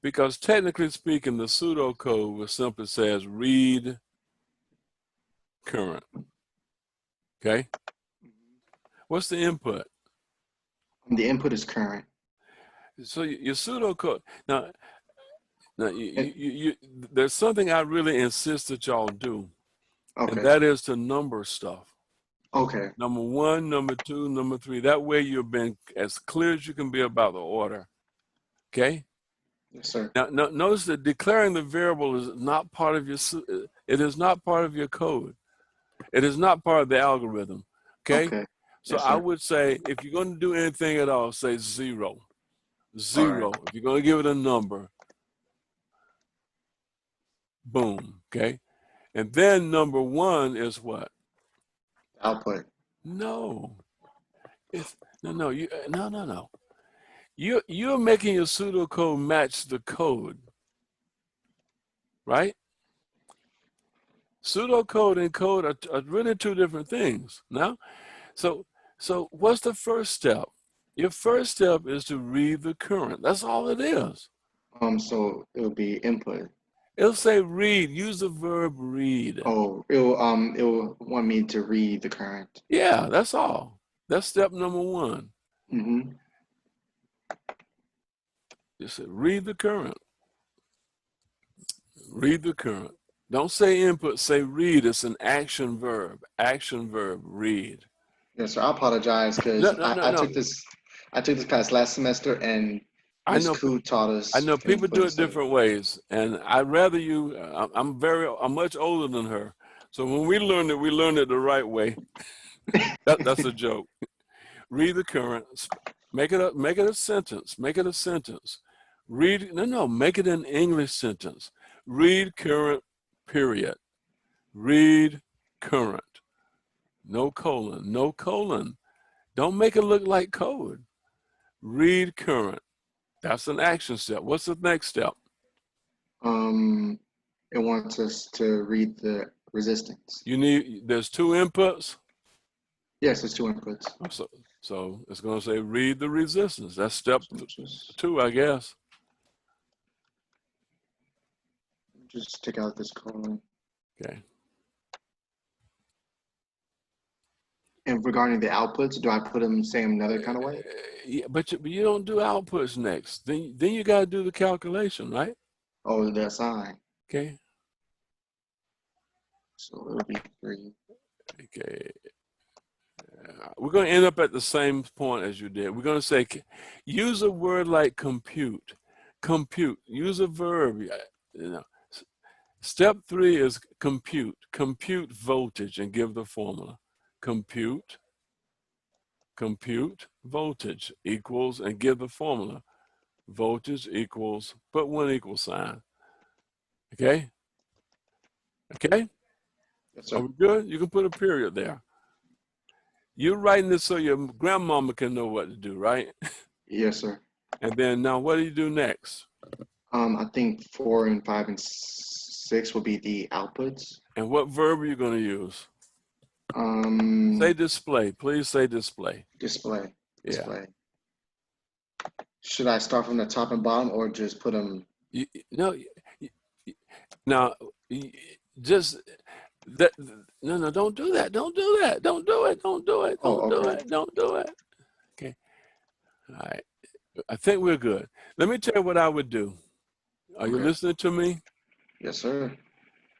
Because technically speaking, the pseudocode simply says read current. Okay? What's the input? The input is current. So your pseudocode, now there's something I really insist that y'all do, and that is to number stuff. Okay. Number 1, number 2, number 3. That way you've been as clear as you can be about the order. Okay? Yes, sir. Now, notice that declaring the variable is not part of your, it is not part of your code. It is not part of the algorithm. Okay? Okay. So Yes, I sir. would say, if you're going to do anything at all, say 0. 0. If you're going to give it a number, boom. Okay? And then number 1 is what? Output. No. No. You're making your pseudocode match the code, right? Pseudocode and code are really two different things. Now, so what's the first step? Your first step is to read the current. That's all it is. So it'll be input. It'll say read. Use the verb read. Oh, it'll want me to read the current. Yeah, that's all. That's step number 1. Mm-hmm. You say read the current. Read the current. Don't say input, say read. It's an action verb. Action verb, read. Yes, sir. I apologize because I took this class last semester and Ms. Koo taught us. I know people do it different ways, and I'd rather you. I'm much older than her, so when we learned it the right way. That's a joke. Read the current. Make it a sentence. Make it a sentence. Read, no, make it an English sentence. Read current, period. Read current. No colon, no colon. Don't make it look like code. Read current. That's an action step. What's the next step? It wants us to read the resistance. There's two inputs? Yes, there's two inputs. So it's going to say read the resistance. That's step 2, I guess. Just take out this colon. Okay. And regarding the outputs, do I put them same another kind of way? Yeah, but you don't do outputs next. Then you got to do the calculation, right? Oh, the sign. Okay. So it'll be 3. Okay. We're going to end up at the same point as you did. We're going to say, use a word like compute. Compute. Use a verb. You know. Step 3 is compute. Compute voltage and give the formula. Compute voltage equals, and give the formula. Voltage equals, put 1 equal sign. Okay? Okay? Yes, sir. Are we good? You can put a period there. You're writing this so your grandmama can know what to do, right? Yes, sir. And then now what do you do next? I think 4 and 5 and 6 will be the outputs. And what verb are you going to use? Say display. Please say display. Display. Yeah. Display. Should I start from the top and bottom or just put them? Just that. No, don't do that. Don't do that. Don't do it. Don't do it. Don't do it. Don't do it. Okay. All right. I think we're good. Let me tell you what I would do. Are you listening to me? Yes, sir.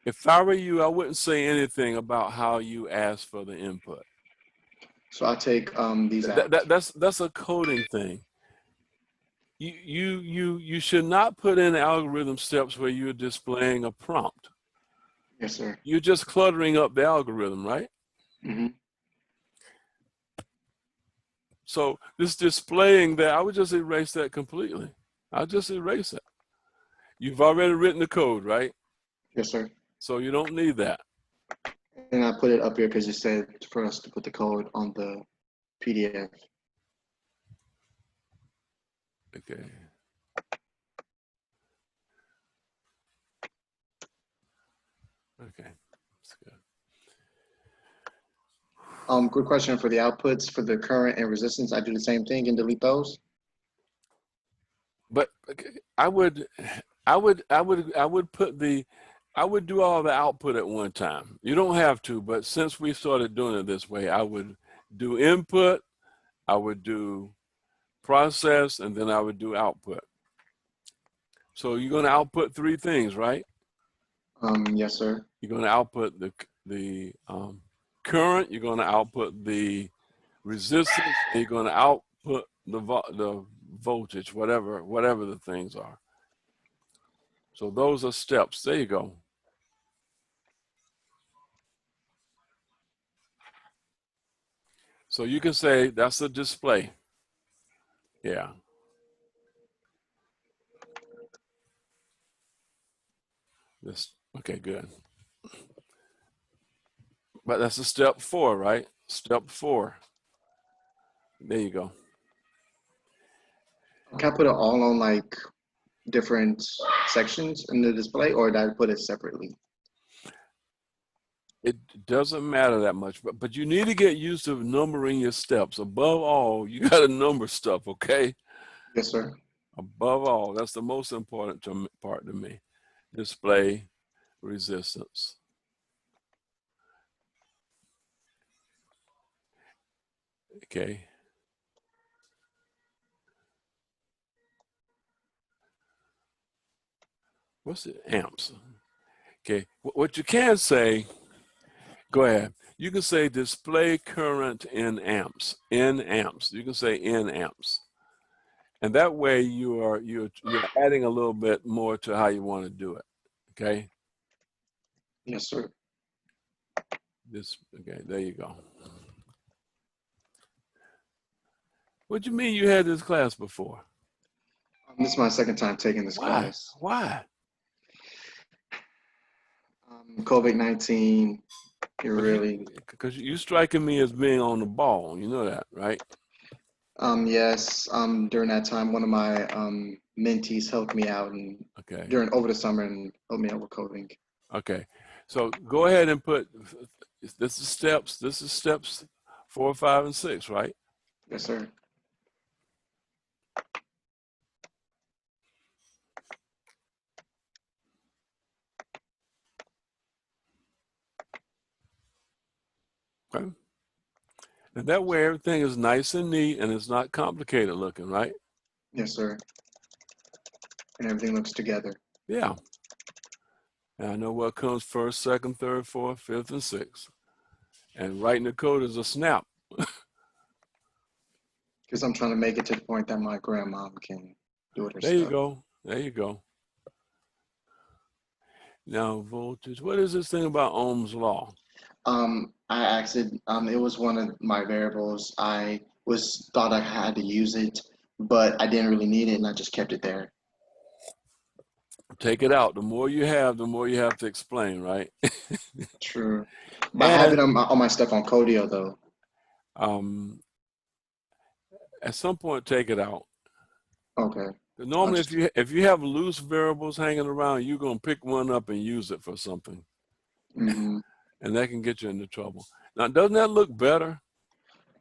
If I were you, I wouldn't say anything about how you ask for the input. So I take these out. That's a coding thing. You should not put in algorithm steps where you're displaying a prompt. Yes, sir. You're just cluttering up the algorithm, right? Mm-hmm. So this displaying that, I would just erase that completely. I'll just erase it. You've already written the code, right? Yes, sir. So you don't need that. And I put it up here because you said for us to put the code on the PDF. Okay. Okay. That's good. Good question for the outputs for the current and resistance. I do the same thing and delete those. But I would do all the output at one time. You don't have to, but since we started doing it this way, I would do input, I would do process, and then I would do output. So you're going to output 3 things, right? Yes, sir. You're going to output the current, you're going to output the resistance, and you're going to output the voltage, whatever the things are. So those are steps. There you go. So you can say that's a display. Yeah. Okay, good. But that's a step 4, right? Step 4. There you go. Can I put it all on like different sections in the display, or did I put it separately? It doesn't matter that much, but you need to get used to numbering your steps. Above all, you got to number stuff, okay? Yes, sir. Above all, that's the most important part to me. Display resistance. Okay. What's it? Amps. Okay. What you can say, go ahead. You can say display current in amps. In amps. You can say in amps. And that way you're adding a little bit more to how you want to do it. Okay? Yes, sir. Okay, there you go. What do you mean you had this class before? This is my second time taking this Why? class. Why? COVID-19, it really. Because you striking me as being on the ball. You know that, right? Yes. During that time, one of my mentees helped me out and over the summer and helped me out with coding. Okay. So go ahead and put. This is steps. This is steps 4, 5, and 6, right? Yes, sir. Okay. And that way everything is nice and neat and it's not complicated looking, right? Yes, sir. And everything looks together. Yeah. And I know what comes first, second, third, fourth, fifth, and sixth. And writing the code is a snap. Because I'm trying to make it to the point that my grandma can do it herself. There you go. There you go. Now, voltage. What is this thing about Ohm's law? I actually, it was one of my variables. I thought I had to use it, but I didn't really need it, and I just kept it there. Take it out. The more you have, the more you have to explain, right? True. But I have it on my stuff on Codio, though. At some point, take it out. Okay. Normally, if you have loose variables hanging around, you're going to pick one up and use it for something. Mm-hmm. And that can get you into trouble. Now, doesn't that look better?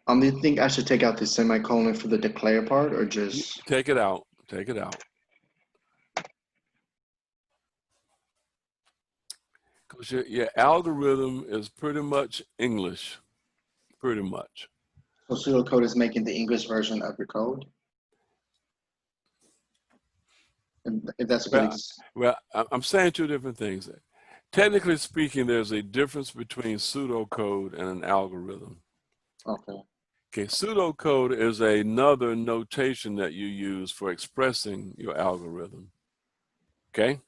Do you think I should take out the semicolon for the declare part, or just take it out? Take it out. Because your algorithm is pretty much English, pretty much. So pseudocode is making the English version of your code? If that's a good well, I'm saying two different things. Technically speaking, there's a difference between pseudocode and an algorithm. Okay. Okay, pseudocode is another notation that you use for expressing your algorithm. Okay?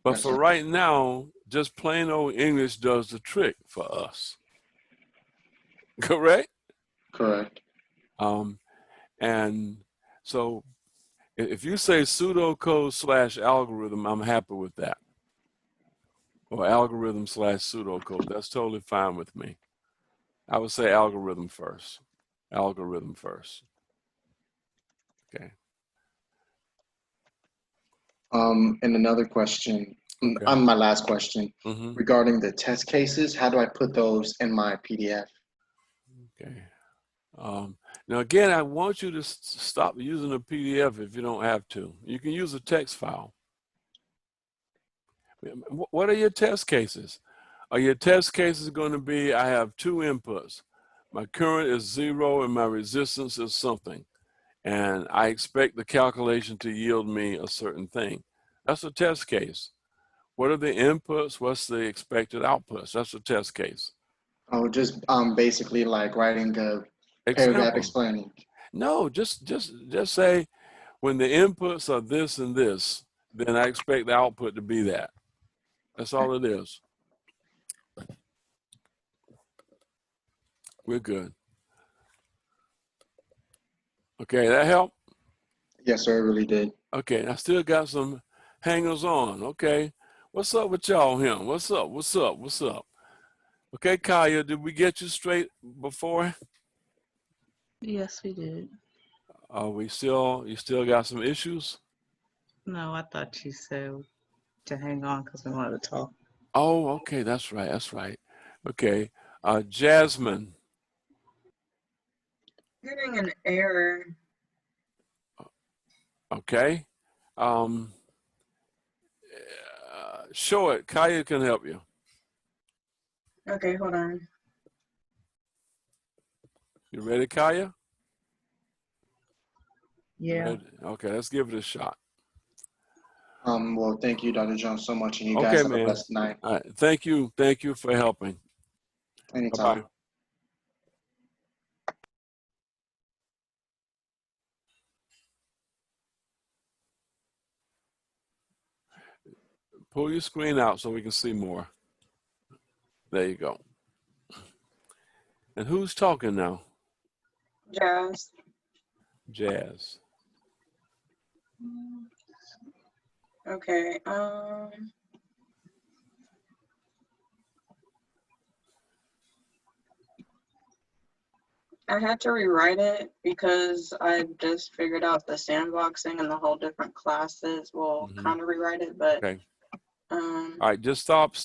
But for right now, just plain old English does the trick for us. Correct? Correct. And so if you say pseudocode / algorithm, I'm happy with that. Or algorithm / pseudocode, that's totally fine with me. I would say algorithm first. Algorithm first. Okay. And another question, my last question, regarding the test cases, how do I put those in my PDF? Okay. Now again, I want you to stop using a PDF if you don't have to. You can use a text file. What are your test cases? Are your test cases going to be, I have 2 inputs. My current is 0 and my resistance is something. And I expect the calculation to yield me a certain thing. That's a test case. What are the inputs? What's the expected outputs? That's a test case. Oh, just basically like writing a paragraph explaining. No, just say when the inputs are this and this, then I expect the output to be that. That's all it is. We're good. Okay, that helped? Yes, sir, it really did. Okay, I still got some hangers on. Okay, what's up with y'all here? What's up? What's up? What's up? Okay, Kaya, did we get you straight before? Yes, we did. You still got some issues? No, I thought you said to hang on because we wanted to talk. Oh, okay, that's right, that's right. Okay, Jasmine. Getting an error. Okay. Show it. Kaya can help you. Okay, hold on. You ready, Kaya? Yeah. Ready? Okay, let's give it a shot. Well, thank you, Dr. Jones, so much, and you guys have a blessed night. All right. Thank you for helping. Anytime. Bye-bye. Pull your screen out so we can see more. There you go. And who's talking now? Jazz. Jazz. Okay. I had to rewrite it because I just figured out the sandboxing and the whole different classes will kind of rewrite it, but Okay. All right, just stop.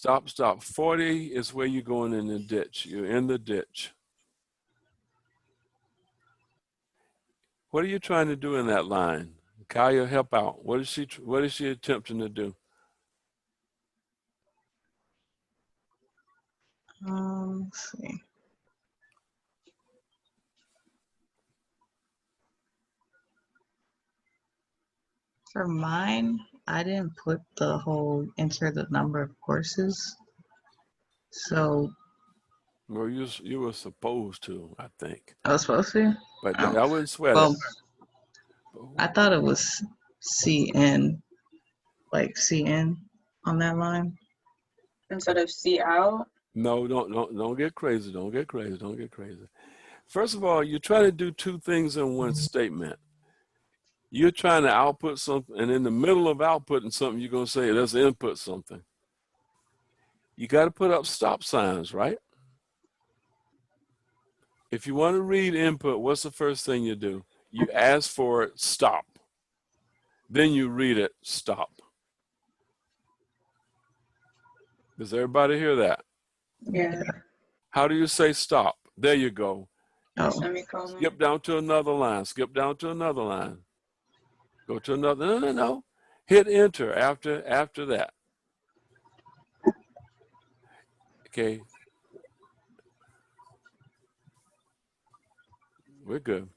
40 is where you're going in the ditch. You're in the ditch. What are you trying to do in that line? Kaya, help out. What is she attempting to do? Let's see. For mine, I didn't put the whole enter the number of courses. So. Well, you were supposed to, I think. I was supposed to? But Oh. I wouldn't sweat well, it. I thought it was CN, like CN on that line. instead of C out. No, don't get crazy. Don't get crazy. Don't get crazy. First of all, you try to do two things in one statement. You're trying to output something, and in the middle of outputting something, you're going to say, let's input something. You got to put up stop signs, right? If you want to read input, what's the first thing you do? You ask for it, stop. Then you read it, stop. Does everybody hear that? Yeah. How do you say stop? There you go. Oh. Semicolon. Skip down to another line. Skip down to another line. Go to another. No. Hit enter after that. Okay. We're good.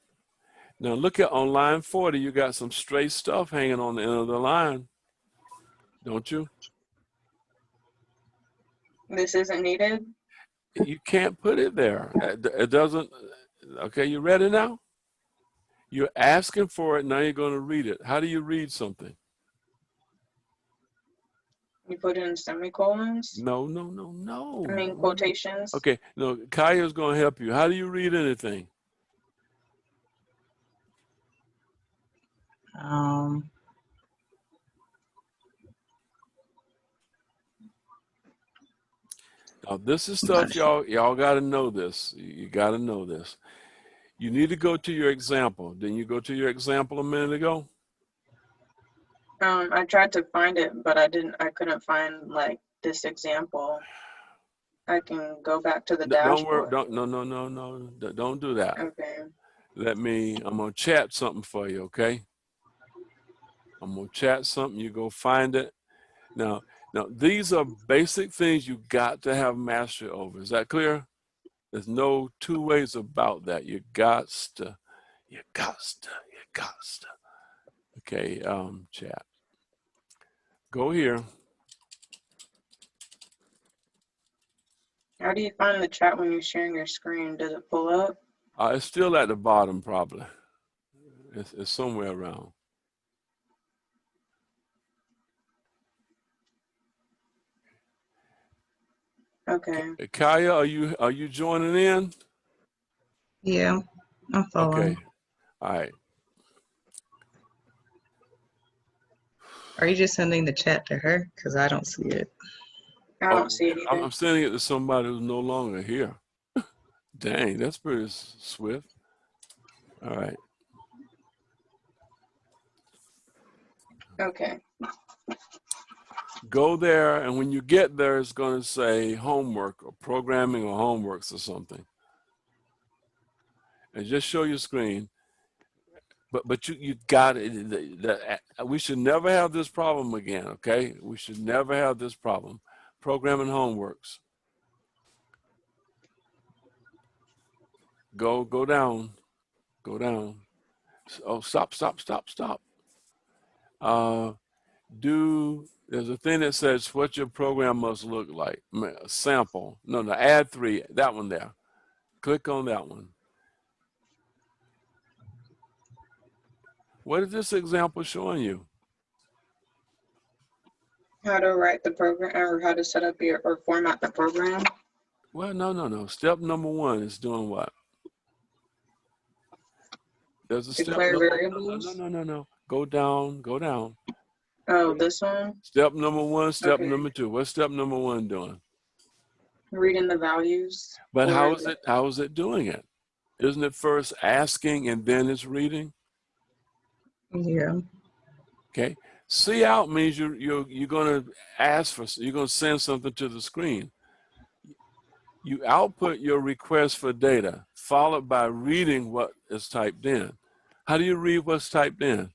Now look at on line 40, you got some stray stuff hanging on the end of the line. Don't you? This isn't needed? You can't put it there. It doesn't. Okay, you ready now? You're asking for it, now you're going to read it. How do you read something? You put in semicolons? No. I mean quotations. Okay, no, Kaya's going to help you. How do you read anything? Now this is stuff y'all got to know this. You got to know this. You need to go to your example. Didn't you go to your example a minute ago? I tried to find it, but I couldn't find like this example. I can go back to the dashboard. Don't do that. Okay. I'm gonna chat something for you, okay? I'm gonna chat something, you go find it. Now these are basic things you got to have mastery over. Is that clear? There's no two ways about that. You got to. Okay, chat. Go here. How do you find the chat when you're sharing your screen? Does it pull up? It's still at the bottom, probably. It's somewhere around. Okay. Kaya, are you joining in? Yeah, I'm following. Okay. All right. Are you just sending the chat to her? Because I don't see it. I don't see anything. I'm sending it to somebody who's no longer here. Dang, that's pretty swift. All right. Okay. Go there, and when you get there, it's going to say homework or programming or homeworks or something. And just show your screen. But you got it. We should never have this problem again, okay? We should never have this problem. Programming homeworks. Go down. Go down. Oh, stop. There's a thing that says what your program must look like. Sample. No, add 3. That one there. Click on that one. What is this example showing you? How to write the program or how to set up or format the program? Well, no. Step number 1 is doing what? There's a step. Declare No, variables. no. Go down. Go down. Oh, this one. Step number one. Step Okay. number two. What's step number one doing? Reading the values. But or how is it? How is it doing it? Isn't it first asking and then it's reading? Yeah. Okay. See out means you're going to ask for. You're going to send something to the screen. You output your request for data, followed by reading what is typed in. How do you read what's typed in?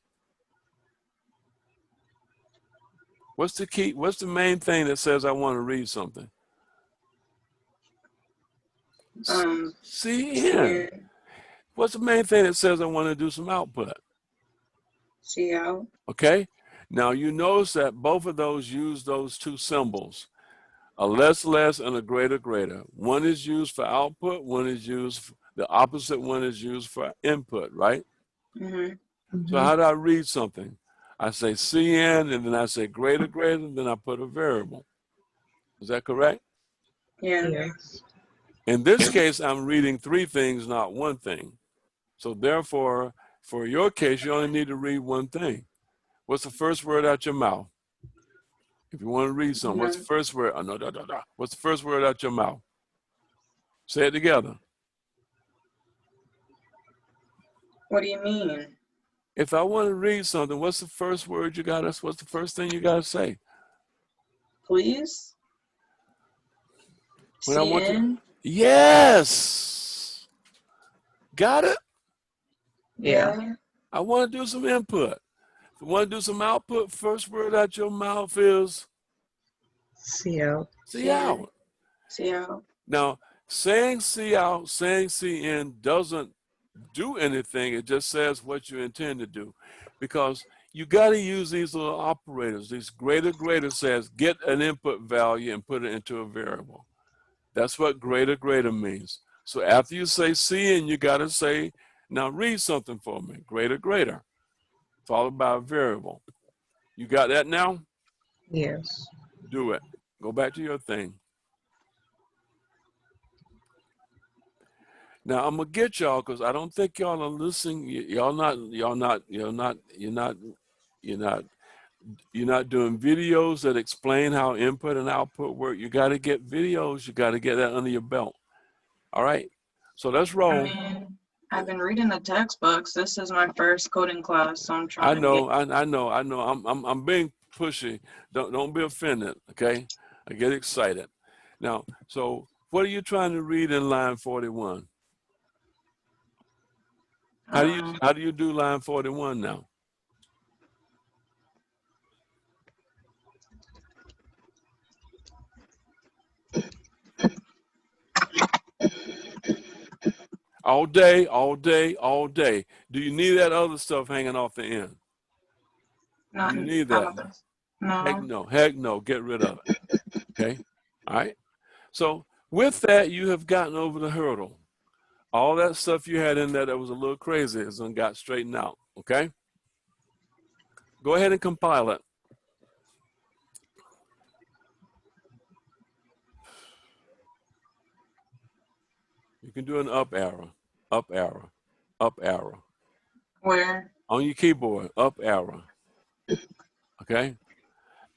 What's the key? What's the main thing that says I want to read something? See in. What's the main thing that says I want to do some output? See out. Okay. Now you notice that both of those use those two symbols, a less and a greater. One is used for output, one is used, the opposite one is used for input, right? So how do I read something? I say CN, and then I say greater, and then I put a variable. Is that correct? Yeah. Yes. In this case, I'm reading three things, not one thing. So therefore, for your case, you only need to read one thing. What's the first word out your mouth? If you want to read something, what's the first word? Oh, no. What's the first word out your mouth? Say it together. What do you mean? If I want to read something, what's the first word you got? What's the first thing you got to say? Please. When I want to. Yes. Got it? Yeah. I want to do some input. If I want to do some output, first word out your mouth is? See out. See out. See out. Now, saying see out, saying see in doesn't do anything. It just says what you intend to do. Because you got to use these little operators. These greater says get an input value and put it into a variable. That's what greater means. So after you say see in, you got to say, now read something for me. Greater, followed by a variable. You got that now? Yes. Do it. Go back to your thing. Now I'm gonna get y'all because I don't think y'all are listening. You're not doing videos that explain how input and output work. You got to get videos. You got to get that under your belt. All right. So let's roll. I mean, I've been reading the textbooks. This is my first coding class, so I'm trying I know. to get. I know. I'm being pushy. Don't be offended. Okay. I get excited. Now, so what are you trying to read in line 41? How do you do line 41 now? All day. Do you need that other stuff hanging off the end? Not, you need that? No. Heck no. Get rid of it. Okay. All right. So with that, you have gotten over the hurdle. All that stuff you had in there that was a little crazy has got straightened out. Okay. Go ahead and compile it. You can do an up arrow. Where? On your keyboard, up arrow. Okay.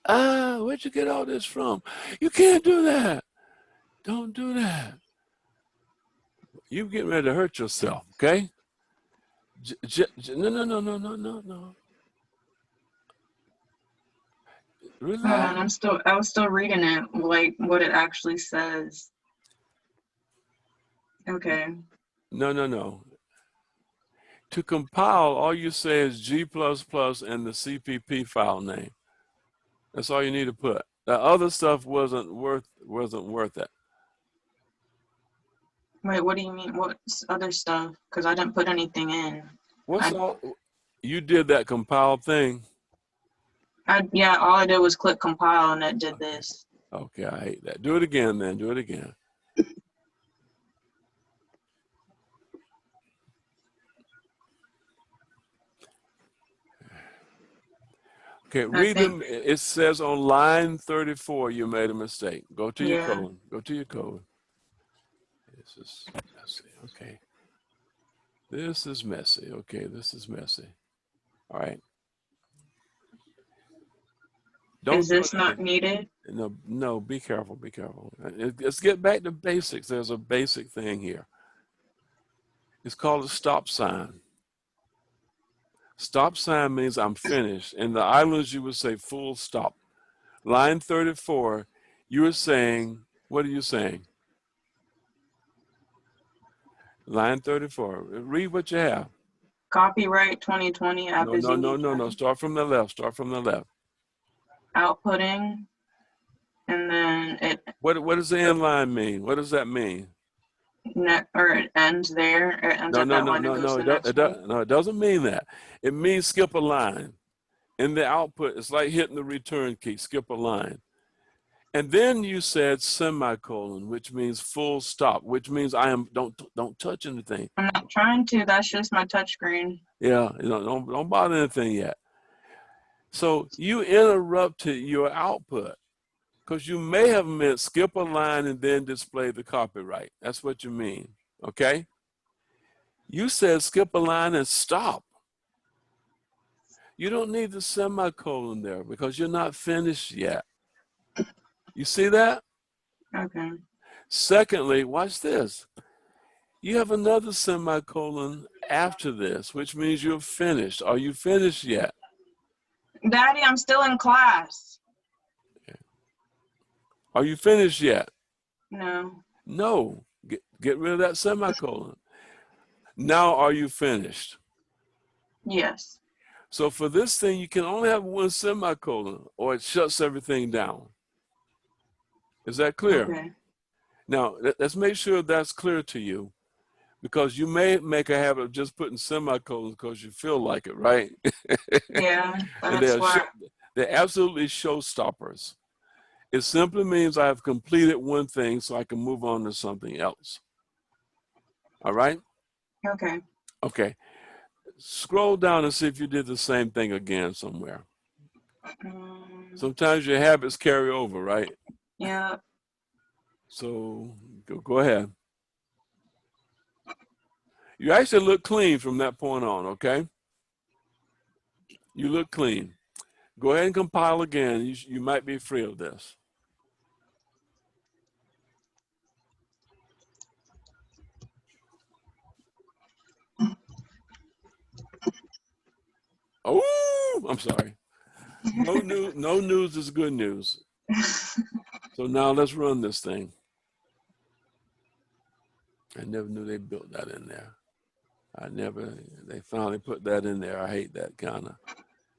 Where'd you get all this from? You can't do that. Don't do that. You're getting ready to hurt yourself, okay? No. Relax. Hold on, I was still reading it, like what it actually says. Okay. No. To compile, all you say is G++ and the CPP file name. That's all you need to put. The other stuff wasn't worth it. Wait, what do you mean? What other stuff? Because I didn't put anything in. You did that compile thing? Yeah, all I did was click compile and it did this. Okay, I hate that. Do it again then. Do it again. Okay, read them. It says on line 34 you made a mistake. Go to your code. Go to your code. Let's see. Okay. This is messy. Okay, this is messy. All right. Don't Is this do not anything. needed? No, be careful, be careful. Let's get back to basics. There's a basic thing here. It's called a stop sign. Stop sign means I'm finished. In the islands, you would say full stop. Line 34, you are saying, what are you saying? Line 34, read what you have. Copyright 2020 app is unique. No. Start from the left, start from the left. Outputting, and then it. What does the end line mean? What does that mean? Or it ends there. It ends at that line and goes to the next one. No, it doesn't mean that. It means skip a line. In the output, it's like hitting the return key, skip a line. And then you said semicolon, which means full stop, which means don't touch anything. I'm not trying to. That's just my touch screen. Yeah, don't bother anything yet. So you interrupted your output because you may have meant skip a line and then display the copyright. That's what you mean, okay? You said skip a line and stop. You don't need the semicolon there because you're not finished yet. You see that? Okay. Secondly, watch this. You have another semicolon after this, which means you're finished. Are you finished yet? Daddy, I'm still in class. Okay. Are you finished yet? No. No. Get rid of that semicolon. Now, are you finished? Yes. So for this thing, you can only have one semicolon or it shuts everything down. Is that clear? Okay. Now, let's make sure that's clear to you because you may make a habit of just putting semicolons because you feel like it, right? Yeah, And that's why. they're absolutely showstoppers. It simply means I have completed one thing so I can move on to something else. All right? Okay. Okay. Scroll down and see if you did the same thing again somewhere. Sometimes your habits carry over, right? Yeah. So go ahead. You actually look clean from that point on, okay? You look clean. Go ahead and compile again. You might be free of this. Oh, I'm sorry. No news is good news. So now let's run this thing. I never knew they built that in there. They finally put that in there. I hate that kind of.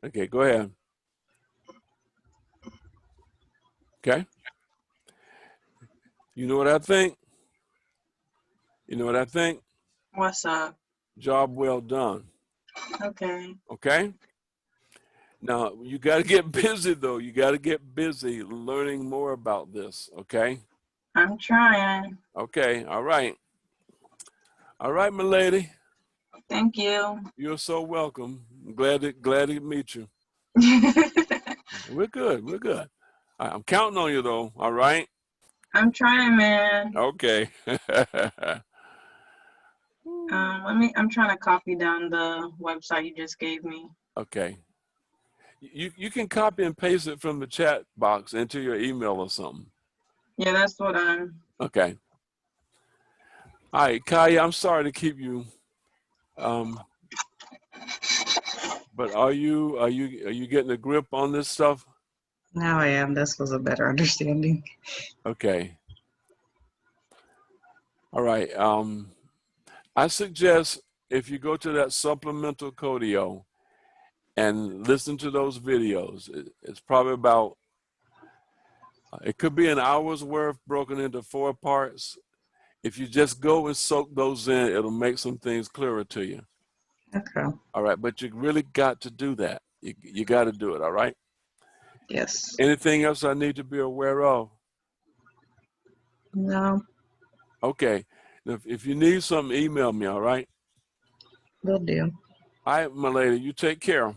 Okay, go ahead. Okay. You know what I think? You know what I think? What's up? Job well done. Okay. Okay? Now, you got to get busy, though. You got to get busy learning more about this, okay? I'm trying. Okay, all right. All right, my lady. Thank you. You're so welcome. I'm glad to meet you. We're good. We're good. I'm counting on you, though, all right? I'm trying, man. Okay. I'm trying to copy down the website you just gave me. Okay. You can copy and paste it from the chat box into your email or something. Yeah, that's what I'm. Okay. All right, Kaya, I'm sorry to keep you. But are you getting a grip on this stuff? Now I am. This was a better understanding. Okay. All right. I suggest if you go to that supplemental Codio and listen to those videos, it's probably about, it could be an hour's worth broken into 4 parts. If you just go and soak those in, it'll make some things clearer to you. Okay. All right, but you really got to do that. You got to do it, all right? Yes. Anything else I need to be aware of? No. Okay. If you need something, email me, all right? Will do. All right, my lady, you take care.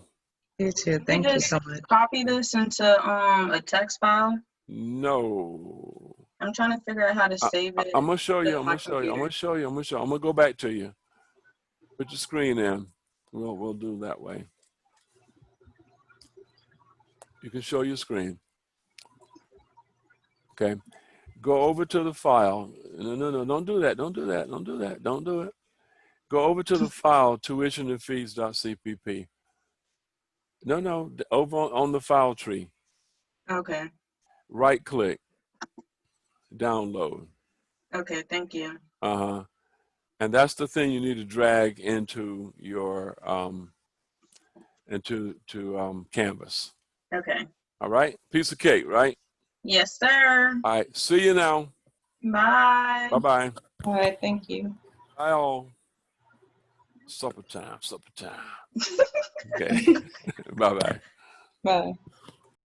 You too. Thank you so much. Copy this into a text file. No. I'm trying to figure out how to save it. I'm gonna show you. I'm gonna go back to you. Put your screen in. We'll do that way. You can show your screen. Okay. Go over to the file. No, don't do that. Don't do that. Don't do that. Don't do it. Go over to the file, tuitionandfees.cpp. No, over on the file tree. Okay. Right click, download. Okay, thank you. And that's the thing you need to drag into your Canvas. Okay. All right, piece of cake, right? Yes, sir. All right, see you now. Bye. Bye-bye. All right, thank you. Bye all. Supper time, supper time. Okay, bye-bye. Bye.